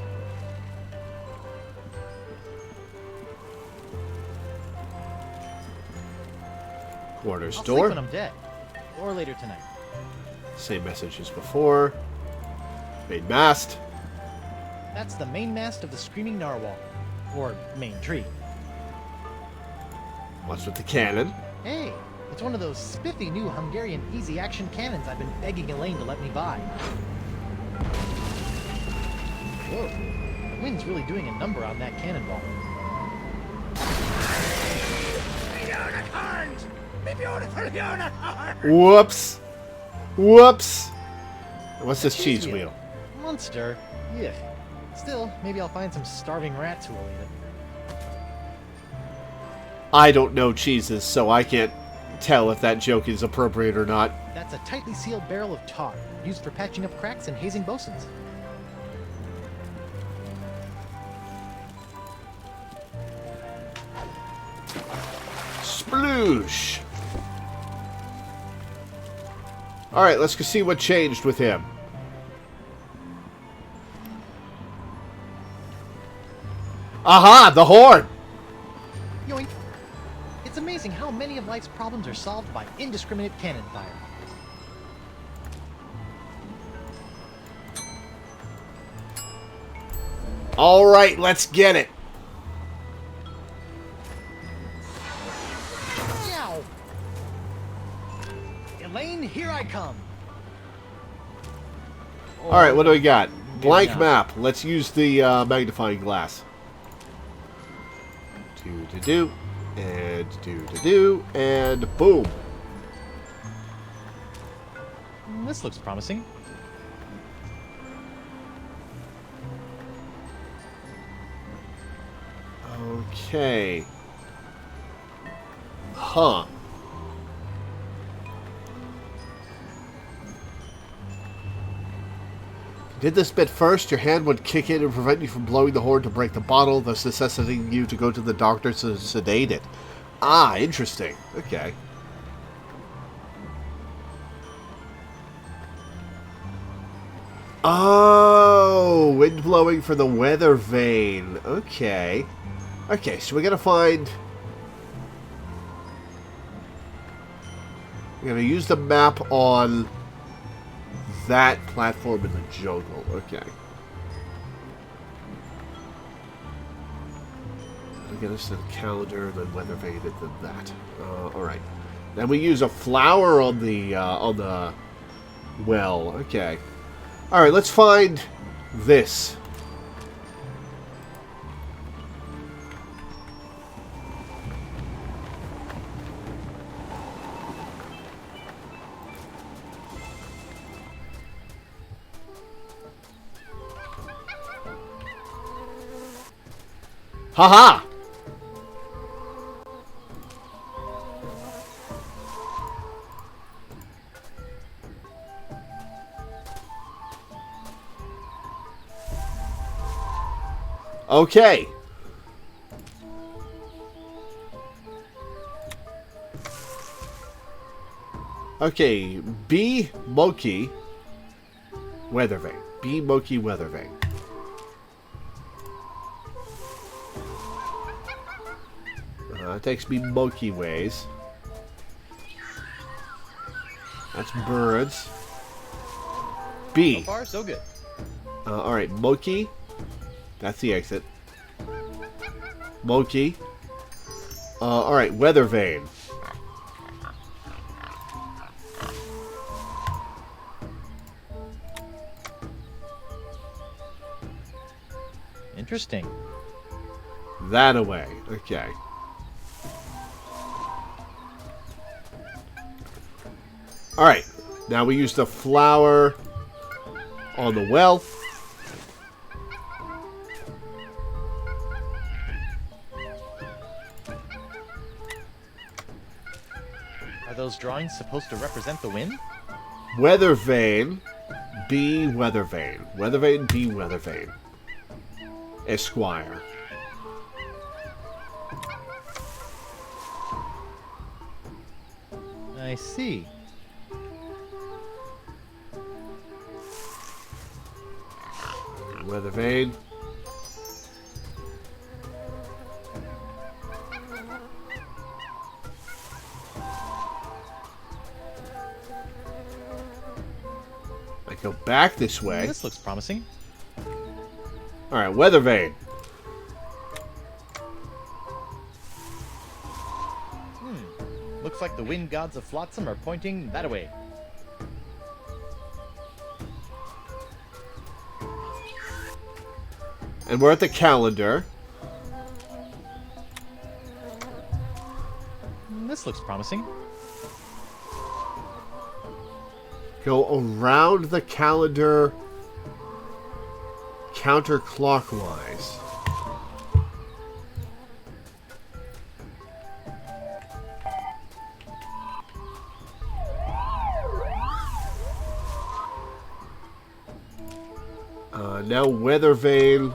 Quarters I'll door. sleep when I'm dead. Or later tonight. Same message as before. Main mast. That's the main mast of the Screaming Narwhal. Or main tree. What's with the cannon? Hey, it's one of those spiffy new Hungarian easy-action cannons I've been begging Elaine to let me buy. Whoa, the wind's really doing a number on that cannonball. Unicorns! Me beautiful unicorns! Whoops! Whoops! What's this cheese wheel? Monster? Yeah. Still, maybe I'll find some starving rats who will eat it. I don't know cheeses, so I can't tell if that joke is appropriate or not. That's a tightly sealed barrel of tar, used for patching up cracks and hazing bosuns. Sploosh! Alright, let's go see what changed with him. Aha! The horn! Yoink! It's amazing how many of life's problems are solved by indiscriminate cannon fire. Alright, let's get it. Yow! Elaine, here I come! Alright, what do we got? Blank map. Let's use the magnifying glass. Do, and do, and boom. This looks promising. Okay. Huh. Did this bit first, your hand would kick in and prevent you from blowing the horn to break the bottle, thus necessitating you to go to the doctor to sedate it. Ah, interesting. Okay. Oh, wind blowing for the weather vane. Okay. Okay, so we gotta find... We're gonna use the map on that platform in the jungle. Okay. I'll get us to the calendar, then weather vane, and then that. Alright. Then we use a flower on the well. Okay. Alright, let's find this. Haha! Okay. Okay, B Moki weather vane. B Moki weather vane. It takes me monkey ways. That's birds. B. So far, so good. Alright, Moki. That's the exit. Moki. Alright, weather vane. Interesting. That away. Okay. Alright, now we use the flower on the well. Are those drawings supposed to represent the wind? Weather vane, B weather vane. Weather vane, B weather vane. Esquire. I see. Weather vane. I go back this way. This looks promising. Alright, weather vane. Looks like the wind gods of Flotsam are pointing that way. And we're at the calendar. This looks promising. Go around the calendar counterclockwise. Now weather vane.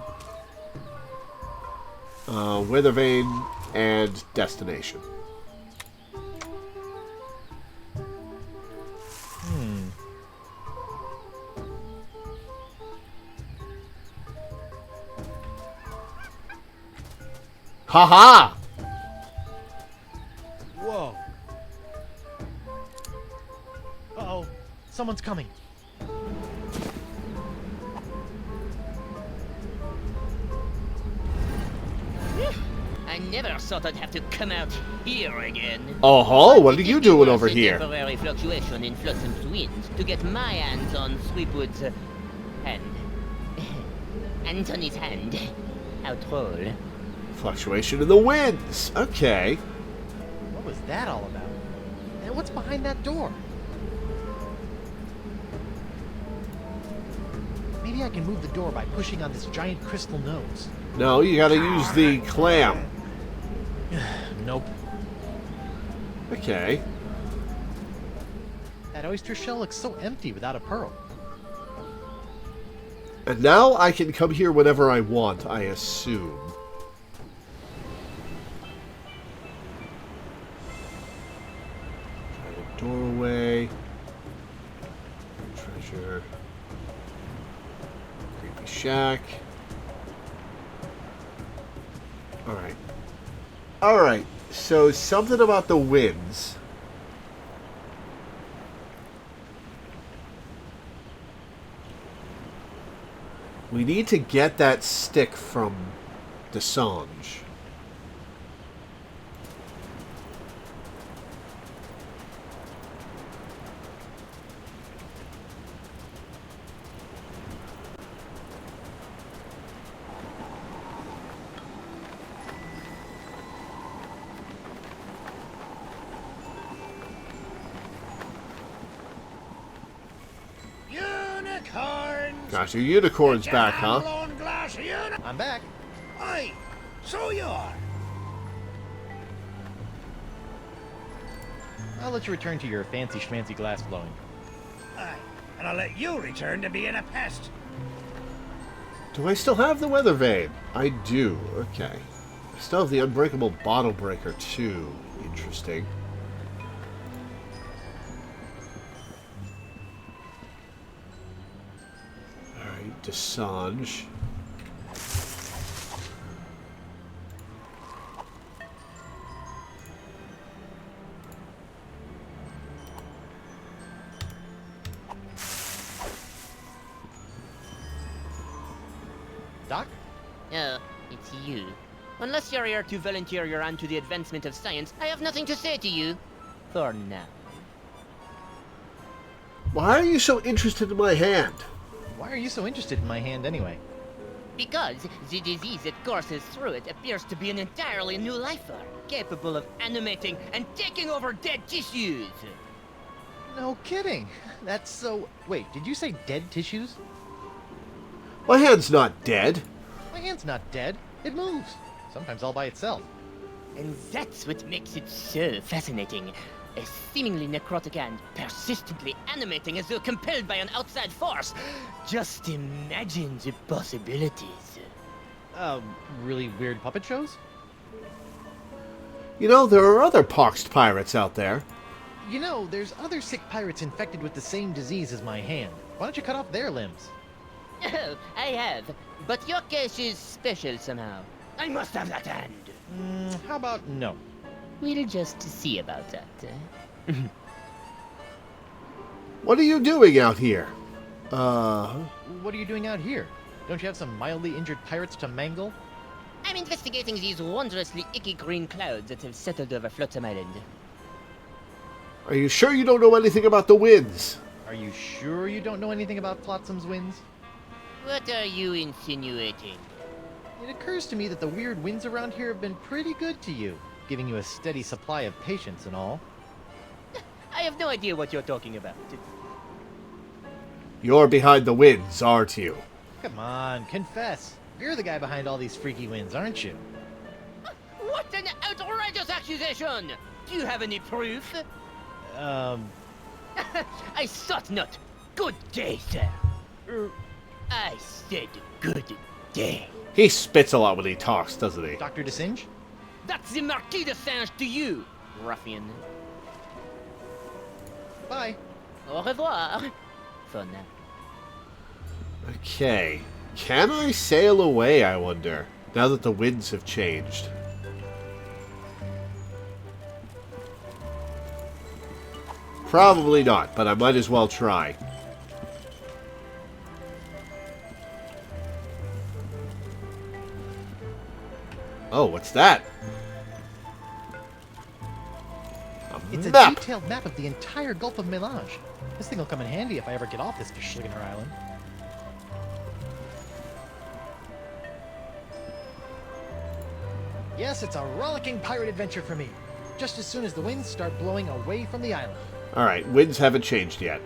Weather vane and destination. Haha! Whoa. Uh-oh. Someone's coming. I never thought I'd have to come out here again. Oh, what are you doing over A here? temporary fluctuation in Flotsam's wind to get my hands on Sweetwood's hand. Anthony's hand. How troll. Fluctuation in the winds. Okay. What was that all about? And what's behind that door? Maybe I can move the door by pushing on this giant crystal nose. No, you gotta use the clam. Nope. Okay. That oyster shell looks so empty without a pearl. And now I can come here whenever I want, I assume. Try the doorway. Treasure. shack. Alright. Alright, so something about the winds. We need to get that stick from Desange. Unicorns! Gosh, your unicorn's Get back, your huh? hand-blown glass of I'm back. Aye, so you are. I'll let you return to your fancy schmancy glass blowing. Aye, and I'll let you return to being a pest. Do I still have the weather vane? I do. Okay. I still have the unbreakable bottle breaker, too. Interesting. Alright, Desange. Doc? Oh, it's you. Unless you're here to volunteer your hand to the advancement of science, I have nothing to say to you. For now. Why are you so interested in my hand? Why are you so interested in my hand anyway? Because the disease that courses through it appears to be an entirely new life form, capable of animating and taking over dead tissues. No kidding. That's so... Wait, did you say dead tissues? My hand's not dead. My hand's not dead. It moves. Sometimes all by itself. And that's what makes it so fascinating. A seemingly necrotic hand, persistently animating as though compelled by an outside force. Just imagine the possibilities. Really weird puppet shows? You know, there are other poxed pirates out there. You know, there's other sick pirates infected with the same disease as my hand. Why don't you cut off their limbs? Oh, I have. But your case is special somehow. I must have that hand. How about no? We'll just see about that. What are you doing out here? What are you doing out here? Don't you have some mildly injured pirates to mangle? I'm investigating these wondrously icky green clouds that have settled over Flotsam Island. Are you sure you don't know anything about the winds? Are you sure you don't know anything about Flotsam's winds? What are you insinuating? It occurs to me that the weird winds around here have been pretty good to you, giving you a steady supply of patience and all. I have no idea what you're talking about. You're behind the winds, aren't you? Come on, confess. You're the guy behind all these freaky winds, aren't you? What an outrageous accusation! Do you have any proof? I thought not. Good day, sir. I said good day. He spits a lot when he talks, doesn't he? Dr. Desange? That's the Marquis de Singe to you, ruffian. Bye. Au revoir. For now. Okay. Can I sail away, I wonder, now that the winds have changed? Probably not, but I might as well try. Oh, what's that? It's a map. detailed map of the entire Gulf of Melange. This thing will come in handy if I ever get off this Schligener Island. Yes, it's a rollicking pirate adventure for me. Just as soon as the winds start blowing away from the island. Alright, winds haven't changed yet.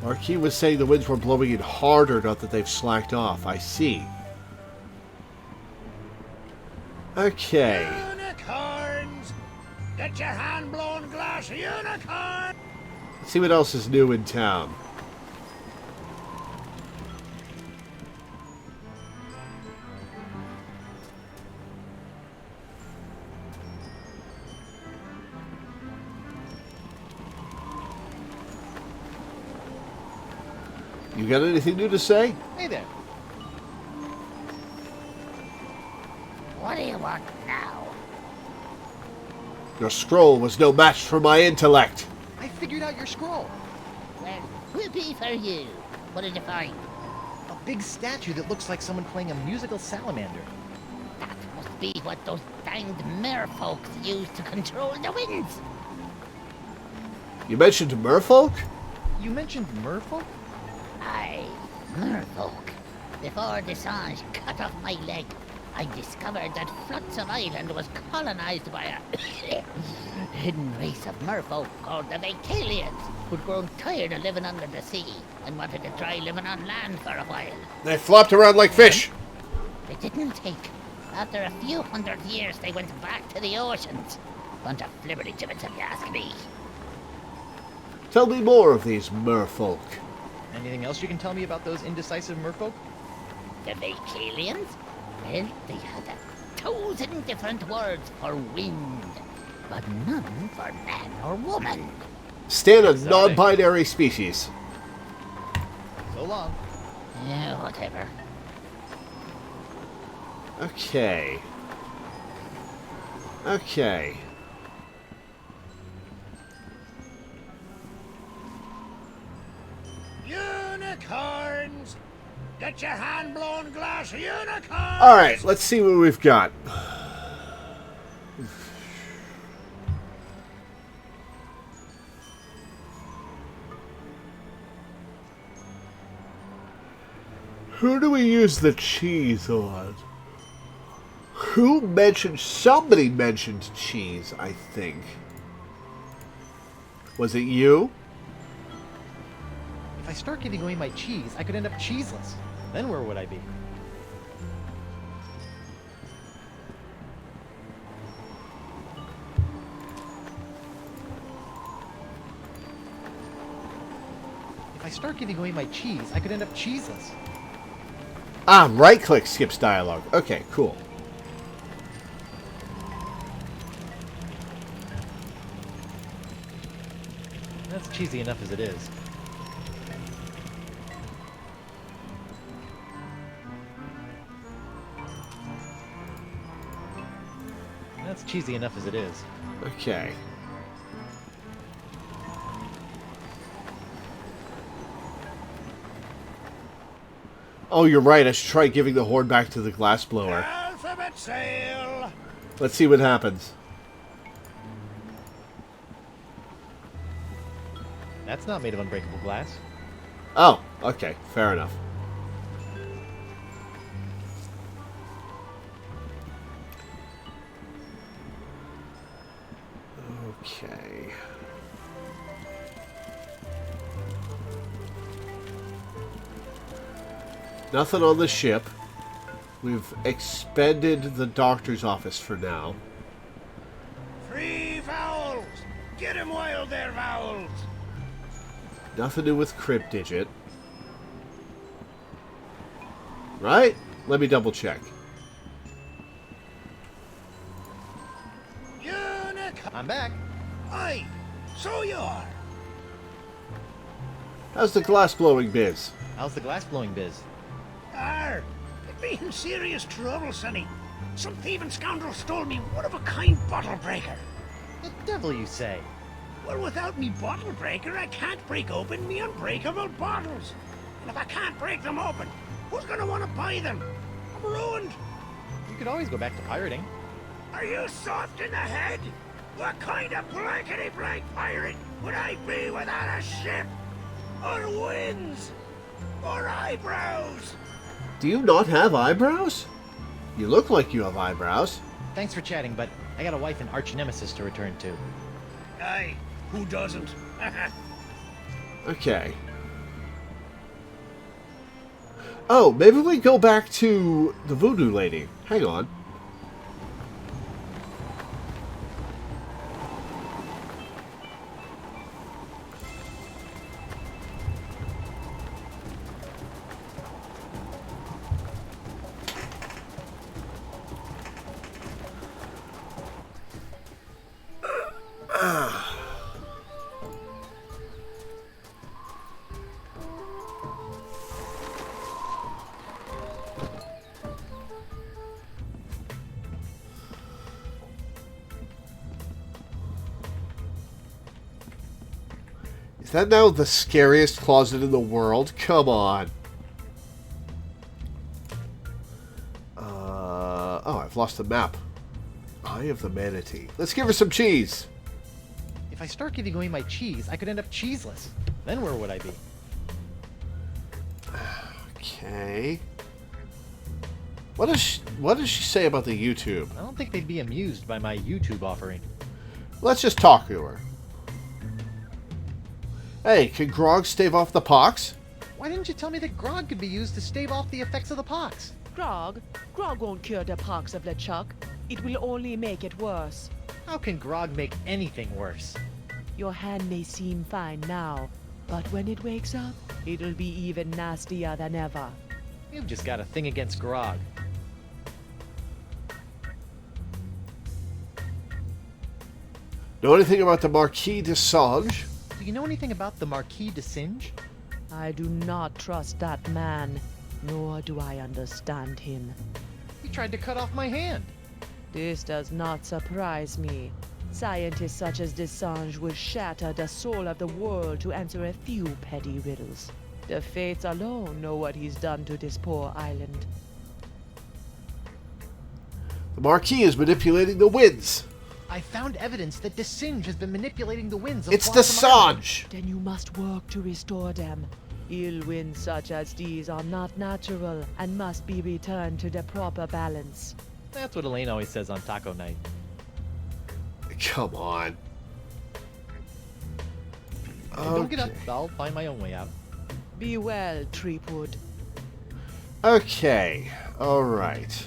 Marquis was saying the winds were blowing in harder, not that they've slacked off. I see. Okay. Unicorns! Get your hand-blown glass of unicorn! Let's see what else is new in town. You got anything new to say? Hey there. What do you want now? Your scroll was no match for my intellect. I figured out your scroll. Well, whoopee for you. What did you find? A big statue that looks like someone playing a musical salamander. That must be what those danged merfolks use to control the winds. You mentioned merfolk? You mentioned merfolk? Aye, merfolk. Before Desange cut off my leg, I discovered that Flotsam Island was colonized by a hidden race of merfolk called the Vacalians, who'd grown tired of living under the sea and wanted to try living on land for a while. They flopped around like fish. It didn't take. After a few hundred years, they went back to the oceans. Bunch of flibbertigibbets, if you ask me. Tell me more of these merfolk. Anything else you can tell me about those indecisive merfolk? The Vacalians? Well, they had 1,000 different words for wind, but none for man or woman. Stand a non-binary species. So long. Yeah, whatever. Okay. Okay. Unicorns! Get your hand-blown glass unicorns! Alright, let's see what we've got. Who do we use the cheese on? Who mentioned... Somebody mentioned cheese, I think. Was it you? If I start giving away my cheese, I could end up cheeseless. Then where would I be? If I start giving away my cheese, I could end up cheeseless. Ah, right-click skips dialogue. Okay, cool. That's cheesy enough as it is. That's cheesy enough as it is. Okay. Oh, you're right. I should try giving the horn back to the glassblower. Alphabet sail! Let's see what happens. That's not made of unbreakable glass. Oh, okay. Fair enough. Okay. Nothing on the ship. We've expended the doctor's office for now. Free vowels! Get 'em while they're vowels! Nothing new with Crypt Digit. Right? Let me double check. Unicorn! I'm back. Aye, so you are. How's the glass blowing biz? How's the glass blowing biz? Arr, I'd be in serious trouble, Sonny. Some thieving scoundrel stole me one-of-a-kind bottle breaker. The devil you say? Well, without me bottle breaker, I can't break open me unbreakable bottles. And if I can't break them open, who's gonna want to buy them? I'm ruined. You could always go back to pirating. Are you soft in the head? What kind of blankety-blank pirate would I be without a ship? Or wings? Or eyebrows? Do you not have eyebrows? You look like you have eyebrows. Thanks for chatting, but I got a wife and arch nemesis to return to. Aye, who doesn't? Okay. Oh, maybe we go back to the voodoo lady. Hang on. that now the scariest closet in the world? Come on. Oh, I've lost the map. Eye of the Manatee. Let's give her some cheese. If I start giving away my cheese, I could end up cheeseless. Then where would I be? Okay. What does she say about the YouTube? I don't think they'd be amused by my YouTube offering. Let's just talk to her. Hey, can grog stave off the pox? Why didn't you tell me that grog could be used to stave off the effects of the pox? Grog won't cure the pox of LeChuck. It will only make it worse. How can grog make anything worse? Your hand may seem fine now, but when it wakes up, it'll be even nastier than ever. You've just got a thing against grog. Know anything about the Marquis de Sage? Do you know anything about the Marquis de Singe? I do not trust that man, nor do I understand him. He tried to cut off my hand. This does not surprise me. Scientists such as Desange would shatter the soul of the world to answer a few petty riddles. The fates alone know what he's done to this poor island. The Marquis is manipulating the winds. I found evidence that Desinge has been manipulating the winds of It's Blossom Island. Desange! Then you must work to restore them. Ill winds such as these are not natural and must be returned to the proper balance. That's what Elaine always says on taco night. Come on. Don't get up. I'll find my own way out. Be well, Treepwood. Okay. Alright.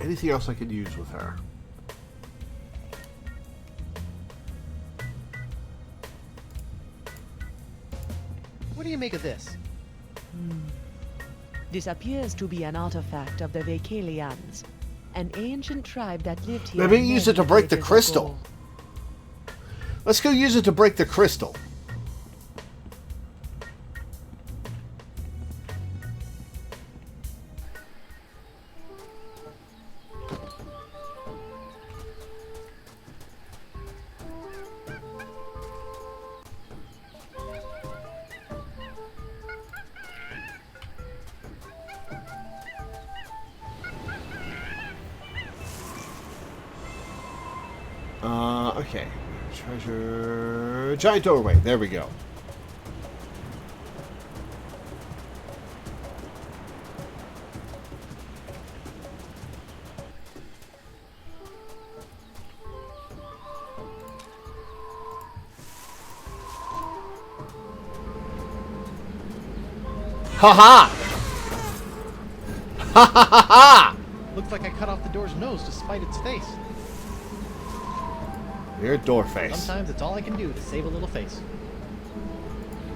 Anything else I could use with her? What do you make of this? This appears to be an artifact of the Vacalians, an ancient tribe that lived here. Maybe use it to break the ages crystal. ago. Let's go use it to break the crystal. Okay. Treasure... Giant doorway. There we go. Ha-ha! Ha ha ha ha! Looks like I cut off the door's nose to spite its face. Your door face. Sometimes it's all I can do to save a little face.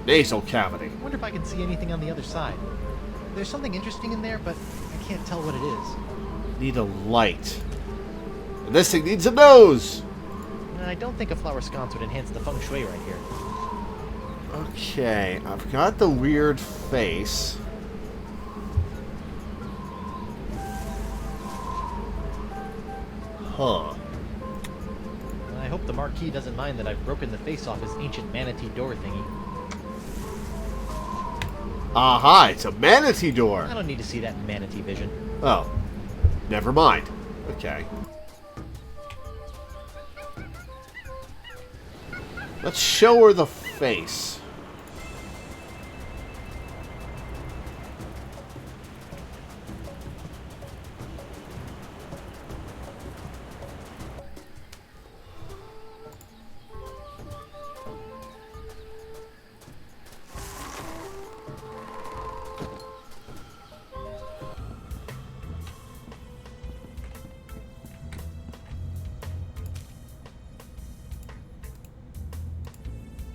Nasal cavity. I wonder if I can see anything on the other side. There's something interesting in there, but I can't tell what it is. Need a light. And this thing needs a nose! I don't think a flower sconce would enhance the feng shui right here. Okay, I've got the weird face. Huh. I hope the Marquis doesn't mind that I've broken the face off his ancient manatee door thingy. Aha, it's a manatee door. I don't need to see that manatee vision. Oh, never mind. Okay. Let's show her the face.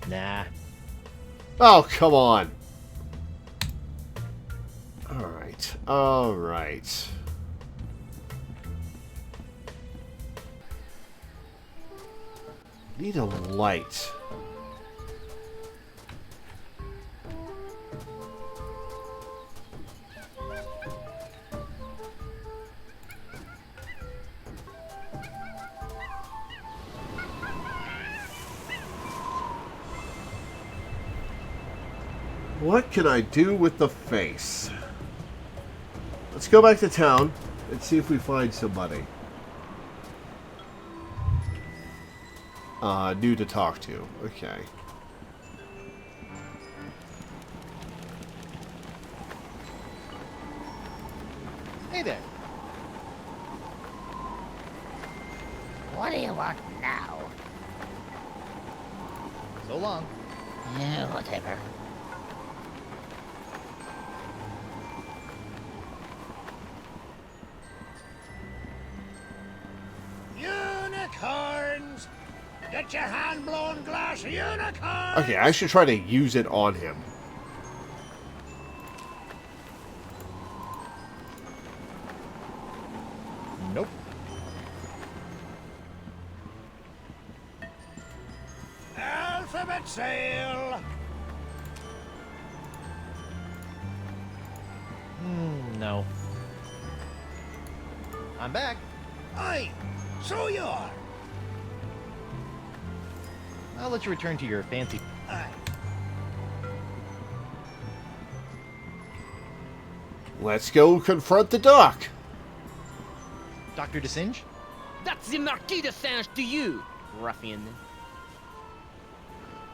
Nah. Oh, come on. Alright, alright. Need a light. What can I do with the face? Let's go back to town and see if we find somebody new to talk to. Okay. Hey there. What do you want now? So long. Yeah, whatever. Unicorns! Get your hand-blown glass unicorn! Okay, I should try to use it on him. Nope. Alphabet sail! No. I'm back. Aye, so you are. I'll let you return to your fancy. Aye. Let's go confront the doc. Dr. DeSinge? That's the Marquis de Singe to you, ruffian.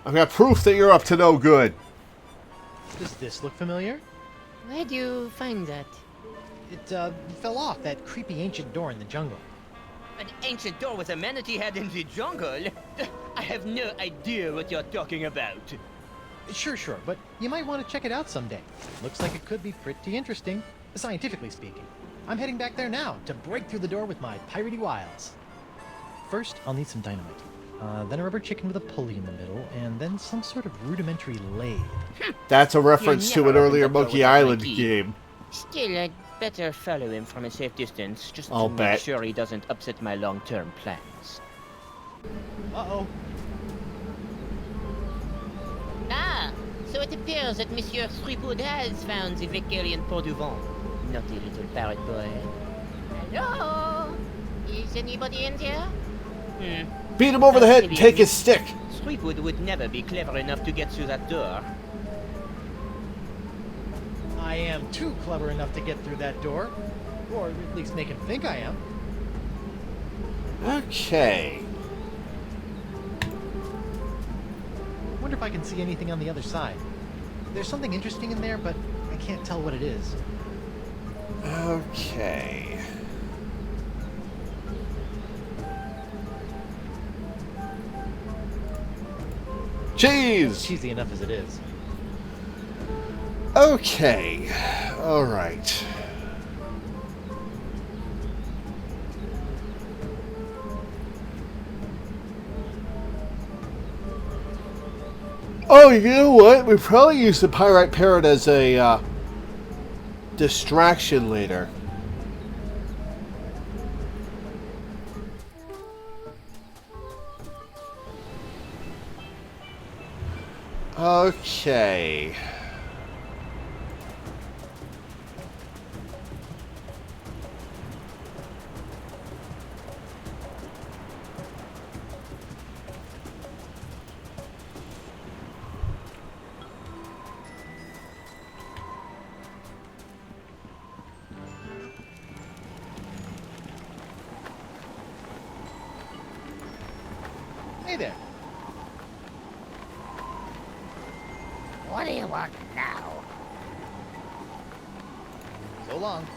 I've got proof that you're up to no good. Does this look familiar? Where do you find that? It, fell off that creepy ancient door in the jungle. An ancient door with a manatee head in the jungle? I have no idea what you're talking about. Sure, but you might want to check it out someday. Looks like it could be pretty interesting, scientifically speaking. I'm heading back there now to break through the door with my piratey wiles. First, I'll need some dynamite. Then a rubber chicken with a pulley in the middle, and then some sort of rudimentary lathe. That's a reference to an earlier Monkey Island game. Still, I'd better follow him from a safe distance, just I'll to bet. make sure he doesn't upset my long-term plans. Uh-oh. Ah, so it appears that Monsieur Threepwood has found the Vicarian Port du Vent. Naughty little parrot boy. Hello? Is anybody in there? Beat him over the head and take his stick. Threepwood would never be clever enough to get through that door. I am too clever enough to get through that door. Or at least make him think I am. Okay. Wonder if I can see anything on the other side. There's something interesting in there, but I can't tell what it is. Okay. Cheese! Cheesy enough as it is. Okay. Alright. Oh, you know what? We probably use the Pyrite Parrot as a distraction later. Okay. Hey there. What do you want now? So long.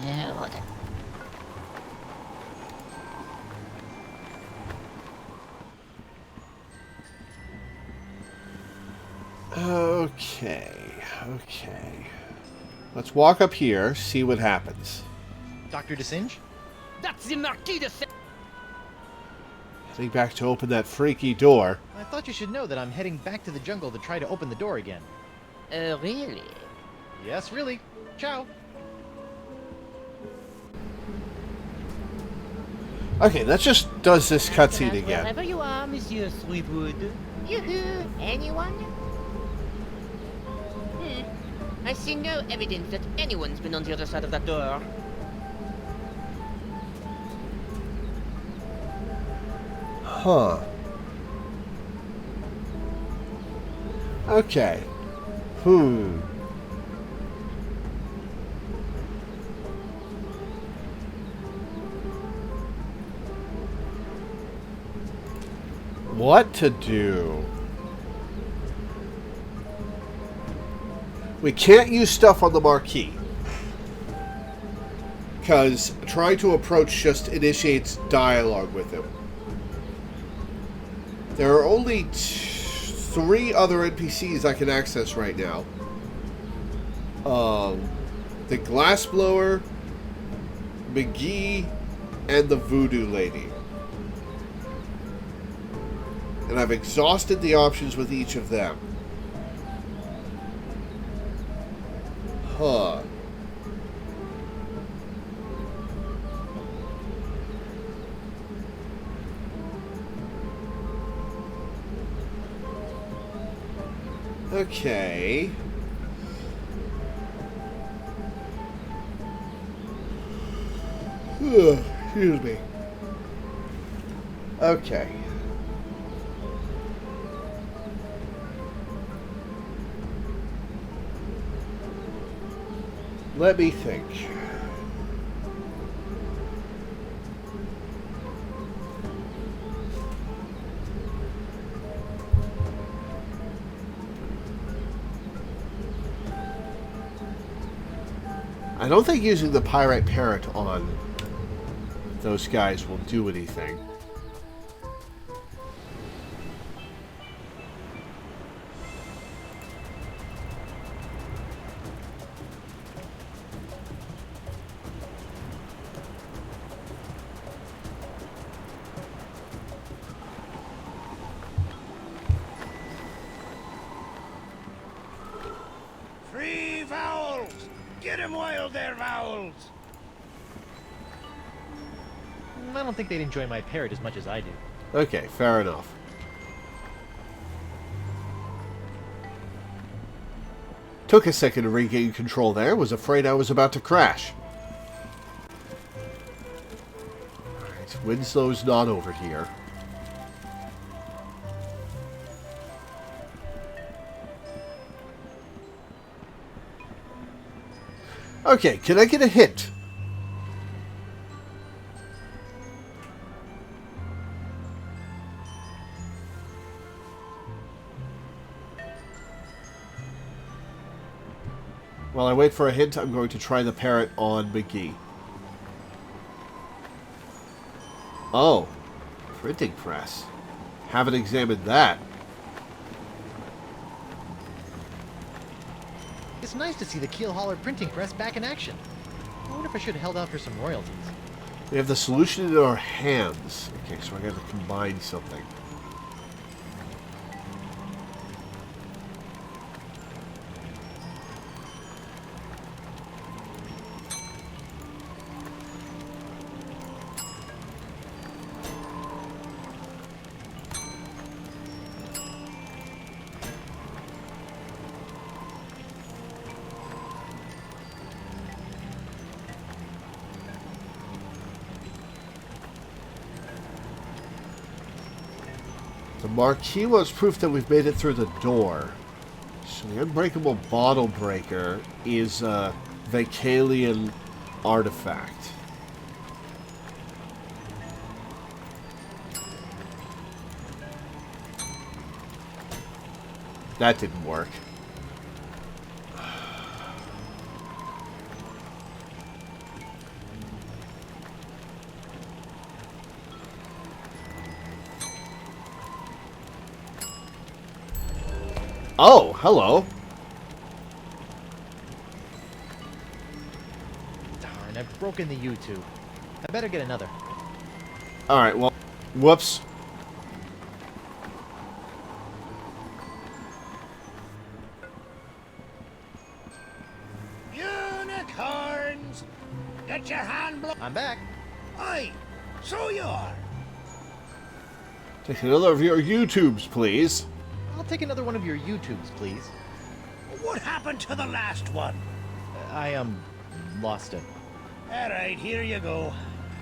Yeah, whatever. Okay. Let's walk up here, see what happens. Dr. DeSinge? That's the Marquis de Singe! Heading back to open that freaky door. I thought you should know that I'm heading back to the jungle to try to open the door again. Really? Yes, really. Ciao. Okay, that just does this cutscene again. Wherever you are, Monsieur Threepwood. Yoo-hoo! Anyone? I see no evidence that anyone's been on the other side of that door. Huh. Okay. What to do? We can't use stuff on the marquee, because trying to approach just initiates dialogue with him. There are only 3 other NPCs I can access right now. The Glassblower, McGee, and the Voodoo Lady. And I've exhausted the options with each of them. Huh. Okay. Excuse me. Okay. Let me think. I don't think using the Pyrite Parrot on those guys will do anything. Free vowels! Get him while they're vowels! I don't think they'd enjoy my parrot as much as I do. Okay, fair enough. Took a second to regain control there. Was afraid I was about to crash. Alright, Winslow's not over here. Okay, can I get a hint? While I wait for a hint, I'm going to try the parrot on McGee. Oh, printing press. Haven't examined that. It's nice to see the Keelhauler printing press back in action. I wonder if I should have held out for some royalties. We have the solution in our hands. Okay, so I got to combine something. The marquee was proof that we've made it through the door. So the unbreakable bottle breaker is a Vacalian artifact. That didn't work. Oh, hello. Darn, I've broken the U-tube. I better get another. Alright, well, whoops. Unicorns! Get your hand blown. I'm back. Aye, so you are. Take another of your YouTubes, please. I'll take another one of your U-tubes, please. What happened to the last one? I, lost it. Alright, here you go.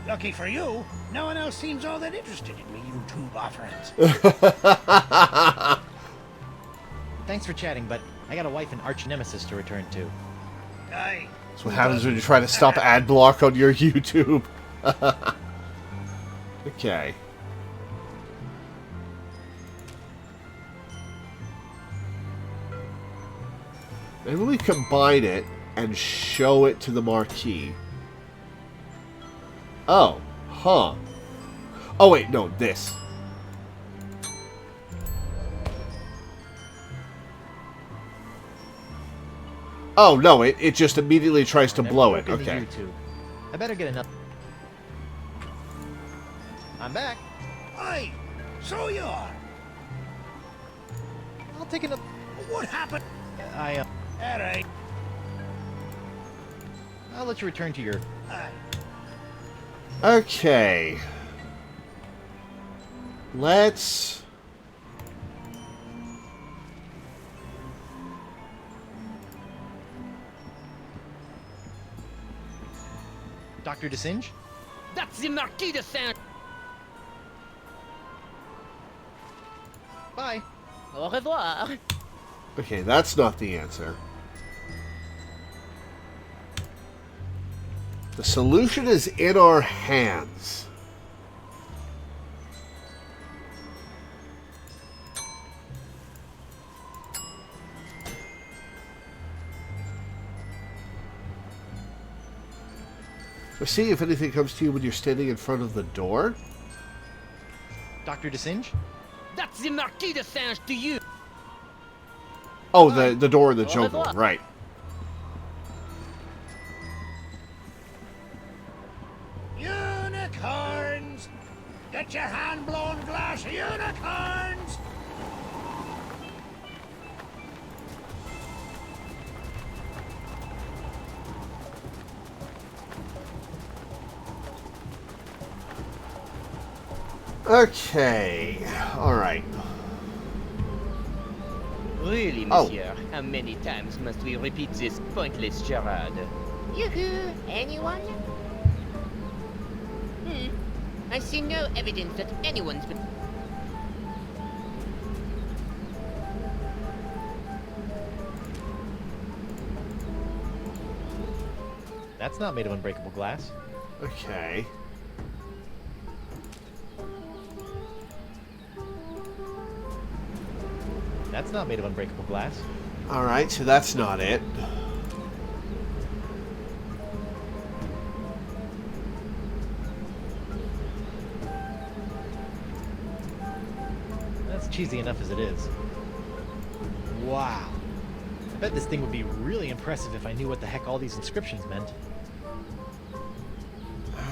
Lucky for you, no one else seems all that interested in me YouTube offerings. Thanks for chatting, but I got a wife and arch nemesis to return to. Hey. That's what happens when you try to stop ad block on your YouTube. Okay. Maybe we combine it and show it to the marquee. Oh. Huh. Oh, wait. No, this. Oh, no. It just immediately tries to blow it. Okay. YouTube. I better get another... I'm back. Hey, so you are. I'll take another... What happened? Alright. I'll let you return to your... Okay. Let's... Dr. DeSinge? That's the Marquis de Saint... Bye. Au revoir. Okay, that's not the answer. The solution is in our hands. So see if anything comes to you when you're standing in front of the door. Dr. DeSinge? That's the Marquis de Saint to you. Oh, the door in the jungle, right. Unicorns! Get your hand-blown glass unicorns! Okay, alright. Really, monsieur, how many times must we repeat this pointless charade? Yoo-hoo! Anyone? I see no evidence that anyone's been... That's not made of unbreakable glass. Okay. That's not made of unbreakable glass. Alright, so that's not it. That's cheesy enough as it is. Wow. I bet this thing would be really impressive if I knew what the heck all these inscriptions meant.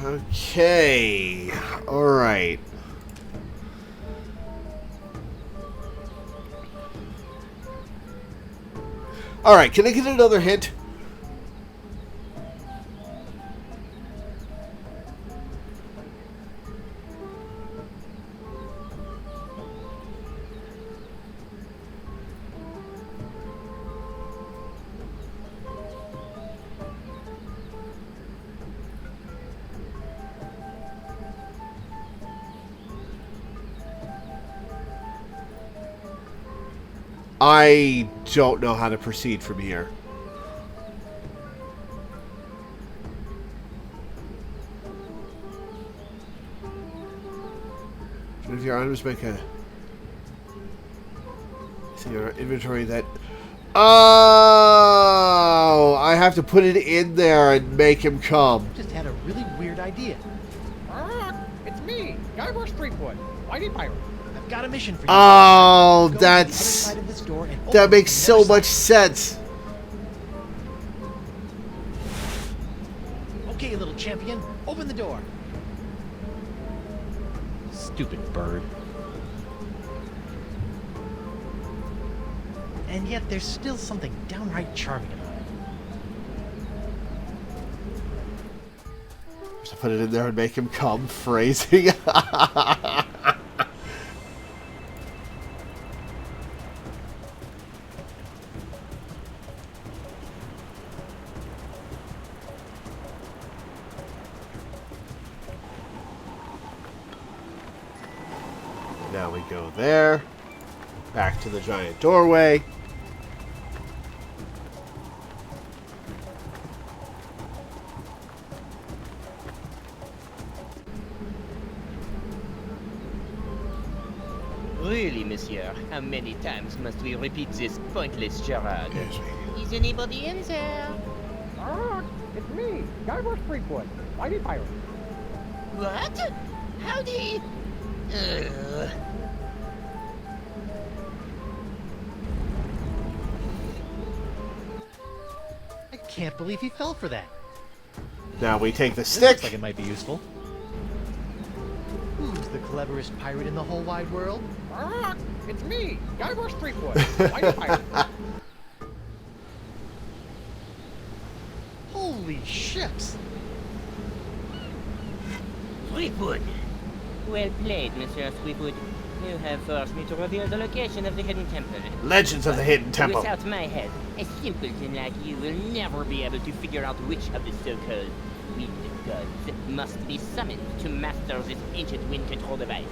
Okay. Alright. Alright, can I get another hint? I don't know how to proceed from here. If your items make a... See your inventory that... Oh! I have to put it in there and make him come. Just had a really weird idea. It's me, Guybrush Threepwood, Whitey Pirate. I've got a mission for you. Oh, Go that's... to the other side of this door and That open makes it from the so other much side. sense. Okay, little champion, open the door. Stupid bird. And yet there's still something downright charming about it. Just put it in there and make him come. Phrasing. Now we go there. Back to the giant doorway. Really, monsieur, how many times must we repeat this pointless charade? Yes, me. Is anybody in there? It's me, Guybrush Threepwood, mighty pirate. What? Howdy? I can't believe he fell for that. Now we take the This stick. looks like it might be useful. Who's the cleverest pirate in the whole wide world? It's me, Guybrush Threepwood, mighty pirate. Holy ships! Threepwood! Well played, Monsieur Threepwood. You have forced me to reveal the location of the hidden temple. Legends of the Hidden Temple. Without my help, a simpleton like you will never be able to figure out which of the so-called wind gods must be summoned to master this ancient wind control device.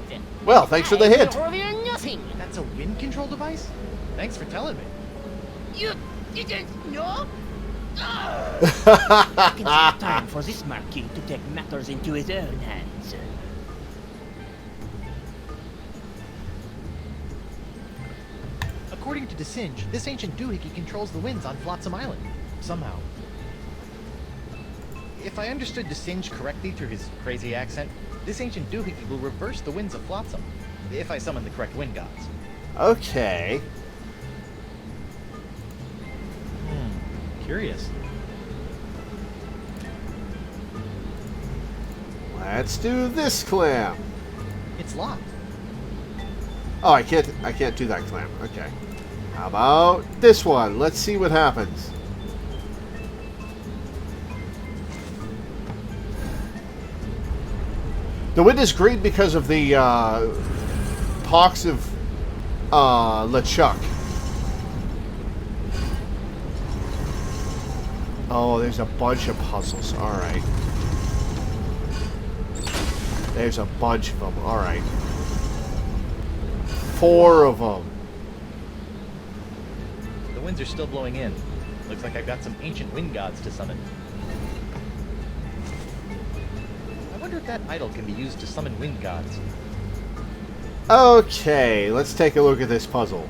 Well, thanks for the I hint. will reveal nothing! That's a wind control device? Thanks for telling me. You didn't know? I can take time for this Marquis to take matters into his own hands. According to DeSinge, this ancient doohickey controls the winds on Flotsam Island. Somehow. If I understood DeSinge correctly through his crazy accent, this ancient doohickey will reverse the winds of Flotsam, if I summon the correct wind gods. Okay. Curious. Let's do this clam. It's locked. Oh, I can't do that clam. Okay. How about this one? Let's see what happens. The wind is green because of the pox of LeChuck. Oh, there's a bunch of puzzles. Alright. There's a bunch of them. Alright. 4 of them. The winds are still blowing in. Looks like I've got some ancient wind gods to summon. I wonder if that idol can be used to summon wind gods. Okay, let's take a look at this puzzle.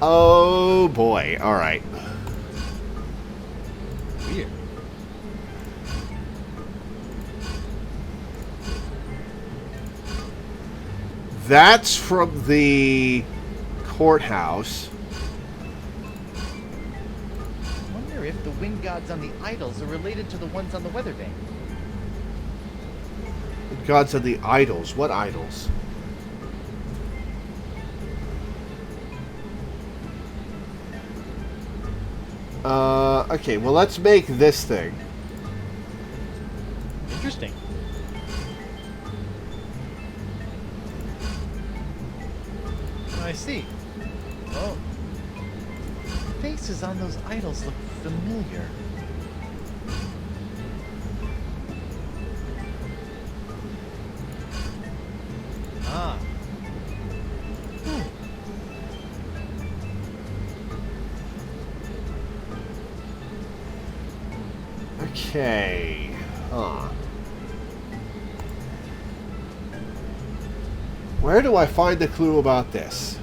Oh boy, alright. Weird. That's from the courthouse. I wonder if the wind gods on the idols are related to the ones on the weather vane. The gods of the idols. What idols? Okay, well, let's make this thing. Interesting. I see. Oh. Faces on those idols look familiar. Ah. Okay. Huh. Where do I find the clue about this?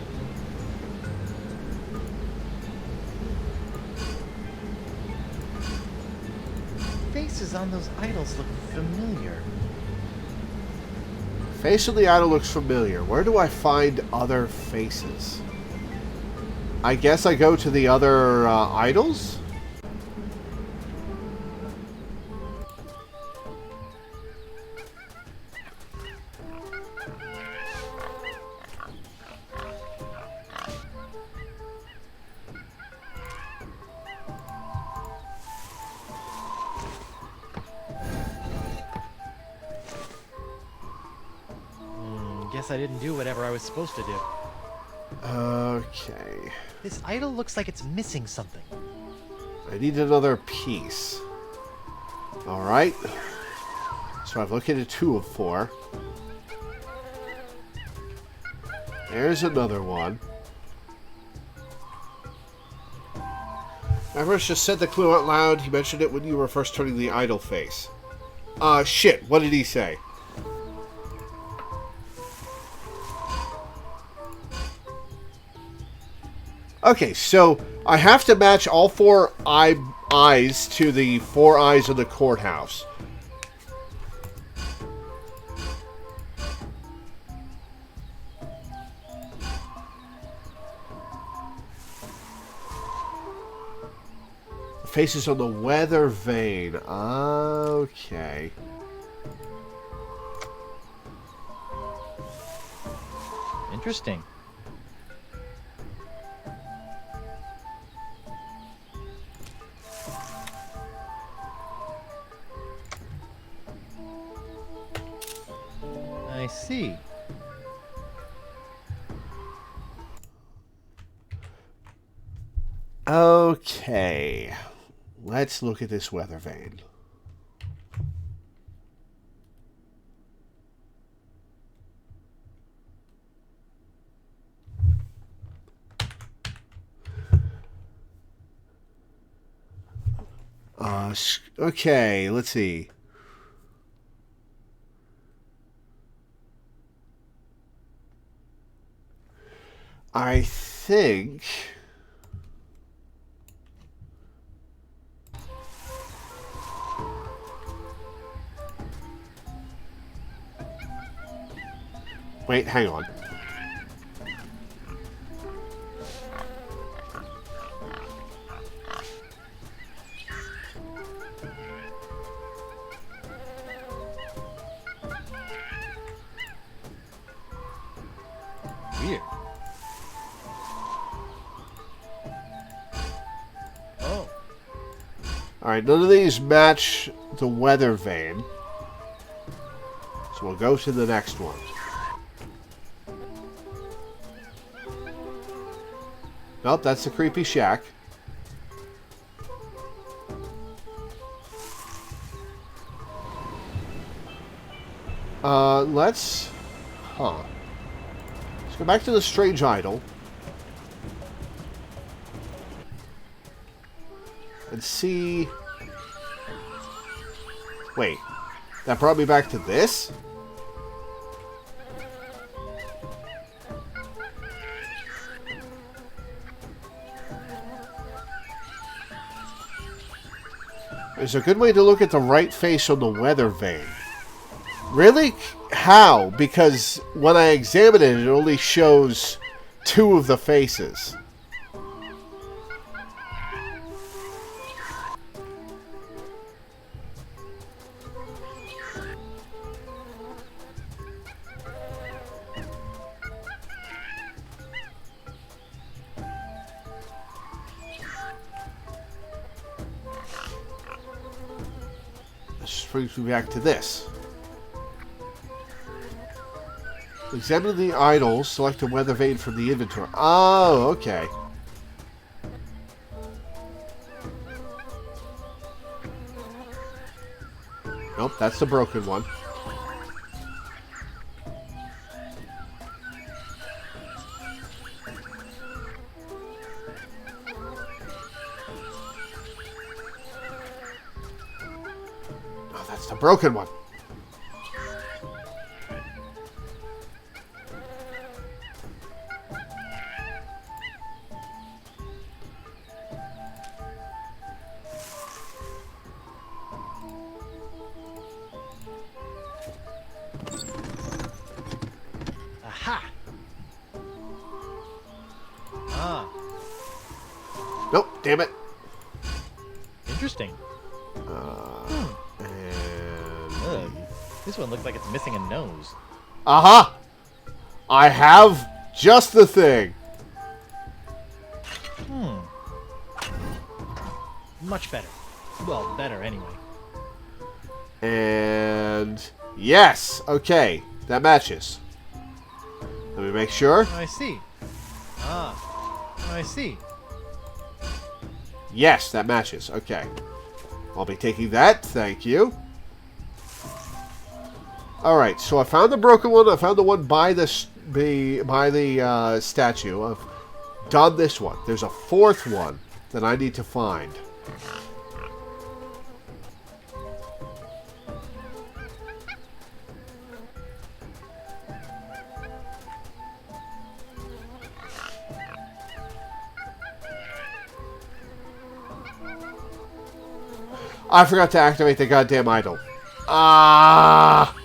Faces on those idols look familiar. Face of the idol looks familiar. Where do I find other faces? I guess I go to the other idols? Guess I didn't do whatever I was supposed to do. Okay. This idol looks like it's missing something. I need another piece. Alright. So I've located 2 of 4. There's another one. Everest just said the clue out loud. He mentioned it when you were first turning the idol face. Shit. What did he say? Okay, so I have to match all four eyes to the four eyes of the courthouse. Faces on the weather vane. Okay. Interesting. I see. Okay. Let's look at this weather vane. Okay, let's see. I think... Wait, hang on. Weird. Oh. Alright, none of these match the weather vane. So we'll go to the next one. Nope, that's the creepy shack. Let's go back to the strange idol. And see... Wait, that brought me back to this? There's a good way to look at the right face on the weather vane. Really? How? Because when I examine it, it only shows two of the faces. This brings me back to this. Examine the idols, select a weather vane from the inventory. Oh, okay. Nope, that's the broken one. Oh, that's the broken one. Aha! Ah. Nope, damn it. Interesting. Ugh. This one looks like it's missing a nose. Aha! I have just the thing. Much better. Well, better anyway. And yes, okay, that matches. Let me make sure. I see. Ah, I see. Yes, that matches. Okay, I'll be taking that. Thank you. All right, so I found the broken one. I found the one by the statue. I've done this one. There's a fourth one. that I need to find. I forgot to activate the goddamn idol. Ah!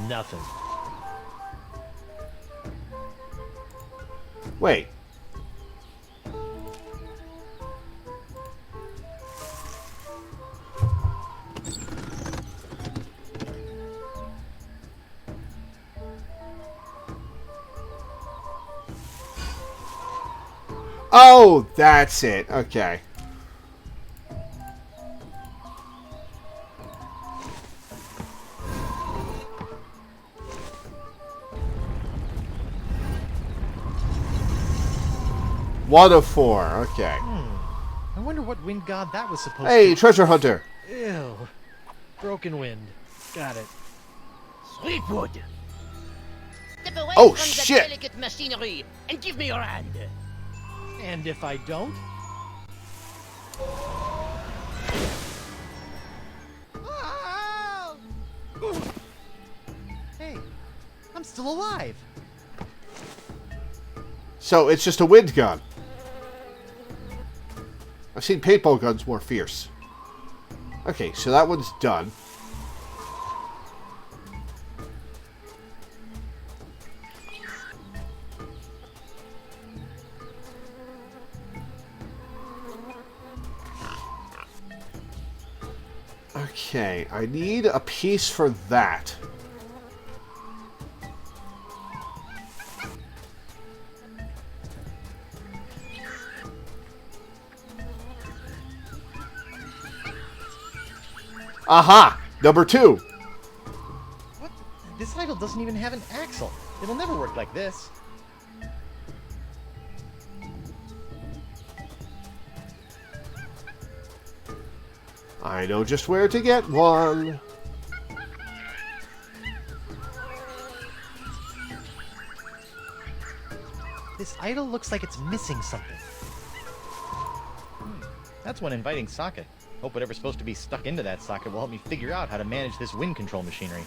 Nothing. Wait. Oh, that's it. Okay. One of four. Okay. I wonder what wind god that was supposed to Hey, be. treasure hunter. Ew. Broken wind. Got it. Sweetwood! Step away Oh, from shit. the delicate machinery and give me your hand. And if I don't? Hey, I'm still alive. So it's just a wind gun. I've seen paintball guns more fierce. Okay, so that one's done. Okay, I need a piece for that. Aha! Number 2. What? This idol doesn't even have an axle. It'll never work like this. I know just where to get one. This idol looks like it's missing something. That's one inviting socket. Hope whatever's supposed to be stuck into that socket will help me figure out how to manage this wind control machinery.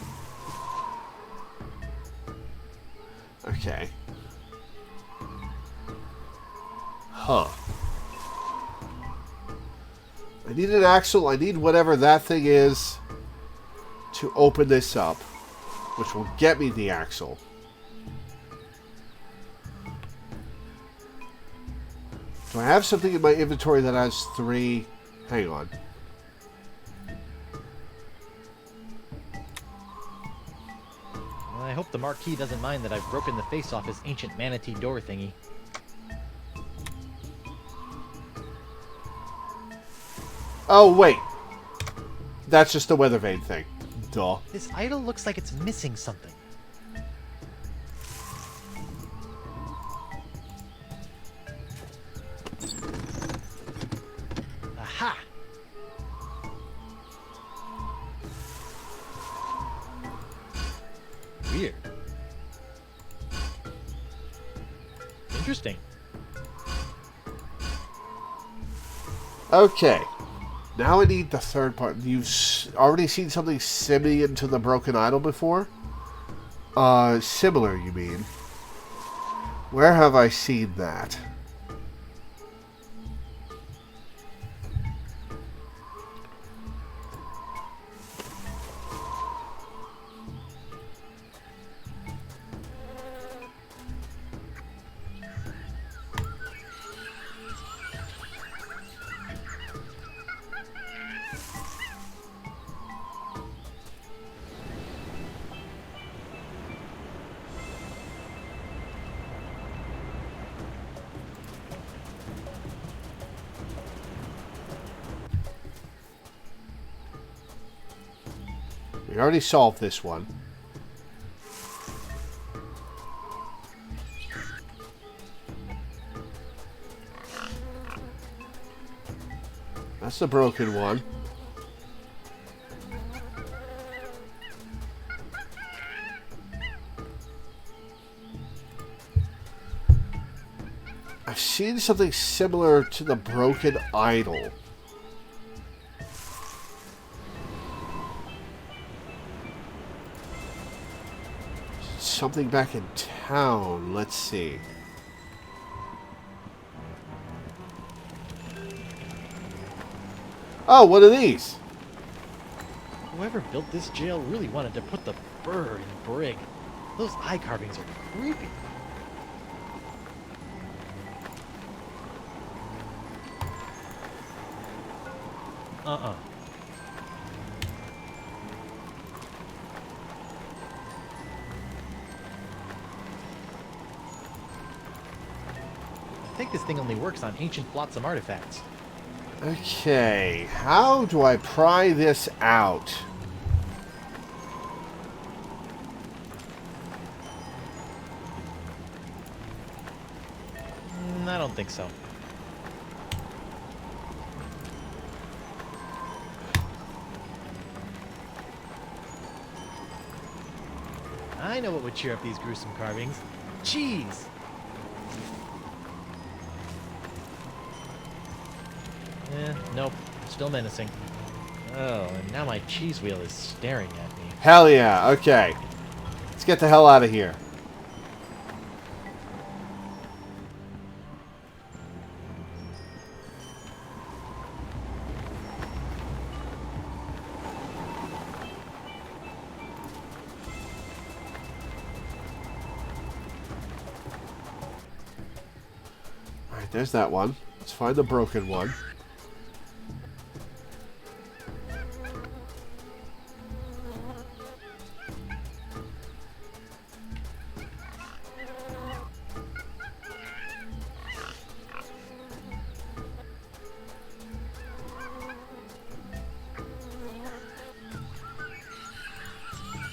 Okay. Huh. I need an axle. I need whatever that thing is to open this up, which will get me the axle. Do I have something in my inventory that has 3? Hang on. Well, I hope the Marquis doesn't mind that I've broken the face off his ancient manatee door thingy. Oh, wait. That's just the weather vane thing. Duh. This idol looks like it's missing something. Aha! Weird. Interesting. Okay. Now I need the third part. You've already seen something similar to the broken idol before? Similar, you mean? Where have I seen that? We already solved this one. That's the broken one. I've seen something similar to the broken idol. Something back in town. Let's see. Oh, what are these? Whoever built this jail really wanted to put the bird in brig. Those eye carvings are creepy. Uh-uh. I think this thing only works on ancient flotsam artifacts. Okay, how do I pry this out? I don't think so. I know what would cheer up these gruesome carvings. Cheese! Nope. Still menacing. Oh, and now my cheese wheel is staring at me. Hell yeah, okay. Let's get the hell out of here. Alright, there's that one. Let's find the broken one.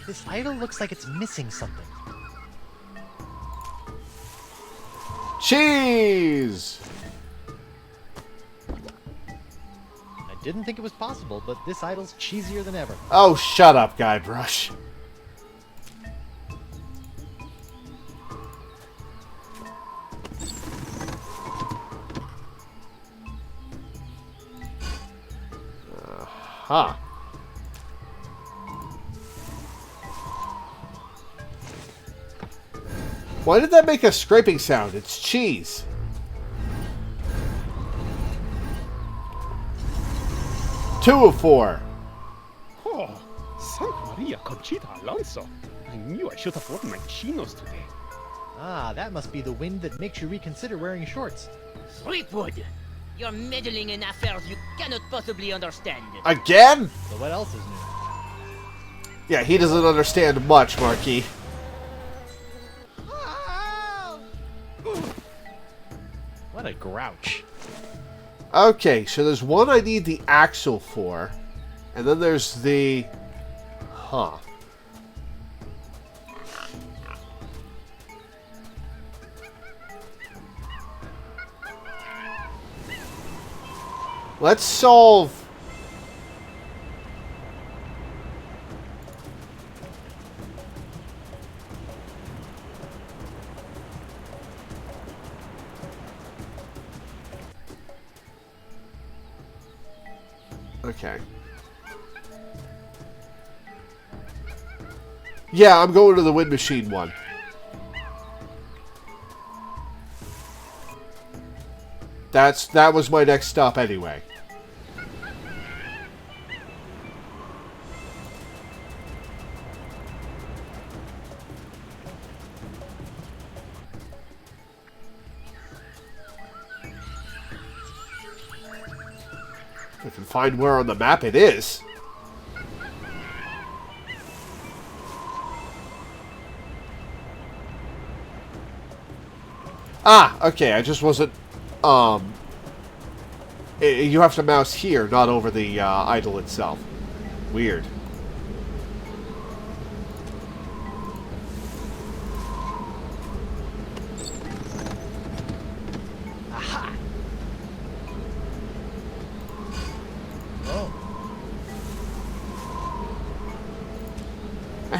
This idol looks like it's missing something. Cheese! I didn't think it was possible, but this idol's cheesier than ever. Oh, shut up, Guybrush. Huh. Why did that make a scraping sound? It's cheese. Two of 4. Oh, Santa Maria Conchita Alonso. I knew I should have worn my chinos today. Ah, that must be the wind that makes you reconsider wearing shorts. Threepwood! You're meddling in affairs you cannot possibly understand. Again? So what else is new? Yeah, he doesn't understand much, Marquis. What a grouch. Okay, so there's one I need the axle for, and then there's the... Huh. Let's solve... Okay. Yeah, I'm going to the wind machine one. That was my next stop anyway. I can find where on the map it is. Ah, okay, I just wasn't, you have to mouse here, not over the, idol itself. Weird.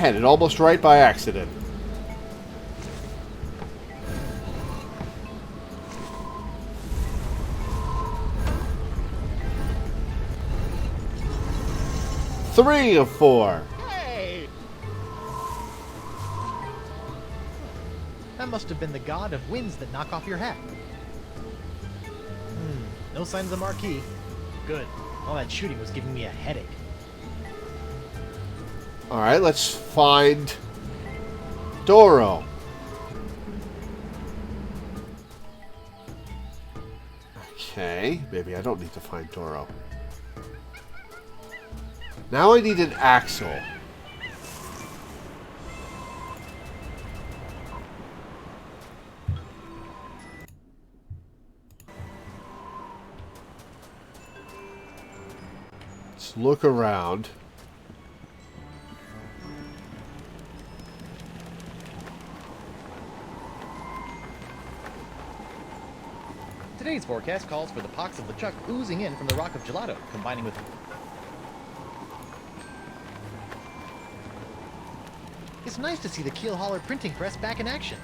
had it almost right by accident. Three of 4. Hey! That must have been the god of winds that knock off your hat. No sign of the marquee. Good. All that shooting was giving me a headache. Alright, let's find Doro. Okay, maybe I don't need to find Doro. Now I need an axle. Let's look around. Today's forecast calls for the pox of the chuck oozing in from the rock of gelato, combining with... It's nice to see the Keel Hauler printing press back in action.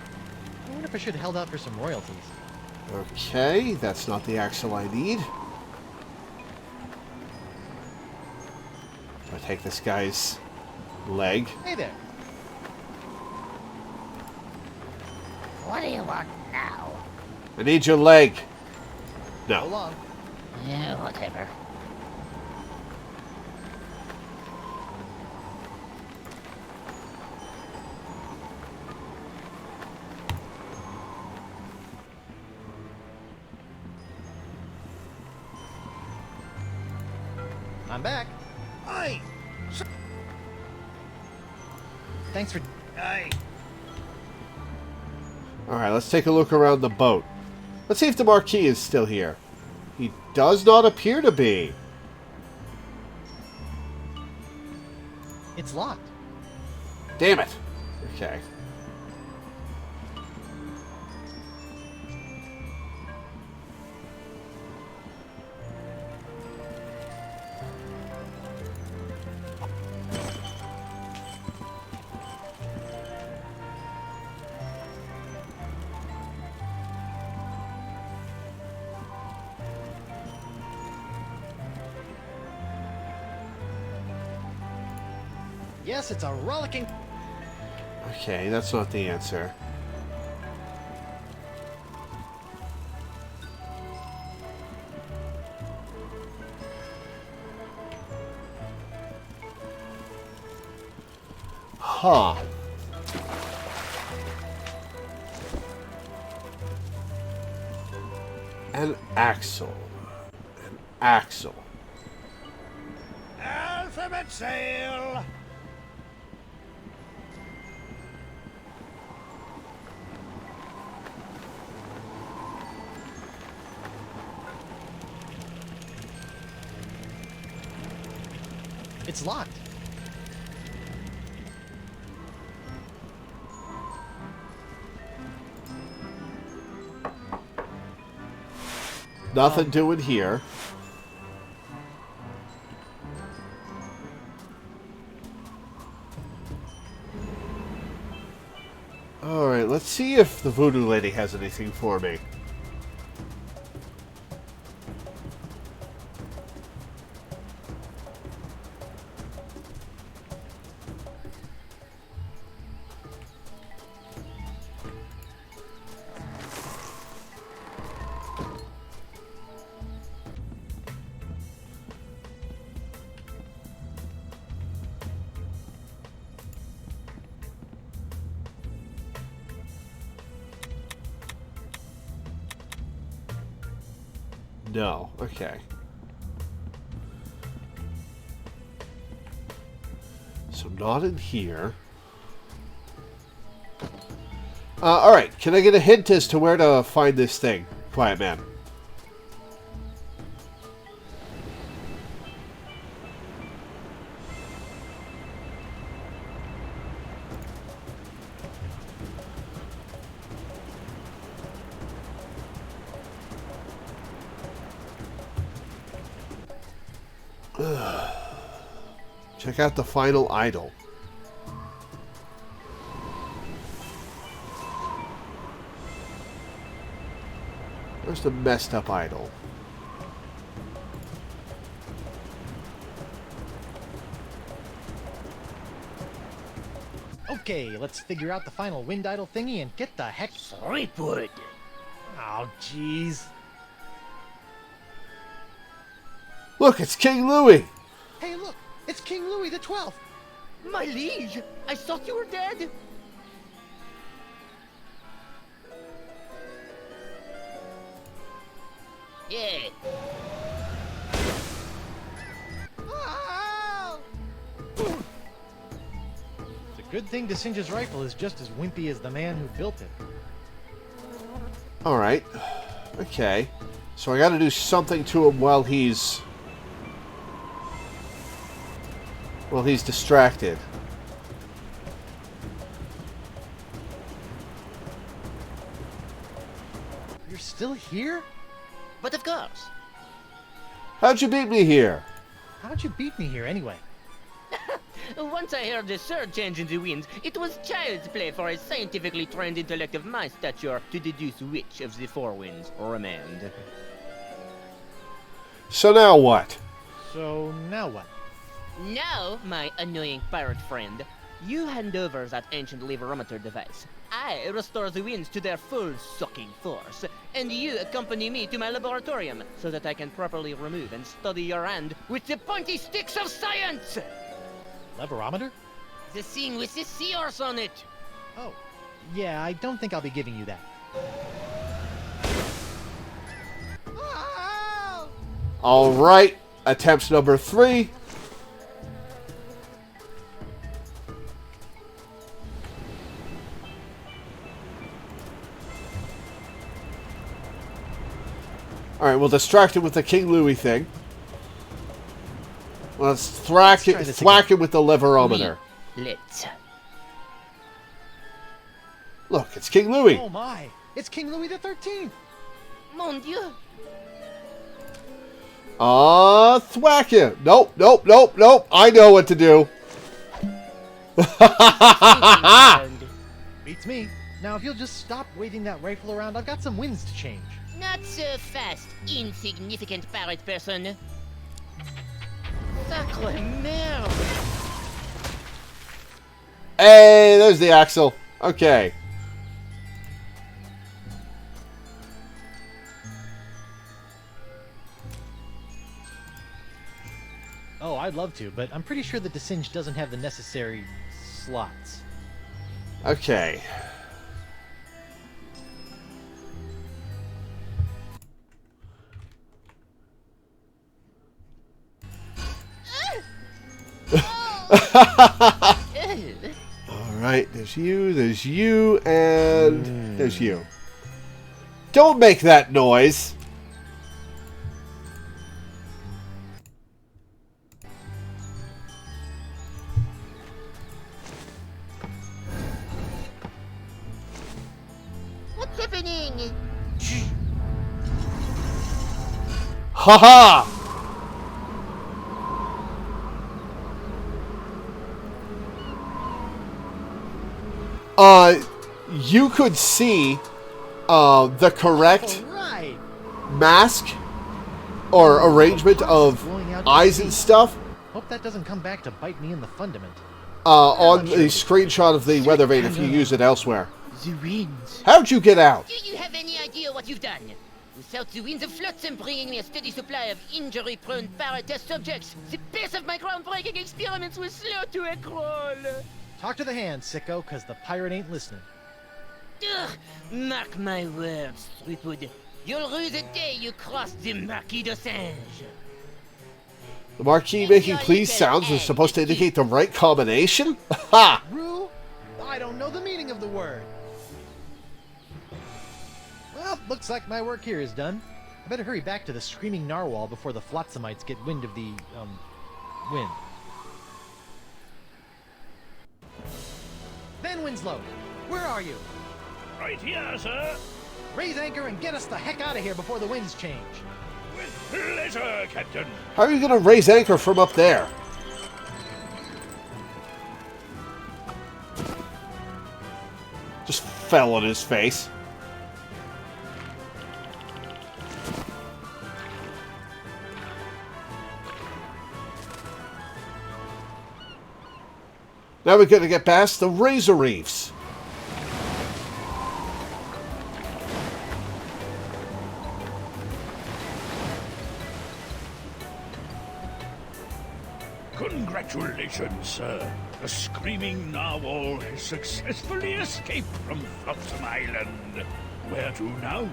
I wonder if I should have held out for some royalties. Okay, that's not the axle I need. I take this guy's leg. Hey there. What do you want now? I need your leg. No. Hold on. Yeah, whatever. I'm back. Hey! Thanks for... Hey! Alright, let's take a look around the boat. Let's see if the marquee is still here. He does not appear to be. It's locked. Damn it. Okay. Yes, it's a rollicking... Okay, that's not the answer. Huh. An axle. An axle. Alphabet sail! It's locked. Nothing doing here. Alright, let's see if the voodoo lady has anything for me. No. Okay. So not in here. Alright, can I get a hint as to where to find this thing, Quiet Man? Check out the final idol. Where's the messed up idol? Okay, let's figure out the final wind idol thingy and get the heck... Threepwood! Oh, jeez. Look, it's King Louis! Hey, look! It's King Louis the 12th! My liege! I thought you were dead! Yeah. It's a good thing DeSinge's rifle is just as wimpy as the man who built it. Alright. Okay. So I gotta do something to him while he's... distracted. You're still here? But of course. How'd you beat me here? How'd you beat me here anyway? Once I heard the surge change in the winds, it was child's play for a scientifically trained intellect of my stature to deduce which of the four winds remained. So now what? So now what? Now, my annoying pirate friend, you hand over that ancient leverometer device. I restore the winds to their full sucking force, and you accompany me to my laboratorium so that I can properly remove and study your hand with the pointy sticks of science! Leverometer? The thing with the sea horse on it! Oh, yeah, I don't think I'll be giving you that. Alright, attempt number 3. Alright, we'll distract it with the King Louis thing. Let's thwack it with the leverometer. Let's. Look, it's King Louis. Oh my! It's King Louis the 13th! Mon Dieu! Thwack it. Nope, nope, nope, nope. I know what to do. Beats me. Now, if you'll just stop waving that rifle around, I've got some winds to change. Not so fast, insignificant pirate person. Sacre merde! Hey, there's the axle. Okay. Oh, I'd love to, but I'm pretty sure that DeSinge doesn't have the necessary slots. Okay. Alright, there's you, and there's you. Don't make that noise! What's happening? Haha! You could see the correct mask or arrangement of eyes and stuff Hope that doesn't come back to bite me in the fundament. on the screenshot of the weather vane if you use it elsewhere. The winds. How'd you get out? Do you have any idea what you've done? Without the winds of Flotsam bringing me a steady supply of injury-prone pirate test subjects, the pace of my groundbreaking experiments was slow to a crawl. Talk to the hand, sicko, because the pirate ain't listening. Ugh, mark my words, Threepwood. You'll rue the day you cross the Marquis de Singe. The Marquis making please sounds was supposed to indicate the right combination? Ha! Rue? I don't know the meaning of the word. Well, looks like my work here is done. I better hurry back to the screaming narwhal before the Flotsamites get wind of the, wind. Van Winslow, where are you? Right here, sir. Raise anchor and get us the heck out of here before the winds change. With pleasure, Captain. How are you going to raise anchor from up there? Just fell on his face. Now we're going to get past the Razor Reefs. Congratulations, sir. The Screaming Narwhal has successfully escaped from Flotsam Island. Where to now?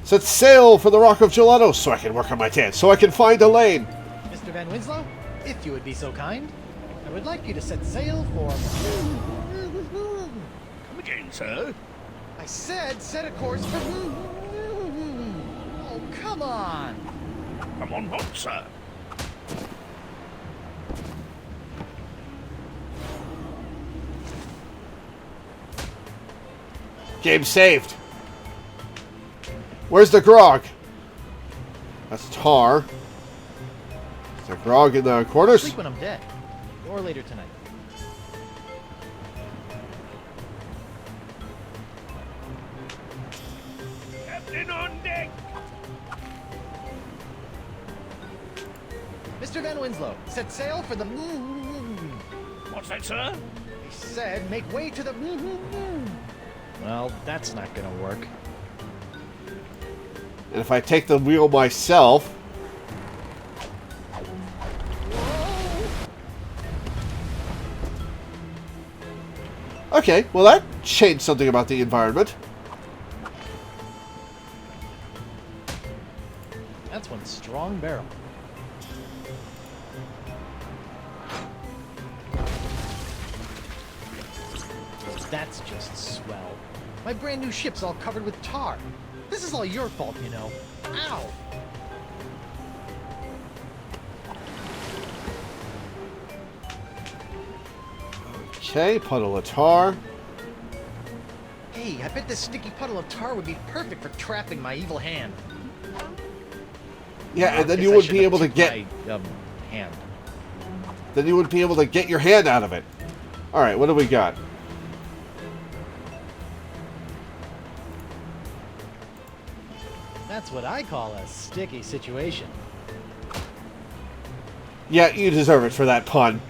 Set sail for the Rock of Gelato so I can work on my tan, so I can find Elaine. Mr. Van Winslow, if you would be so kind, I would like you to set sail for... Come again, sir? I said set a course for... Oh, come on! Come on board, sir. Game saved. Where's the grog? That's tar. Is there grog in the corners? Sleep when I'm dead. Or later tonight. Captain on deck! Mr. Van Winslow, set sail for the... What's that, sir? He said make way to the... Well, that's not gonna work. And if I take the wheel myself... Okay, well that changed something about the environment. That's one strong barrel. That's just swell. My brand new ship's all covered with tar. This is all your fault, you know. Ow! Okay, puddle of tar. Hey, I bet this sticky puddle of tar would be perfect for trapping my evil hand. Yeah, and then you would be able to get... my, hand. Then you would be able to get your hand out of it. Alright, what do we got? That's what I call a sticky situation. Yeah, you deserve it for that pun.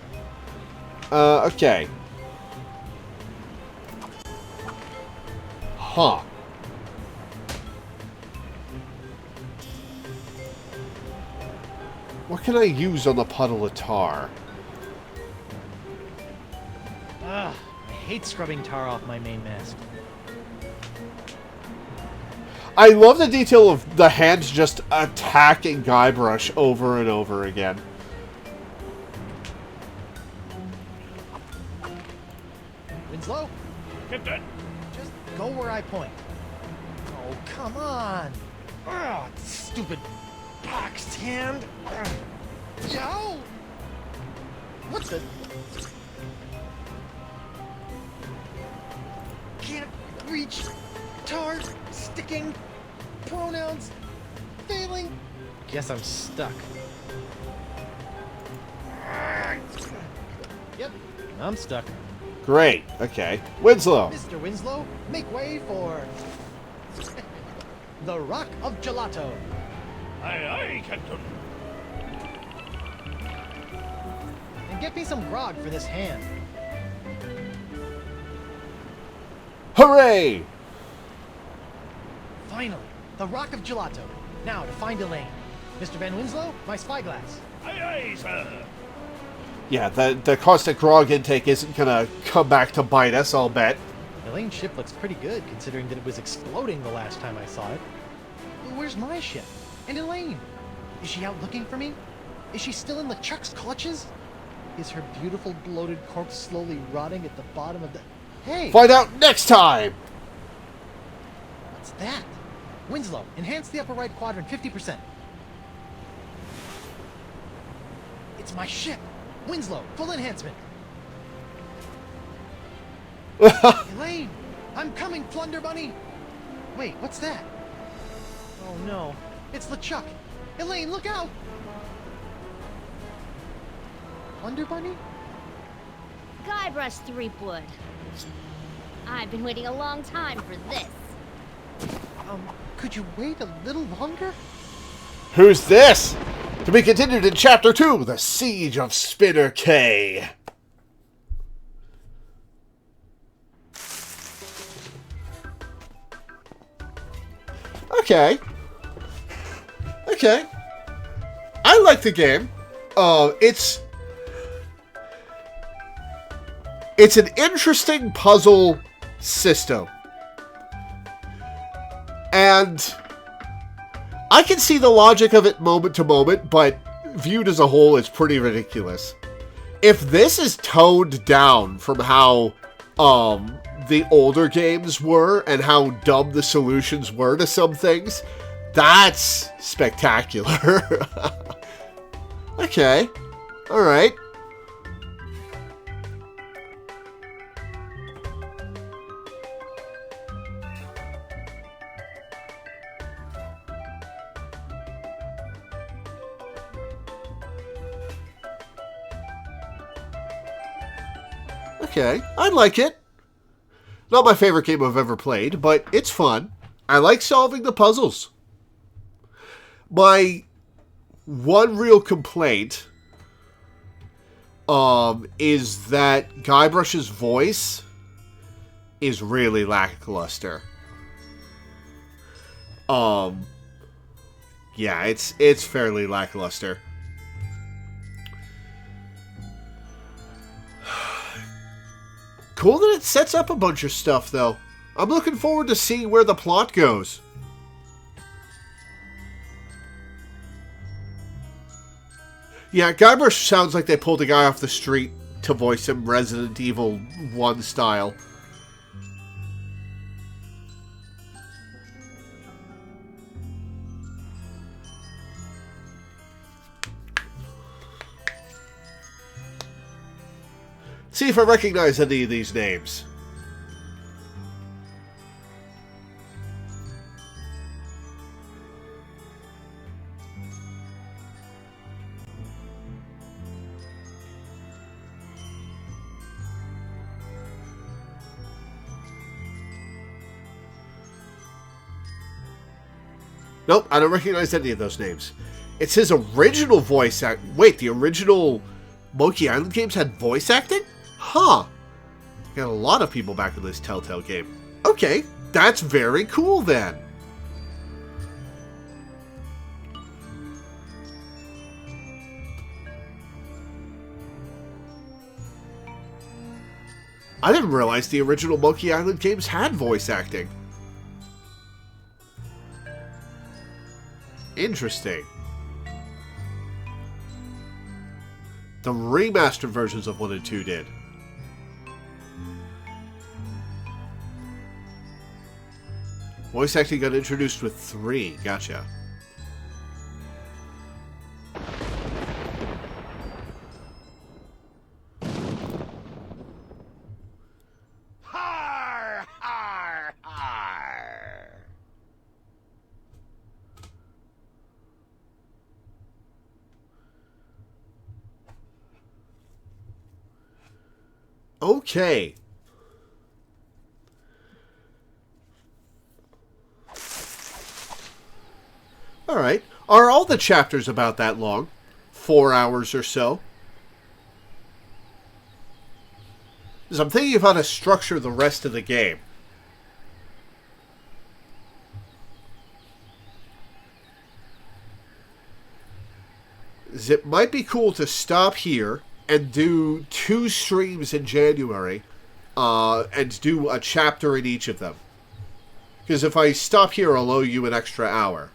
Okay. Huh. What can I use on the puddle of tar? Ah, I hate scrubbing tar off my mainmast. I love the detail of the hands just attacking Guybrush over and over again. Winslow? Captain! Just go where I point. Oh, come on! Ah, stupid boxed hand! Yo! What the? Can't reach. Tar, sticking, pronouns, failing. Guess I'm stuck. Yep, I'm stuck. Great. Okay. Winslow. Mr. Winslow, make way for the Rock of Gelato. Aye, aye, Captain. And get me some grog for this hand. Hooray! Finally, the Rock of Gelato. Now to find Elaine. Mr. Van Winslow, my spyglass. Aye, aye, sir. Yeah, the constant grog intake isn't gonna come back to bite us, I'll bet. Elaine's ship looks pretty good, considering that it was exploding the last time I saw it. But where's my ship? And Elaine? Is she out looking for me? Is she still in LeChuck's clutches? Is her beautiful bloated corpse slowly rotting at the bottom of the... Hey! Find out next time! What's that? Winslow, enhance the upper right quadrant 50%. It's my ship! Winslow, full enhancement! Elaine! I'm coming, Plunder Bunny! Wait, what's that? Oh no, it's LeChuck! Elaine, look out! Plunder Bunny? Guybrush Threepwood. I've been waiting a long time for this. Could you wait a little longer? Who's this? To be continued in Chapter 2, The Siege of Spinner K. Okay. Okay. I like the game. It's an interesting puzzle system. And I can see the logic of it moment to moment, but viewed as a whole, it's pretty ridiculous. If this is toned down from how the older games were and how dumb the solutions were to some things, that's spectacular. Okay. Alright. Okay, I like it. Not my favorite game I've ever played, but it's fun. I like solving the puzzles. My one real complaint is that Guybrush's voice is really lackluster. Yeah, it's fairly lackluster. Cool that it sets up a bunch of stuff, though. I'm looking forward to seeing where the plot goes. Yeah, Guybrush sounds like they pulled a guy off the street to voice him Resident Evil 1 style. See if I recognize any of these names. Nope, I don't recognize any of those names. It's his original voice act. Wait, the original Monkey Island games had voice acting? Huh. Got a lot of people back in this Telltale game. Okay, that's very cool then. I didn't realize the original Monkey Island games had voice acting. Interesting. The remastered versions of 1 and 2 did. Voice acting got introduced with 3. Gotcha. Har, har, har. Okay. Alright. Are all the chapters about that long? 4 hours or so? Because I'm thinking of how to structure the rest of the game. It might be cool to stop here and do 2 streams in January and do a chapter in each of them. Because if I stop here, I'll owe you an extra hour.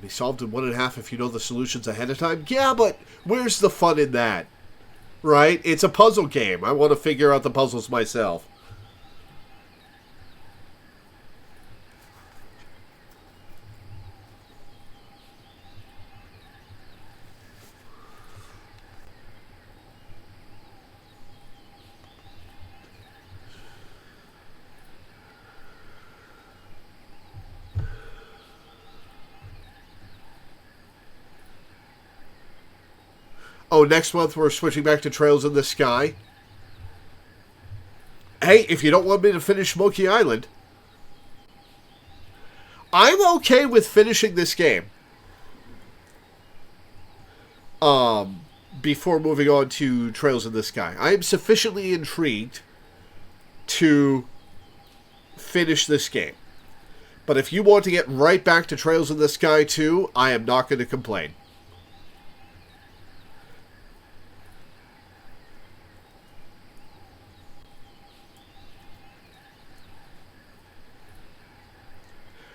Be solved in 1.5 if you know the solutions ahead of time? Yeah, but where's the fun in that? Right? It's a puzzle game. I want to figure out the puzzles myself. Oh, next month we're switching back to Trails in the Sky. Hey, if you don't want me to finish Monkey Island, I'm okay with finishing this game. Before moving on to Trails in the Sky. I am sufficiently intrigued to finish this game. But if you want to get right back to Trails in the Sky 2, I am not going to complain.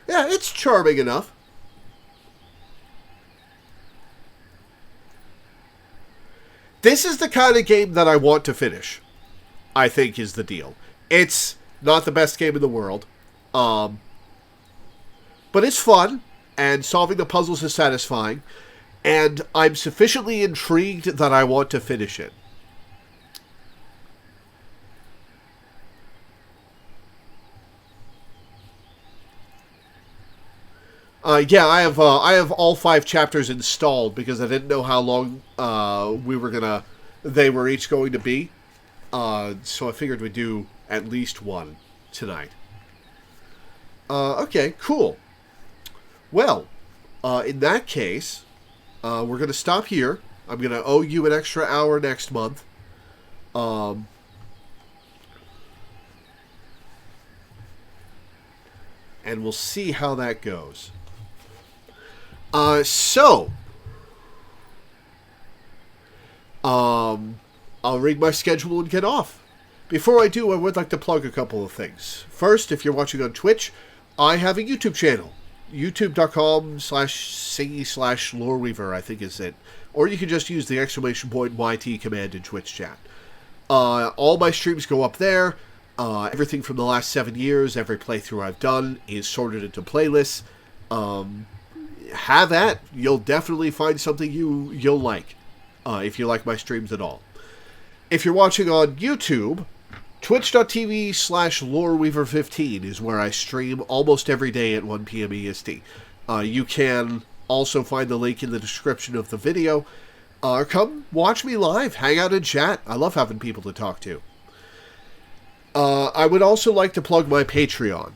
Yeah, it's charming enough. This is the kind of game that I want to finish, I think is the deal. It's not the best game in the world, but it's fun, and solving the puzzles is satisfying, and I'm sufficiently intrigued that I want to finish it. Yeah, I have all 5 chapters installed because I didn't know how long they were each going to be. So I figured we'd do at least one tonight. Okay, cool. Well, in that case, we're going to stop here. I'm going to owe you an extra hour next month. And we'll see how that goes. I'll read my schedule and get off. Before I do, I would like to plug a couple of things. First, if you're watching on Twitch, I have a YouTube channel. youtube.com/c/Loreweaver, I think is it. Or you can just use the !YT command in Twitch chat. All my streams go up there. Everything from the last 7 years, every playthrough I've done is sorted into playlists. Have at. You'll definitely find something you'll like, if you like my streams at all. If you're watching on YouTube, twitch.tv/Loreweaver15 is where I stream almost every day at 1 p.m. EST. You can also find the link in the description of the video. Come watch me live, hang out and chat. I love having people to talk to. I would also like to plug my Patreon,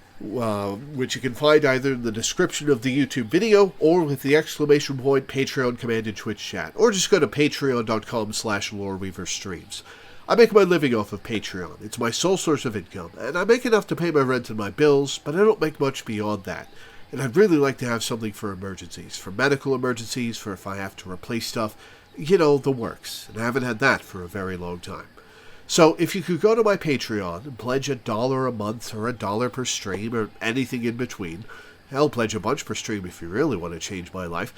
which you can find either in the description of the YouTube video or with the ! Patreon command in Twitch chat, or just go to patreon.com/LoreweaverStreams. I make my living off of Patreon. It's my sole source of income, and I make enough to pay my rent and my bills, but I don't make much beyond that. And I'd really like to have something for emergencies, for medical emergencies, for if I have to replace stuff, you know, the works. And I haven't had that for a very long time. So if you could go to my Patreon and pledge $1 a month or $1 per stream or anything in between, hell, pledge a bunch per stream if you really want to change my life,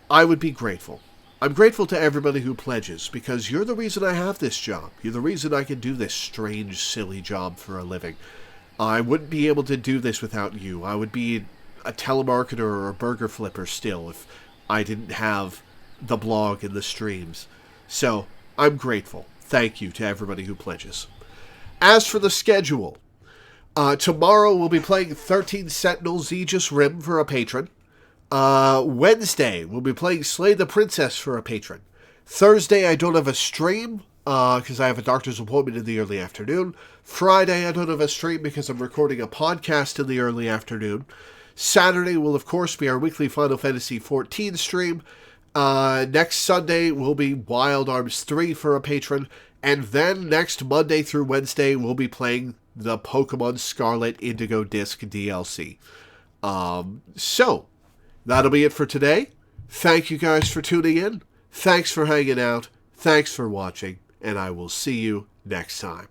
I would be grateful. I'm grateful to everybody who pledges because you're the reason I have this job. You're the reason I can do this strange, silly job for a living. I wouldn't be able to do this without you. I would be a telemarketer or a burger flipper still if I didn't have the blog and the streams. So, I'm grateful. Thank you to everybody who pledges. As for the schedule, tomorrow we'll be playing 13 Sentinels Aegis Rim for a patron. Wednesday we'll be playing Slay the Princess for a patron. Thursday I don't have a stream because I have a doctor's appointment in the early afternoon. Friday I don't have a stream because I'm recording a podcast in the early afternoon. Saturday will of course be our weekly Final Fantasy XIV stream. Next Sunday will be Wild Arms 3 for a patron, and then next Monday through Wednesday we'll be playing the Pokemon Scarlet Indigo Disc DLC. So, that'll be it for today. Thank you guys for tuning in. Thanks for hanging out. Thanks for watching, and I will see you next time.